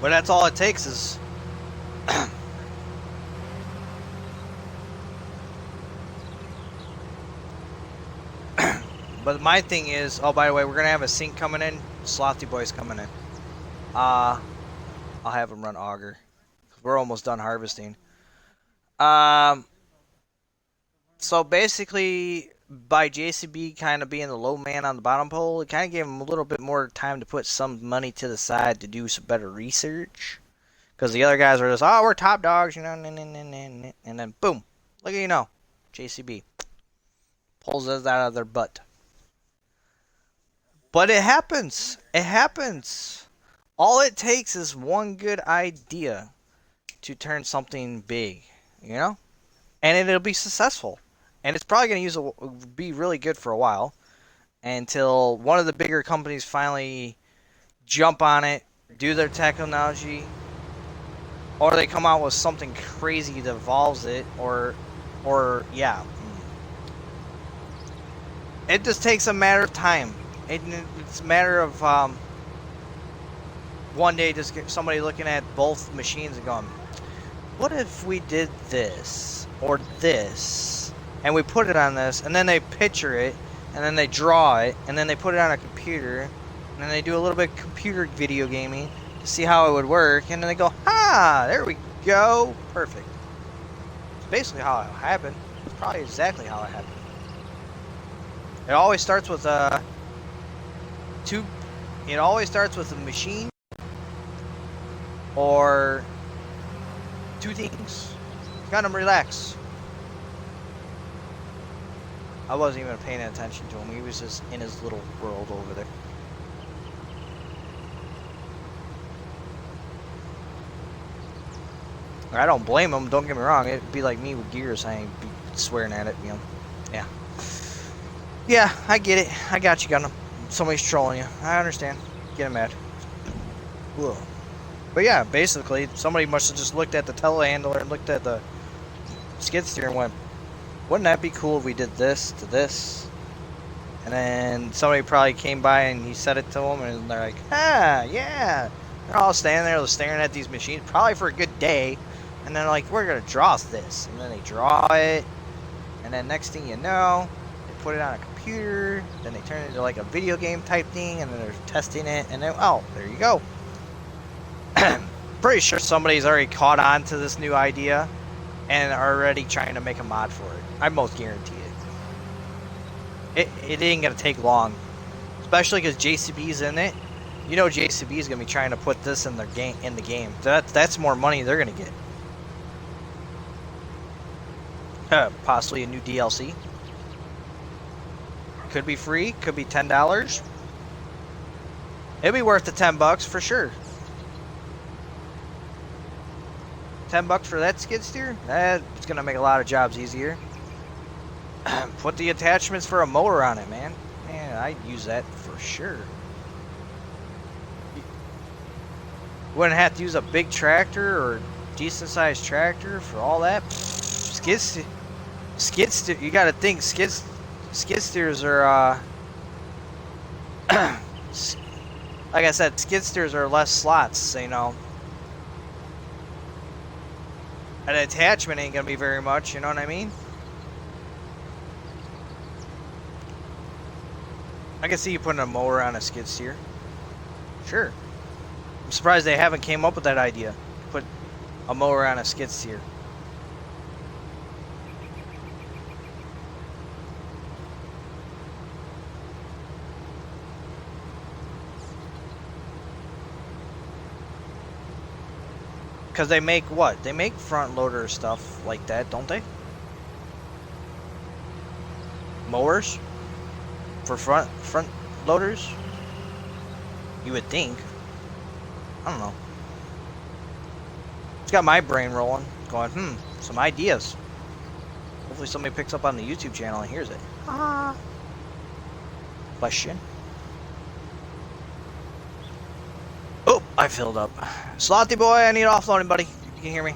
But that's all it takes is but my thing is, oh, by the way, we're going to have a sink coming in. Slothy boy's coming in. I'll have him run auger. We're almost done harvesting. So basically, by JCB kind of being the low man on the bottom pole, it kind of gave him a little bit more time to put some money to the side to do some better research. Because the other guys were just, oh, we're top dogs, you know, and then boom, look at you know, JCB pulls us out of their butt. But it happens. It happens. All it takes is one good idea to turn something big, you know, and it'll be successful. And it's probably going to be really good for a while until one of the bigger companies finally jump on it, do their technology, or they come out with something crazy that evolves it, or yeah. It just takes a matter of time. It's a matter of one day just get somebody looking at both machines and going, what if we did this or this, and we put it on this, and then they picture it, and then they draw it, and then they put it on a computer, and then they do a little bit of computer video gaming to see how it would work, and then they go, there we go, perfect. It's basically how it happened. It's probably exactly how it happened. It always starts with It always starts with a machine or two things. Got him relax. I wasn't even paying attention to him. He was just in his little world over there. I don't blame him. Don't get me wrong. It'd be like me with gears. I ain't be swearing at it, you know. Yeah. Yeah, I get it. I got you, Gundam. Somebody's trolling you. I understand. Getting mad. Whoa. But yeah, basically, somebody must have just looked at the telehandler and looked at the skid steer and went, wouldn't that be cool if we did this to this? And then somebody probably came by and he said it to them, and they're like, yeah. They're all standing there staring at these machines, probably for a good day. And then like, we're going to draw this. And then they draw it. And then next thing you know, they put it on a computer. Then they turn it into like a video game type thing. And then they're testing it. And then, oh, there you go. Pretty sure somebody's already caught on to this new idea and are already trying to make a mod for it. I most guarantee it. It ain't gonna take long, especially because JCB's in it. You know JCB's gonna be trying to put this in their game. That's more money they're gonna get. Possibly a new DLC. Could be free. Could be $10. It'd be worth the $10 for sure. $10 for that skid steer? That's gonna make a lot of jobs easier. Put the attachments for a motor on it, man. Man, I'd use that for sure. You wouldn't have to use a big tractor or decent sized tractor for all that. Skid skid steer. You got to think skid steers are like I said, skid steers are less slots. You know, an attachment ain't gonna be very much. You know what I mean? I can see you putting a mower on a skid steer. Sure. I'm surprised they haven't came up with that idea. Put a mower on a skid steer. Because they make what? They make front loader stuff like that, don't they? Mowers? For front loaders? You would think. I don't know. It's got my brain rolling, going, some ideas. Hopefully somebody picks up on the YouTube channel and hears it. Question. Oh, I filled up. Slothy boy, I need offloading, buddy. You can hear me.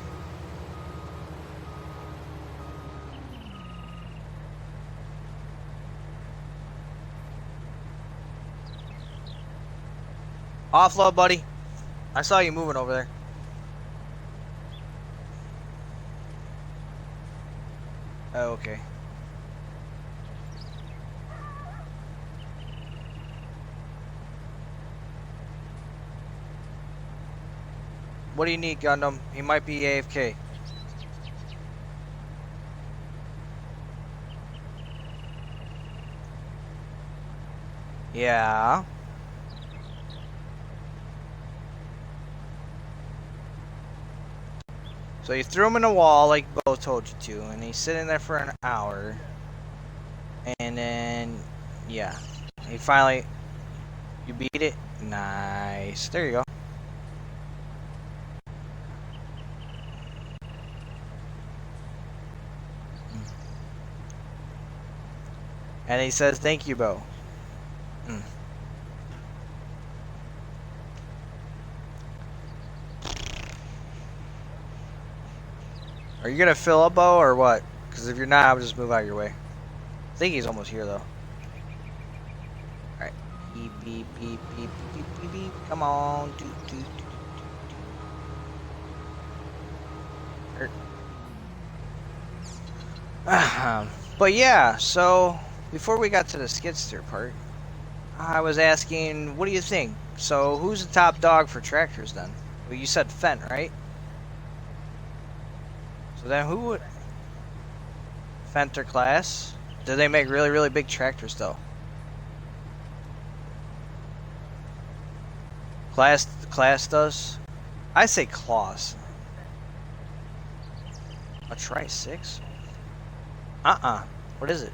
Offload, buddy. I saw you moving over there. Oh, okay. What do you need, Gundam? He might be AFK. Yeah. So you threw him in a wall like Bo told you to, and he's sitting there for an hour. And then, yeah. He finally... You beat it? Nice. There you go. And he says, thank you, Bo. Are you going to fill up, Bo, or what? Because if you're not, I'll just move out of your way. I think he's almost here, though. Alright. Beep, beep, beep, beep, beep, beep, beep. Come on. Doot, doot, doot, doot. But yeah, so before we got to the skid steer part, I was asking, what do you think? So who's the top dog for tractors then? Well, you said Fendt, right? So then who would... Fendt or Class? Do they make really, really big tractors though? Class does? I say Claus. A Tri-6? What is it?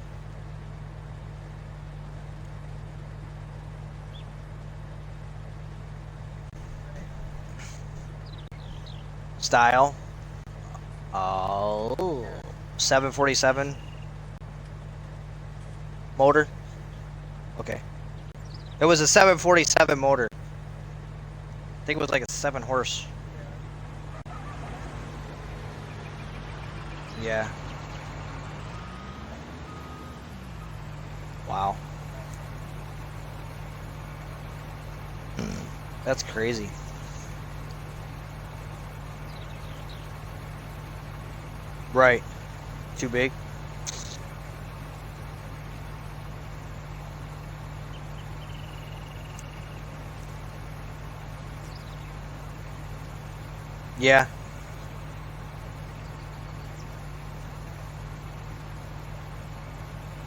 Style? Oh, 747 motor. Okay, it was a 747 motor. I think it was like a 7-horse. Yeah. Wow. That's crazy. Right. Too big. Yeah.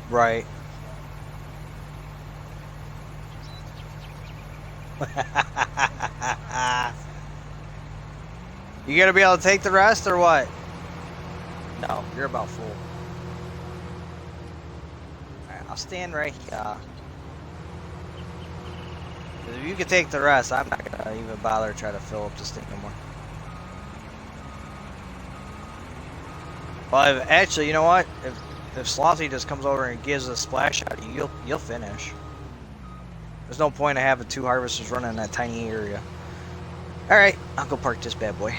Right. You gonna be able to take the rest or what? No, you're about full. Alright, I'll stand right here. If you can take the rest, I'm not gonna even bother to try to fill up this thing no more. Well, actually, you know what? If Slothy just comes over and gives a splash out, you'll finish. There's no point of having 2 harvesters running in that tiny area. All right, I'll go park this bad boy.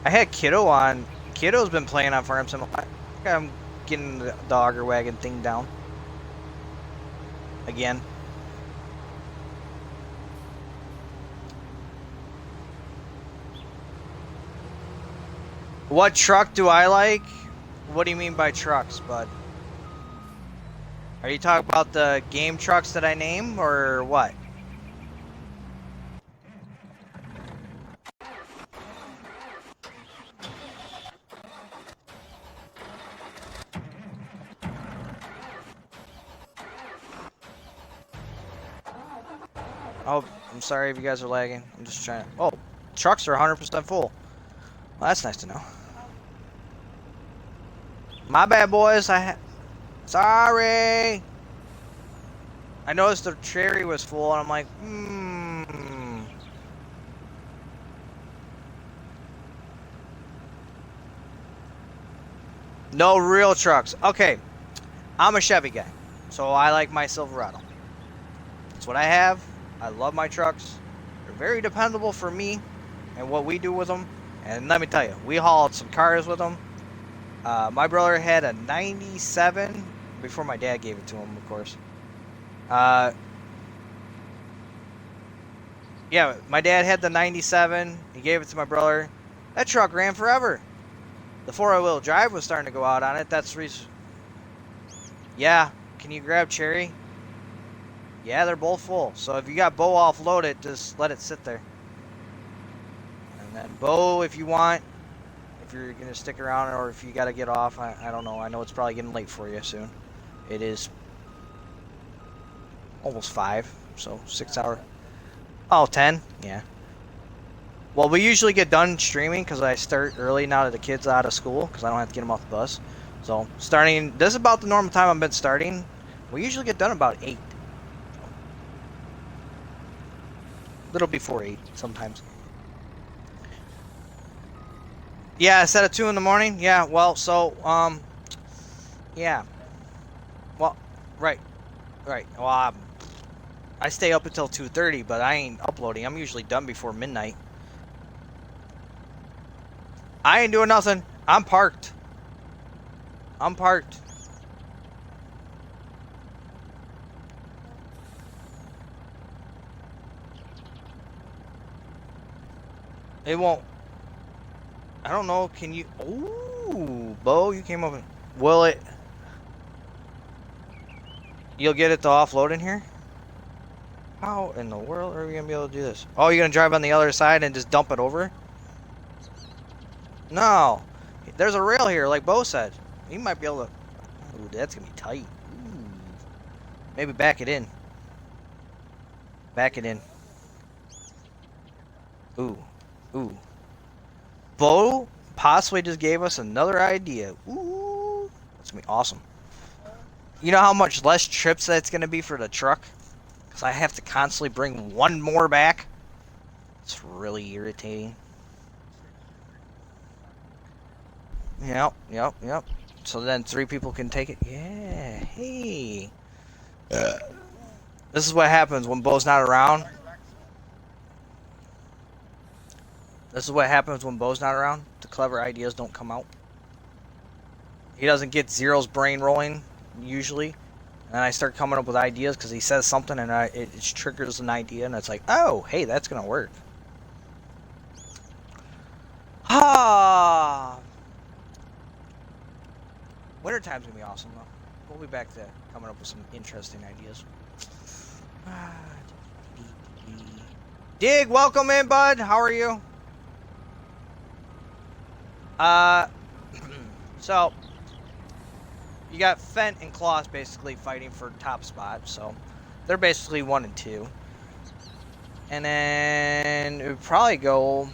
I had Kiddo on. Kiddo's been playing on Farm Sim. I think I'm getting the auger wagon thing down again. What truck do I like? What do you mean by trucks, bud? Are you talking about the game trucks that I name, or what? Oh, I'm sorry if you guys are lagging. I'm just trying to... Oh, trucks are 100% full. Well, that's nice to know. My bad, boys. Sorry. I noticed the cherry was full, and I'm like, No real trucks. Okay, I'm a Chevy guy, so I like my Silverado. That's what I have. I love my trucks. They're very dependable for me and what we do with them. And let me tell you, we hauled some cars with them. My brother had a 97 before my dad gave it to him, of course. Yeah, my dad had the 97. He gave it to my brother. That truck ran forever. The four-wheel drive was starting to go out on it. That's the reason. Yeah, can you grab Cherry? Yeah, they're both full. So if you got Bo offloaded, just let it sit there. And then Bo, if you want, if you're going to stick around or if you got to get off, I don't know. I know it's probably getting late for you soon. It is almost 5, so 6 hours. Oh, 10? Yeah. Well, we usually get done streaming because I start early now that the kids are out of school because I don't have to get them off the bus. So starting, this is about the normal time I've been starting. We usually get done about 8. A little before 8 sometimes. Yeah, instead of 2 in the morning. Yeah, well, so yeah. Well, right. Well, I stay up until 2:30, but I ain't uploading. I'm usually done before midnight. I ain't doing nothing. I'm parked. It won't. I don't know. Can you? Ooh, Bo, you came up. Will it? You'll get it to offload in here? How in the world are we gonna be able to do this? Oh, you're gonna drive on the other side and just dump it over? No. There's a rail here, like Bo said. You might be able to... Ooh, that's gonna be tight. Ooh. Maybe back it in. Back it in. Ooh. Ooh. Bo possibly just gave us another idea. Ooh. That's gonna be awesome. You know how much less trips that's gonna be for the truck? Because I have to constantly bring one more back. It's really irritating. Yep. So then 3 people can take it. Yeah, hey. This is what happens when Bo's not around. This is what happens when Bo's not around. The clever ideas don't come out. He doesn't get Zero's brain rolling, usually. And I start coming up with ideas because he says something and it triggers an idea. And it's like, oh, hey, that's going to work. Ah. Wintertime's going to be awesome, though. We'll be back to coming up with some interesting ideas. Dig, welcome in, bud. How are you? So you got Fent and Claus basically fighting for top spot, so they're basically 1 and 2. And then it would probably go.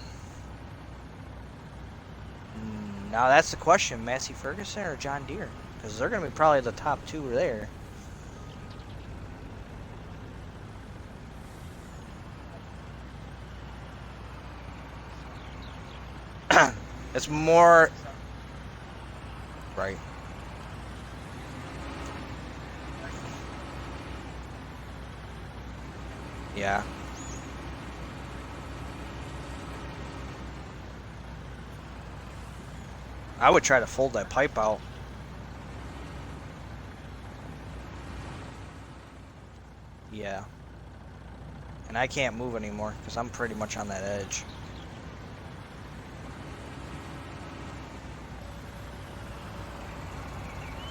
Now that's the question: Massey Ferguson or John Deere? Because they're going to be probably the top 2 there. It's more right. Yeah. I would try to fold that pipe out. Yeah. And I can't move anymore because I'm pretty much on that edge.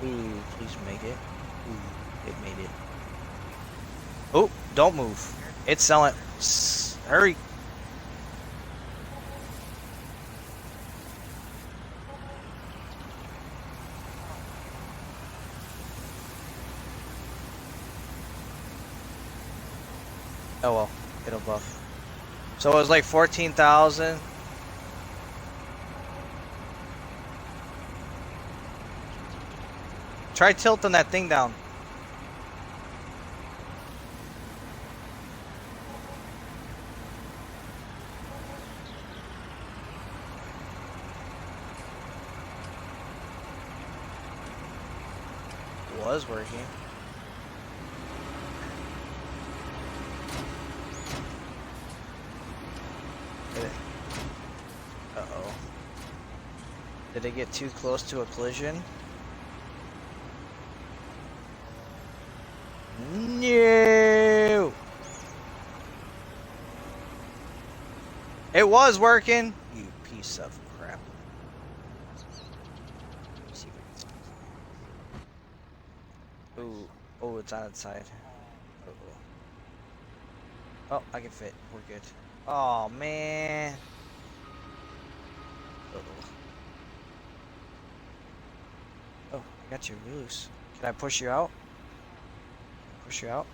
Ooh, please make it. Ooh, it made it. Oh, don't move. It's selling. Hurry. Oh well, it'll buff. So it was like 14,000. Try tilting that thing down. It was working. Uh-oh. Did it get too close to a collision? No! It was working! You piece of crap. Ooh. Oh, it's on its side. Uh-oh. Oh, I can fit. We're good. Oh, man. Uh-oh. Oh, I got you loose. Can I push you out? Push you out?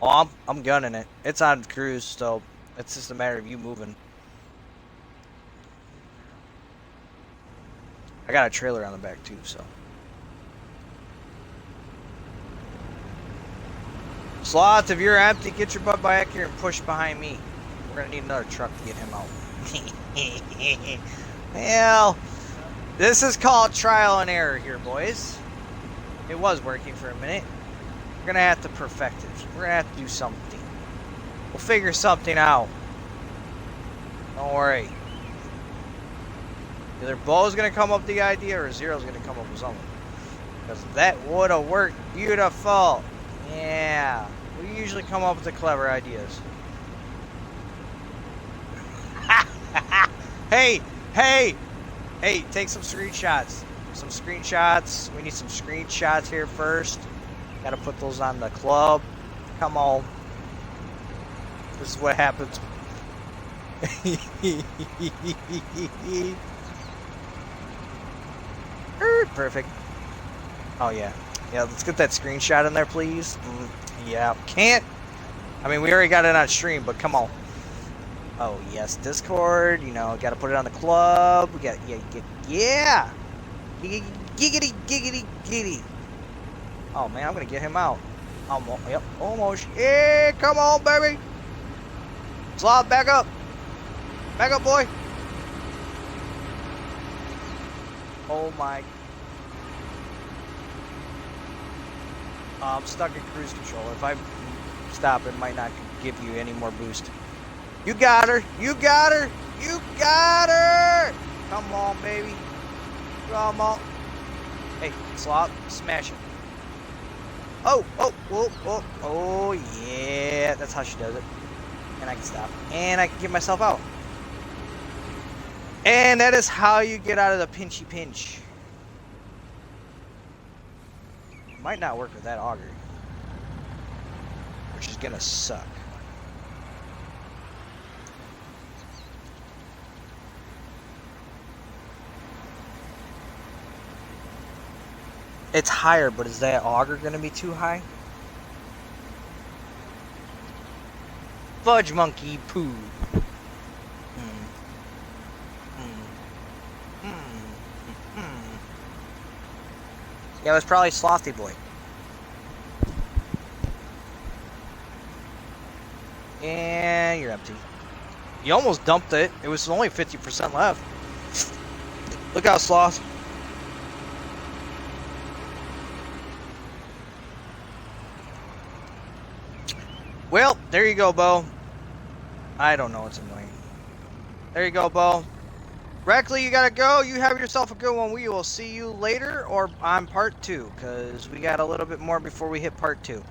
Oh, I'm gunning it. It's on cruise, so it's just a matter of you moving. I got a trailer on the back too, so. Sloth, if you're empty, get your butt back here and push behind me. We're gonna need another truck to get him out. Well, this is called trial and error here, boys. It was working for a minute. We're gonna have to perfect it. We're gonna have to do something. We'll figure something out. Don't worry. Either Bo's gonna come up with the idea or Zero's gonna come up with something. Because that would have worked beautiful. Yeah. We usually come up with the clever ideas. Hey, hey, hey, take some screenshots. Some screenshots. We need some screenshots here first. Gotta put those on the club. Come on. This is what happens. Perfect. Oh, yeah. Yeah, let's get that screenshot in there, please. Yeah, can't. I mean, we already got it on stream, but come on. Oh, yes, Discord. You know, got to put it on the club. We got, yeah. Giggity, giggity, giggity. Oh, man, I'm going to get him out. Almost. Yep, almost. Yeah, come on, baby. Sloth, back up. Back up, boy. Oh, my. I'm stuck in cruise control. If I stop, it might not give you any more boost. You got her. You got her. You got her. Come on, baby. Come on. Hey, Sloth, smash it. Oh, oh, oh, oh, oh, yeah. That's how she does it. And I can stop. And I can get myself out. And that is how you get out of the pinchy pinch. Might not work with that auger. Which is gonna suck. It's higher, but is that auger gonna be too high? Fudge monkey poo. Yeah, it was probably Slothy Boy. And you're empty. You almost dumped it. It was only 50% left. Look out, Sloth. Well, there you go, Bo. I don't know. It's annoying. There you go, Bo. Reckley, you gotta go. You have yourself a good one. We will see you later or on part 2, because we got a little bit more before we hit part 2.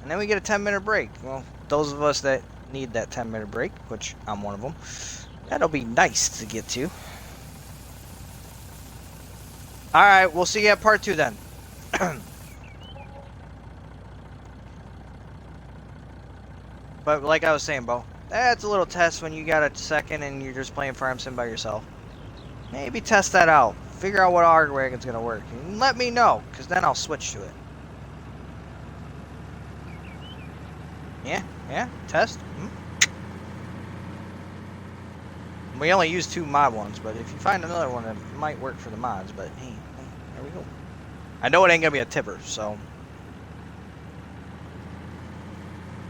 And then we get a 10-minute break. Well, those of us that need that 10-minute break, which I'm one of them, that'll be nice to get to. Alright, we'll see you at part 2 then. But like I was saying, Bo, that's a little test when you got a second and you're just playing Farm Sim by yourself. Maybe test that out. Figure out what ARG wagon's gonna work. And let me know, because then I'll switch to it. Yeah, test. We only use 2 mod ones, but if you find another one, it might work for the mods, but hey, there we go. I know it ain't gonna be a tipper, so.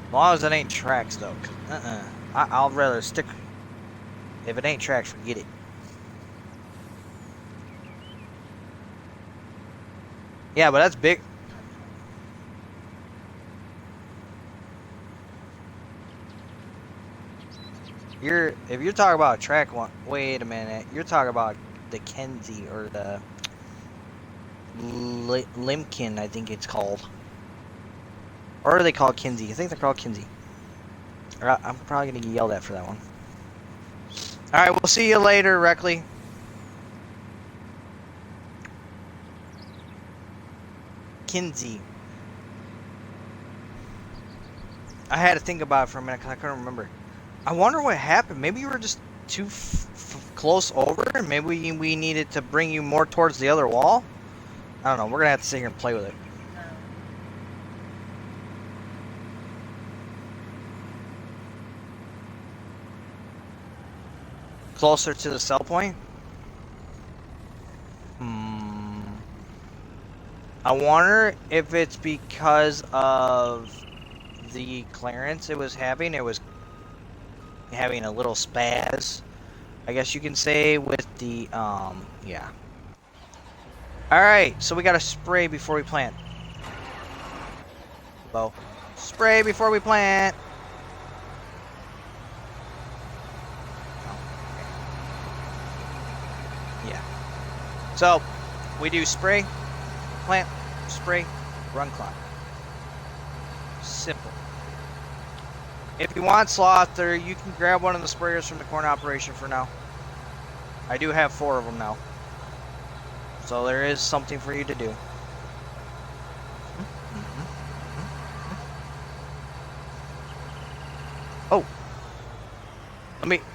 As long as it ain't tracks, though. I'll rather stick. If it ain't tracks, forget it. Yeah, but that's big. If you're talking about a track one, wait a minute. You're talking about the Kenzie or the Limkin, I think it's called. Or are they called Kinsey? I think they're called Kinsey. I'm probably gonna get yelled at for that one. Alright, we'll see you later, Reckley. Kinsey. I had to think about it for a minute because I couldn't remember. I wonder what happened. Maybe you were just too close over, and maybe we needed to bring you more towards the other wall? I don't know. We're gonna have to sit here and play with it. Closer to the sell point? I wonder if it's because of the clearance it was having. It was having a little spaz, I guess you can say, with the, yeah. Alright, so we gotta spray before we plant. Bo. Spray before we plant! Yeah. So, we do spray, plant, spray, run clock. Simple. If you want Slaughter, you can grab one of the sprayers from the corn operation for now. I do have 4 of them now. So there is something for you to do. Oh.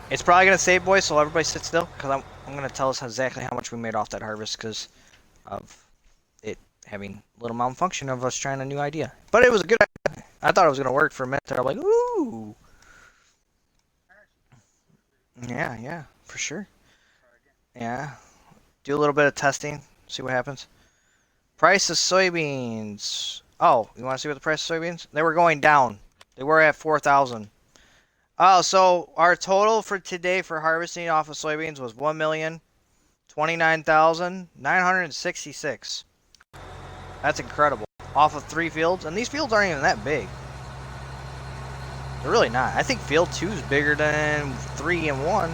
It's probably going to save, boys, so everybody sit still, because I'm going to tell us exactly how much we made off that harvest, because of it having a little malfunction of us trying a new idea. But it was a good idea. I thought it was going to work for a minute. I'm like, ooh. Yeah, for sure. Yeah. Do a little bit of testing, see what happens. Price of soybeans. Oh, you want to see what the price of soybeans? They were going down. They were at 4,000. Oh, so our total for today for harvesting off of soybeans was 1,029,966. That's incredible. Off of 3 fields, and these fields aren't even that big. They're really not. I think field 2 is bigger than 3 and 1.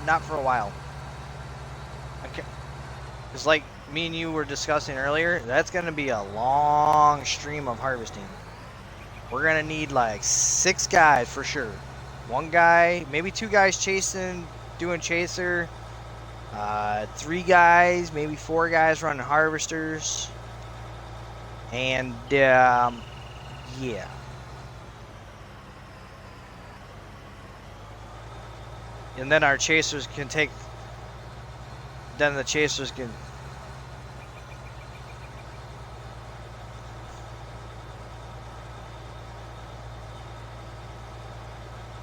Not for a while. Okay. It's like me and you were discussing earlier. That's going to be a long stream of harvesting. We're going to need like 6 guys for sure. 1 guy, maybe 2 guys chasing, doing chaser. 3 guys, maybe 4 guys running harvesters. And, yeah. And then our chasers can take. Then the chasers can.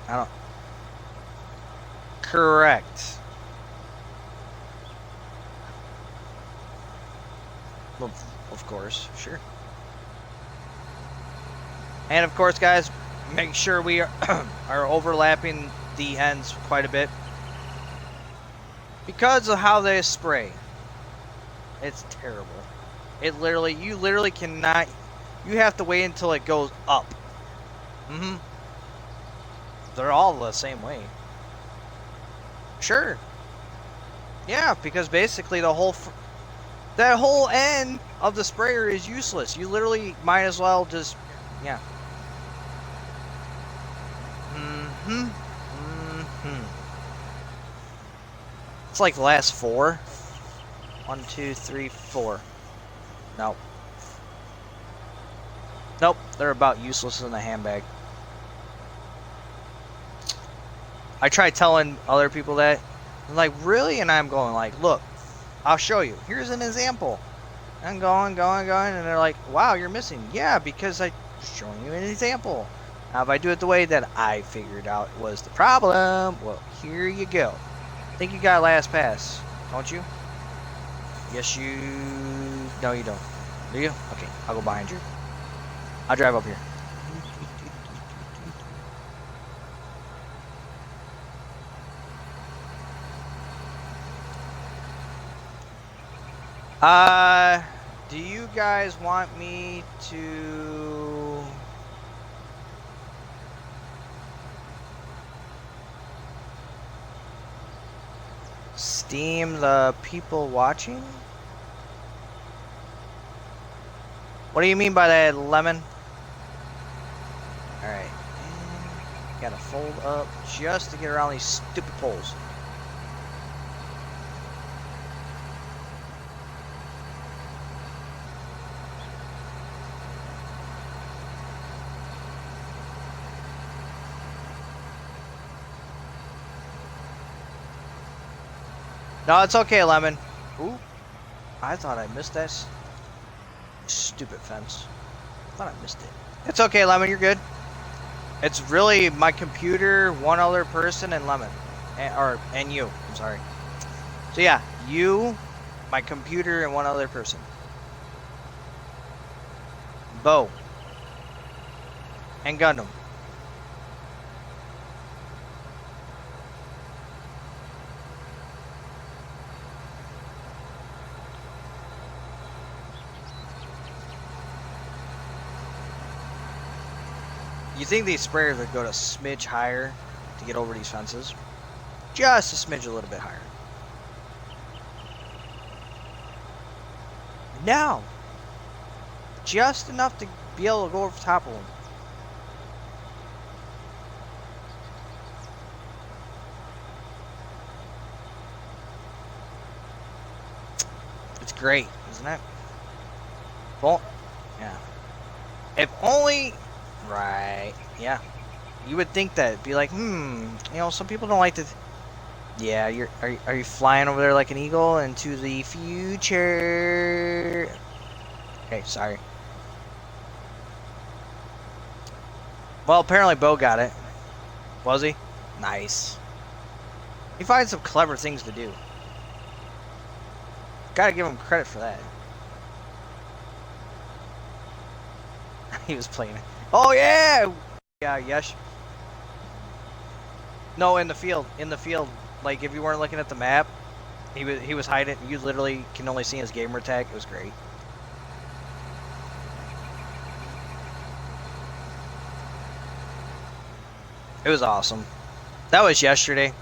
I don't. Correct. Well, of course, sure. And of course, guys, make sure we are overlapping the ends quite a bit because of how they spray. It's terrible. You literally cannot. You have to wait until it goes up Mm-hmm. They're all the same way. Sure. Yeah, because basically that whole end of the sprayer is useless. You literally might as well just, yeah. Mm-hmm. Mm-hmm. It's like the last four. 1, 2, 3, 4. Nope. Nope. They're about useless in the handbag. I try telling other people that. I'm like, really? And I'm going like, look, I'll show you. Here's an example. I'm going, and they're like, wow, you're missing. Yeah, because I'm showing you an example. Now, if I do it the way that I figured out was the problem, well, here you go. I think you got last pass, don't you? Yes, you... No, you don't. Do you? Okay, I'll go behind you. I'll drive up here. Do you guys want me to... Steam the people watching? What do you mean by that, Lemon? Alright. Gotta fold up just to get around these stupid poles. No, it's okay, Lemon. Ooh. I thought I missed this. Stupid fence. I thought I missed it. It's okay, Lemon. You're good. It's really my computer, one other person, and Lemon. And you. I'm sorry. So yeah, you, my computer, and one other person. Bo. And Gundam. You think these sprayers would go to smidge higher to get over these fences? Just a smidge a little bit higher. No. Just enough to be able to go over top of them. It's great, isn't it? Well, yeah. If only... Right, yeah. You would think that. It'd be like, some people don't like to... Yeah, are you flying over there like an eagle into the future? Okay, sorry. Well, apparently Bo got it. Was he? Nice. He finds some clever things to do. Gotta give him credit for that. He was playing it. Oh, yeah! Yeah, yes. No, in the field. In the field. Like, if you weren't looking at the map, he was hiding. You literally can only see his gamer tag. It was great. It was awesome. That was yesterday.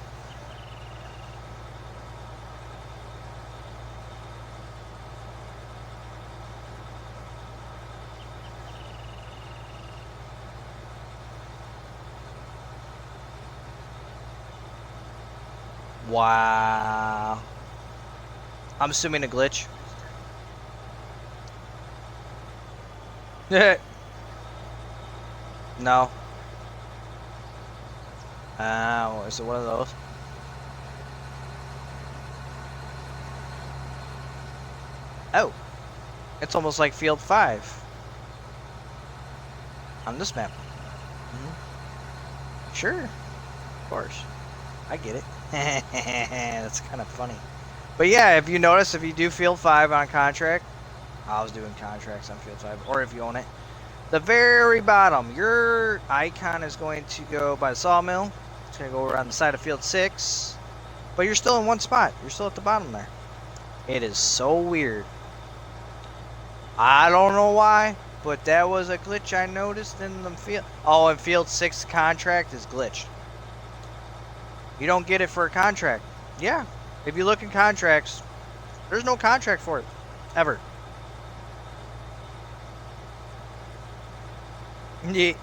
Wow. I'm assuming a glitch. No. Oh, is it one of those? Oh. It's almost like Field 5. On this map. Sure. Of course. I get it. That's kind of funny. But yeah, if you notice, if you do Field 5 on contract, I was doing contracts on Field 5, or if you own it, the very bottom, your icon is going to go by the sawmill. It's going to go around the side of Field 6, but you're still in one spot. You're still at the bottom there. It is so weird. I don't know why, but that was a glitch I noticed in the field. Oh, and field 6 contract is glitched. You don't get it for a contract. Yeah. If you look in contracts, there's no contract for it. Ever. Yeah.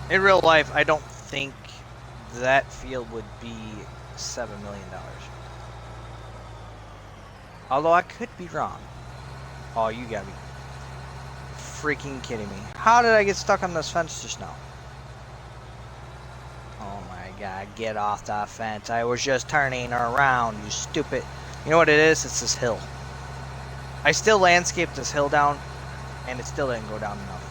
In real life, I don't think that field would be $7 million. Although I could be wrong. Oh, you gotta be freaking kidding me. How did I get stuck on this fence just now? Oh my god, get off that fence. I was just turning around, you stupid. You know what it is? It's this hill. I still landscaped this hill down, and it still didn't go down enough.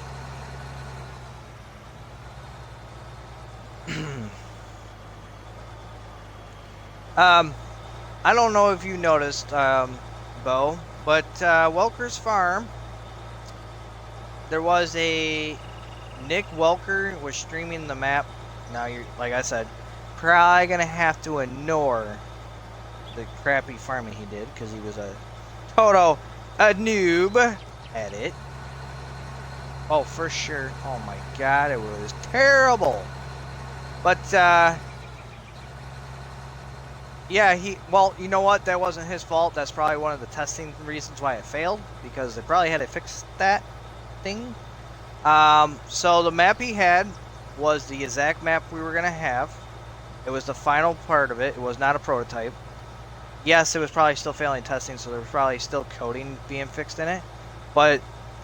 I don't know if you noticed, Bo, but Welker's Farm, there was a Nick Welker was streaming the map. Now you're, like I said, probably gonna have to ignore the crappy farming he did because he was a noob at it. Oh, for sure. Oh my god, it was terrible. But yeah, well, you know what? That wasn't his fault. That's probably one of the testing reasons why it failed, because they probably had to fix that thing. So the map he had was the exact map we were gonna have. It was the final part of it. It was not a prototype. Yes, it was probably still failing testing, so there was probably still coding being fixed in it, but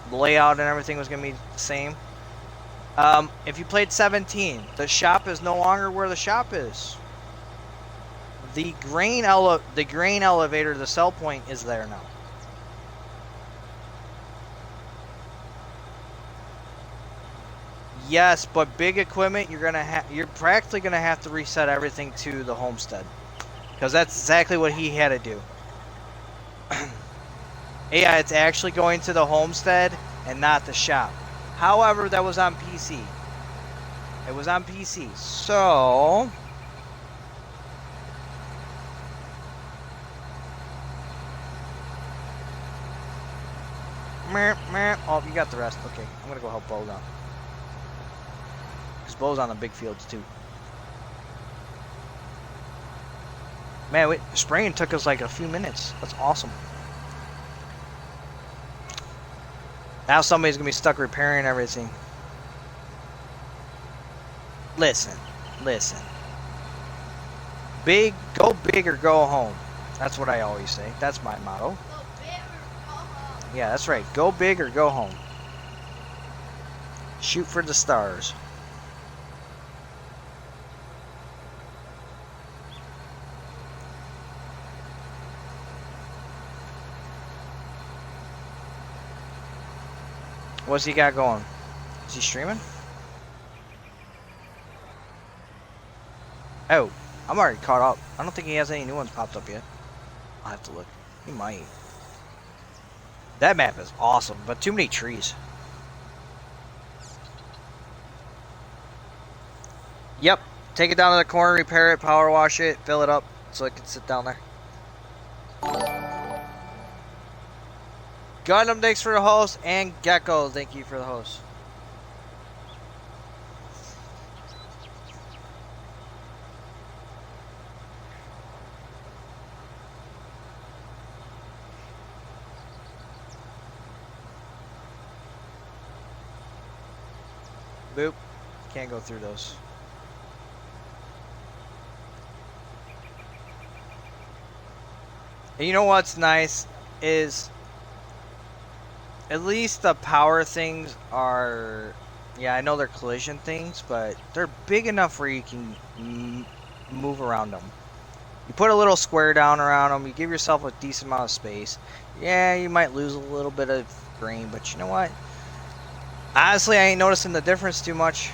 the layout and everything was gonna be the same. If you played 17, the shop is no longer where the shop is. The grain elevator, the sell point, is there now. Yes, but big equipment, you're practically gonna have to reset everything to the homestead, because that's exactly what he had to do. Yeah, it's actually going to the homestead and not the shop. However, that was on PC. It was on PC, so oh, you got the rest. Okay, I'm gonna go help Bo now. Because Bo's on the big fields too. Man, spraying took us like a few minutes. That's awesome. Now somebody's gonna be stuck repairing everything. Listen. Go big or go home. That's what I always say. That's my motto. Yeah, that's right. Go big or go home. Shoot for the stars. What's he got going? Is he streaming? Oh, I'm already caught up. I don't think he has any new ones popped up yet. I'll have to look. He might. That map is awesome, but too many trees. Yep. Take it down to the corner, repair it, power wash it, fill it up so it can sit down there. Gundam, thanks for the host, and Gecko, thank you for the host. Boop. Can't go through those. And you know what's nice is at least the power things are, yeah, I know they're collision things, but they're big enough where you can move around them. You put a little square down around them, you give yourself a decent amount of space. Yeah, you might lose a little bit of grain, but you know what? Honestly, I ain't noticing the difference too much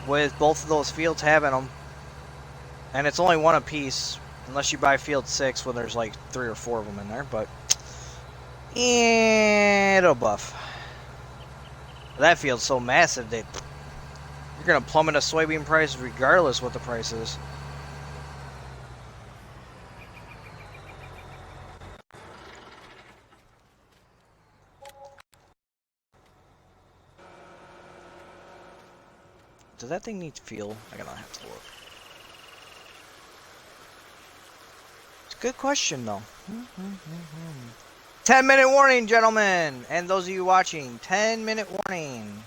with both of those fields having them. And it's only one apiece, unless you buy field 6 when there's like 3 or 4 of them in there, but it'll buff. That field's so massive that you're gonna plummet a soybean price regardless what the price is. Does that thing need fuel? I gotta have to look. It's a good question, though. 10-minute warning, gentlemen! And those of you watching, 10-minute warning.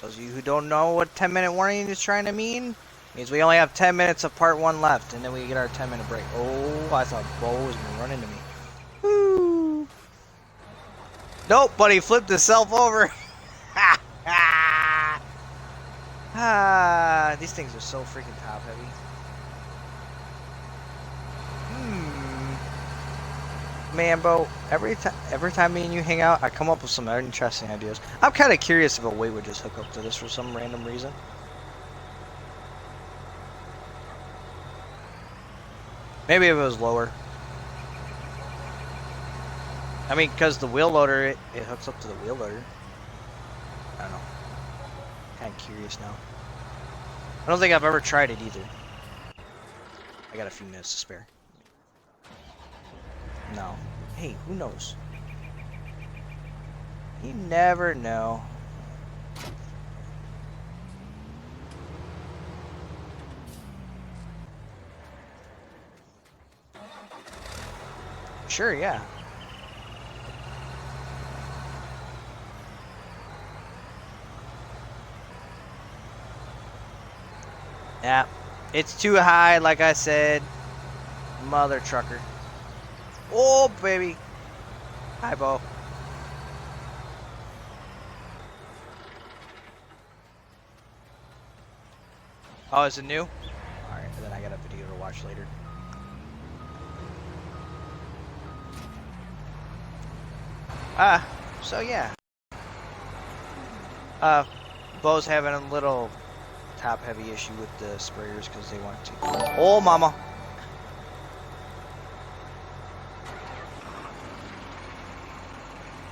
Those of you who don't know what 10-minute warning is trying to mean, means we only have 10 minutes of part 1 left, and then we get our 10-minute break. Oh, I thought Bo was going to run into me. Woo! Nope, but he flipped himself over. These things are so freaking top heavy. Man, Bo, every time me and you hang out, I come up with some interesting ideas. I'm kind of curious if a weight would just hook up to this for some random reason. Maybe if it was lower. I mean, because the wheel loader, it hooks up to the wheel loader. I don't know. Kind of curious now. I don't think I've ever tried it either. I got a few minutes to spare. No. Hey, who knows? You never know. Sure, yeah. Yeah. It's too high, like I said. Mother trucker. Oh, baby. Hi, Bo. Oh, is it new? Alright, then I got a video to watch later. So yeah. Bo's having a little top-heavy issue with the sprayers because they want to. Oh, mama.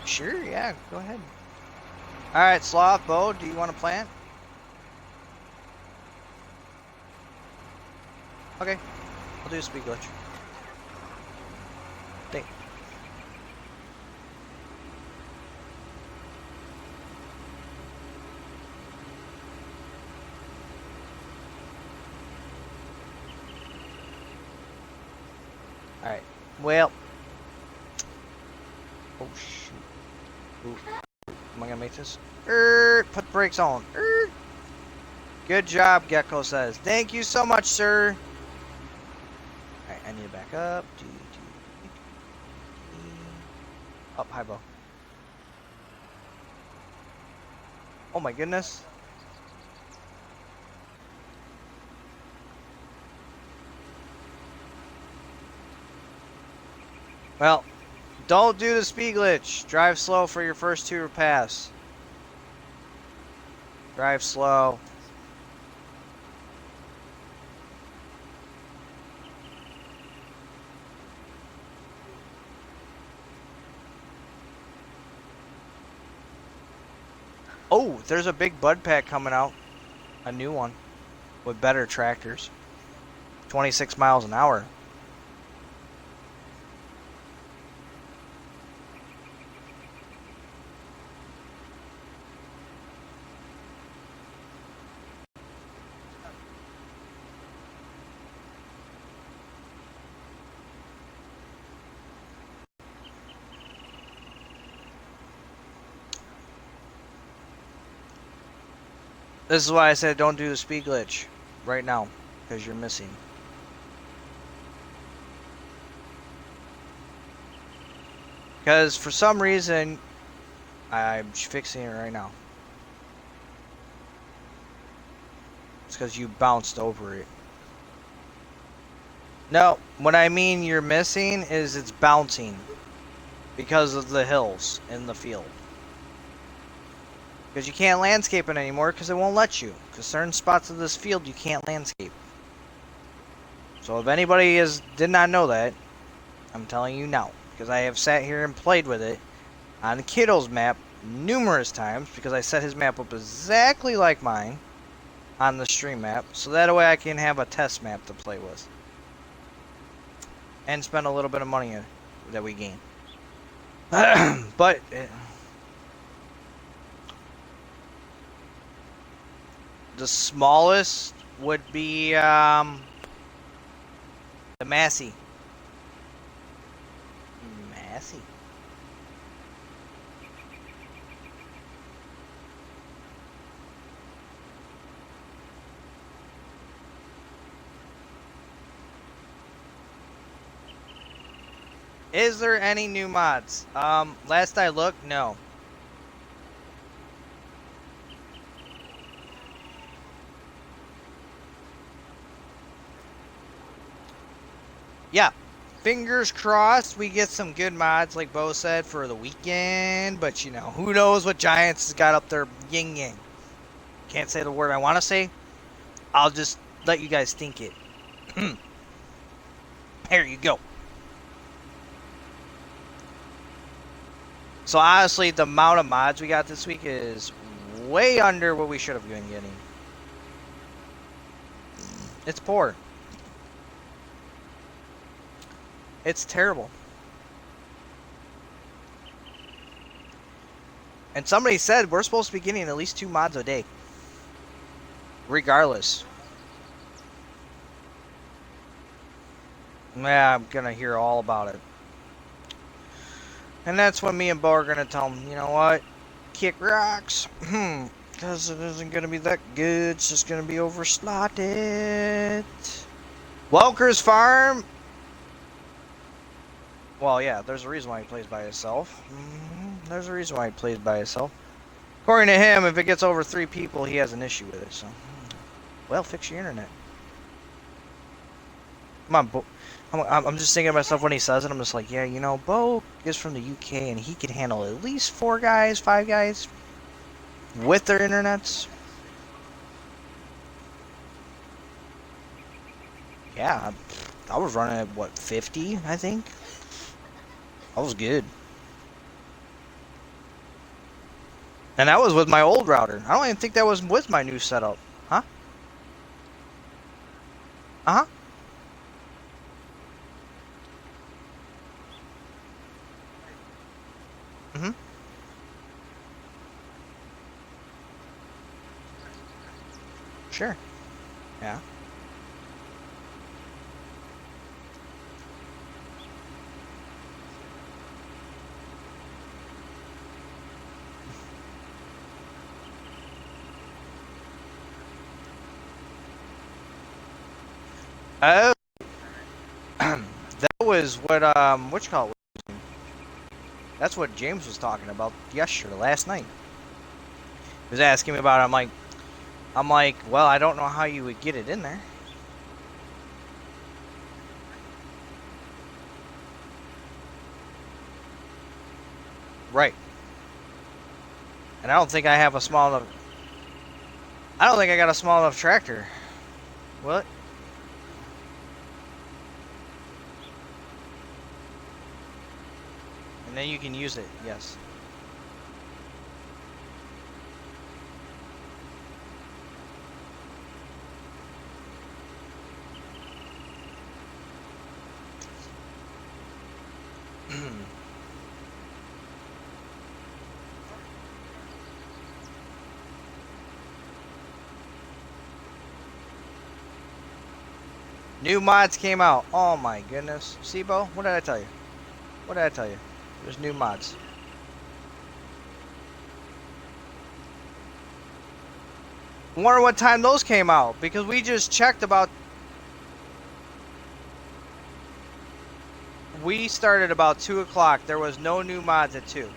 Sure, yeah, go ahead. Alright, Sloth, Bo, do you want to plant? Okay, I'll do a speed glitch. Thank. Alright, well. Oh, shoot. Ooh. Am I gonna make this? Put the brakes on. Good job, Gecko says. Thank you so much, sir. Alright, I need to back up. Up, high, Bo. Oh my goodness. Well, don't do the speed glitch. Drive slow for your first tour pass. Drive slow. Oh, there's a big bud pack coming out. A new one. With better tractors. 26 miles an hour. This is why I said don't do the speed glitch right now, because you're missing. Because for some reason, I'm fixing it right now. It's because you bounced over it. No, what I mean you're missing is it's bouncing because of the hills in the field. Because you can't landscape it anymore because it won't let you. Because certain spots of this field you can't landscape. So if anybody did not know that, I'm telling you now. Because I have sat here and played with it on Kiddo's map numerous times. Because I set his map up exactly like mine on the stream map. So that way I can have a test map to play with. And spend a little bit of money that we gain. But The smallest would be the Massey. Massey. Is there any new mods? Last I looked, no. Yeah. Fingers crossed we get some good mods, like Bo said, for the weekend. But, you know, who knows what Giants has got up their yin yang. Can't say the word I want to say. I'll just let you guys think it. There you go. So, honestly, the amount of mods we got this week is way under what we should have been getting. It's poor. It's terrible. And somebody said we're supposed to be getting at least 2 mods a day. Regardless. Yeah, I'm going to hear all about it. And that's when me and Bo are going to tell him, you know what? Kick rocks. Because it isn't going to be that good. It's just going to be overslotted. Welker's Farm. Well, yeah, there's a reason why he plays by himself. There's a reason why he plays by himself. According to him, if it gets over 3 people, he has an issue with it. So, well, fix your internet. Come on, Bo. I'm just thinking to myself when he says it. I'm just like, yeah, you know, Bo is from the UK and he can handle at least 4 guys, 5 guys with their internets. Yeah, I was running at what, 50, I think. I was good. And that was with my old router. I don't even think that was with my new setup. Huh? Uh-huh. Mm-hmm. Sure. Yeah. Oh, that was what you call it? That's what James was talking about last night. He was asking me about it. I'm like, well, I don't know how you would get it in there. Right. And I don't think I have a small enough. I don't think I got a small enough tractor. What? And then you can use it. Yes. New mods came out. Oh my goodness. Sibo, what did I tell you? What did I tell you? There's new mods. Wonder what time those came out, because we just checked about. We started about 2 o'clock. There was no new mods at 2.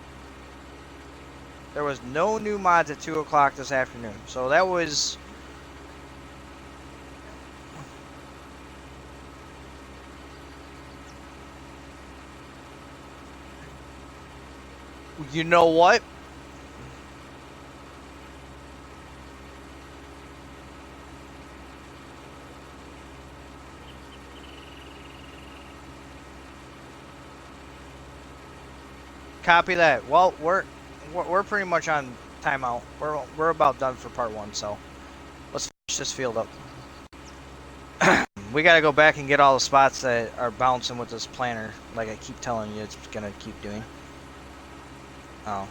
There was no new mods at 2 o'clock this afternoon. So that was. You know what? Copy that. Well, we're pretty much on timeout. We're about done for part 1, so let's finish this field up. We gotta go back and get all the spots that are bouncing with this planter, like I keep telling you it's gonna keep doing. Oh.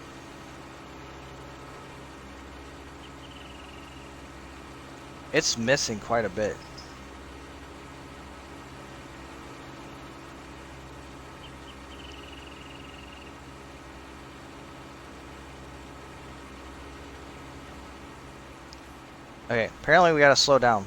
It's missing quite a bit. Okay, apparently we gotta slow down.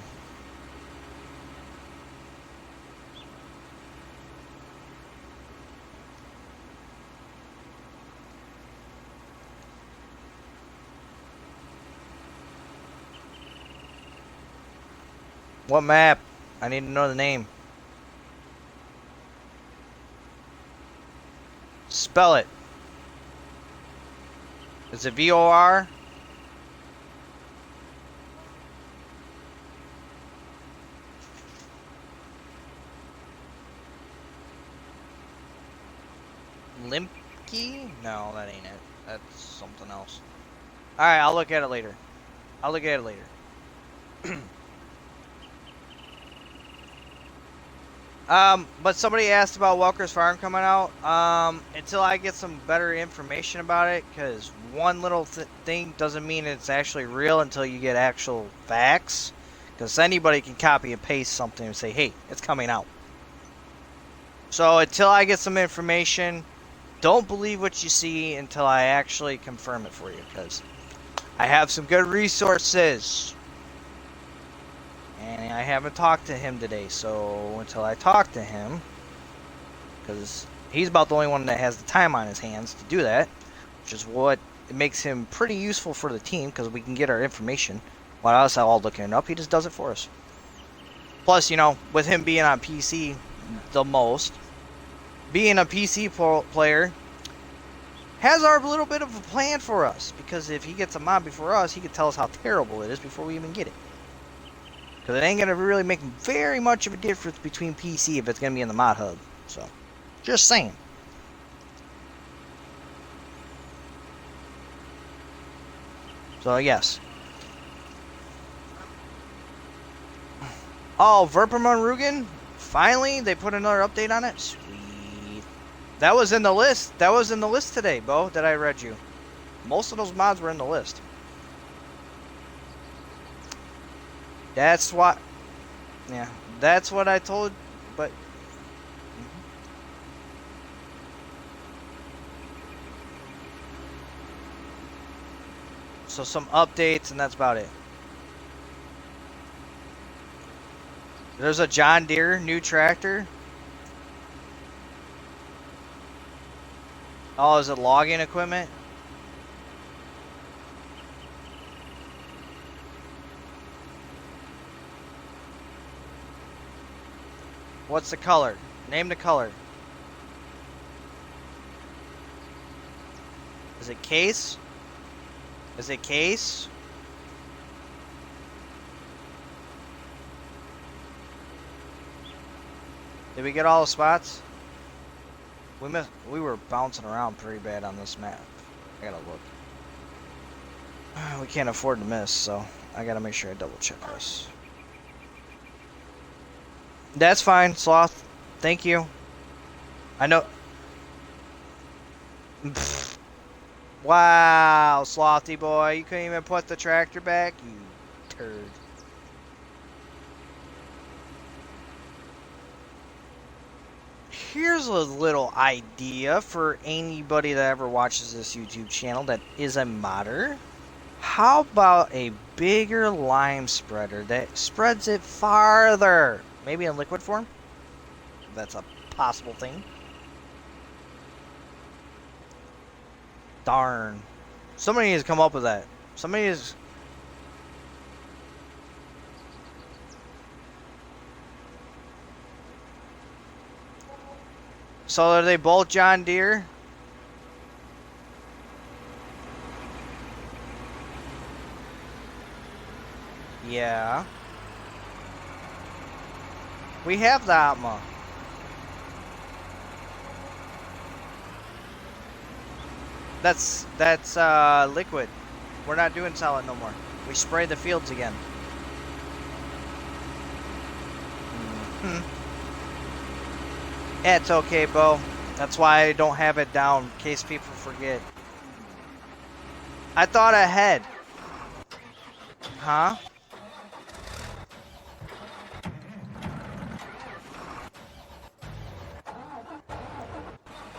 What map? I need to know the name. Spell it. Is it VOR? Limpkey? No, that ain't it. That's something else. Alright, I'll look at it later. I'll look at it later. But somebody asked about Welker's Farm coming out. Until I get some better information about it, because one little thing doesn't mean it's actually real until you get actual facts. Because anybody can copy and paste something and say, hey, it's coming out. So until I get some information, don't believe what you see until I actually confirm it for you, because I have some good resources. And I haven't talked to him today, so until I talk to him, because he's about the only one that has the time on his hands to do that, which is what it makes him pretty useful for the team, because we can get our information while us all looking it up. He just does it for us. Plus, you know, with him being on PC the most, being a PC player has our little bit of a plan for us, because if he gets a mod before us, he can tell us how terrible it is before we even get it. Because it ain't going to really make very much of a difference between PC if it's going to be in the mod hub. So, just saying. So, yes. Oh, Verperman Rugen? Finally, they put another update on it? Sweet. That was in the list. That was in the list today, Bo, that I read you. Most of those mods were in the list. That's what... Yeah, that's what I told... But... So some updates, and that's about it. There's a John Deere new tractor. Oh, is it logging equipment? What's the color? Name the color. Is it case? Is it case? Did we get all the spots? We were bouncing around pretty bad on this map. I gotta look. We can't afford to miss, so I gotta make sure I double check this. That's fine, Sloth. Thank you. I know. Wow, Slothy boy, you couldn't even put the tractor back, you turd. Here's a little idea for anybody that ever watches this YouTube channel that is a modder. How about a bigger lime spreader that spreads it farther? Maybe in liquid form? That's a possible thing. Darn. Somebody needs to come up with that. Somebody is... So are they both John Deere? Yeah. We have the Atma. That's liquid. We're not doing solid no more. We spray the fields again. It's okay, Bo. That's why I don't have it down, in case people forget. I thought ahead. Huh?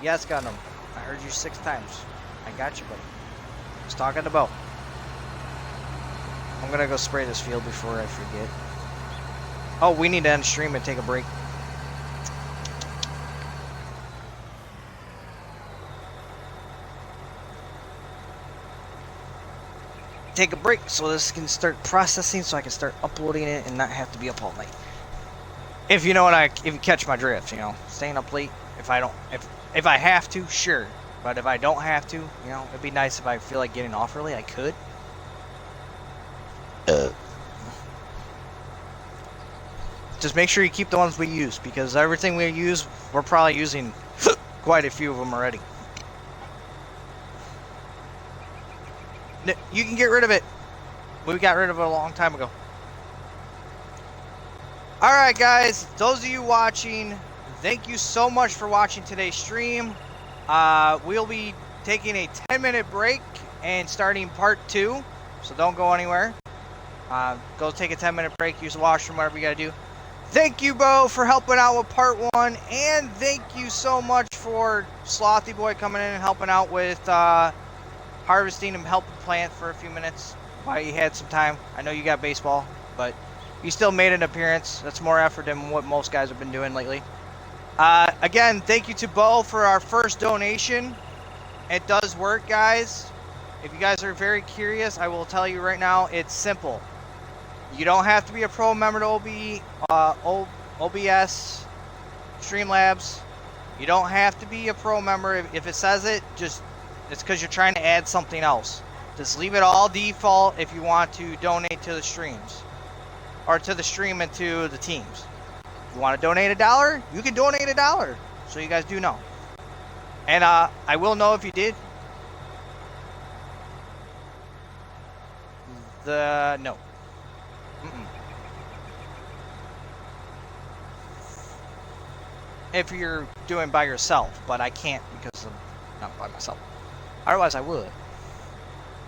Yes, Gundam. I heard you 6 times. I got you, buddy. I was talking to Bo. I'm gonna go spray this field before I forget. Oh, we need to end stream and take a break. Take a break so this can start processing, so I can start uploading it and not have to be up all night. If you know what if you catch my drift, you know, staying up late. If I have to, sure. But if I don't have to, you know, it'd be nice if I feel like getting off early, I could. Just make sure you keep the ones we use, because everything we use, we're probably using quite a few of them already. You can get rid of it. We got rid of it a long time ago. Alright guys, those of you watching, thank you so much for watching today's stream. We'll be taking a 10-minute break and starting part 2, so don't go anywhere. Go take a 10-minute break, use the washroom, whatever you gotta do. Thank you, Bo, for helping out with part 1, and thank you so much for Slothy Boy coming in and helping out with harvesting and helping plant for a few minutes while you had some time. I know you got baseball, but you still made an appearance. That's more effort than what most guys have been doing lately. Again, thank you to Bo for our first donation. It does work, guys. If you guys are very curious, I will tell you right now, it's simple. You don't have to be a pro member to OBS, Streamlabs. You don't have to be a pro member. If it says it, it's because you're trying to add something else. Just leave it all default if you want to donate to the streams. Or to the stream and to the teams. If you want to donate $1, you can donate $1. So you guys do know. And I will know if you did. No. If you're doing by yourself, but I can't because I'm not by myself. Otherwise I would.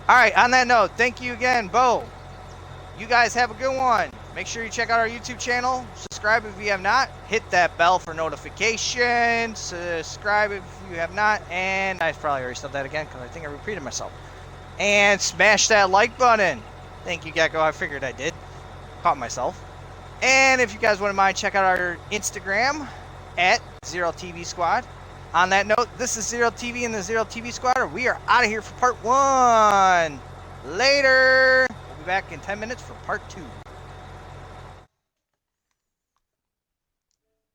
Alright, on that note, thank you again, Bo. You guys have a good one. Make sure you check out our YouTube channel. Subscribe if you have not. Hit that bell for notifications. Subscribe if you have not. And I probably already said that again because I think I repeated myself. And smash that like button. Thank you, Gecko. I figured I did. Caught myself. And if you guys wouldn't mind, check out our Instagram at Zero TV Squad. On that note, this is Zero TV and the Zero TV Squad. We are out of here for part 1. Later. We'll be back in 10 minutes for part 2.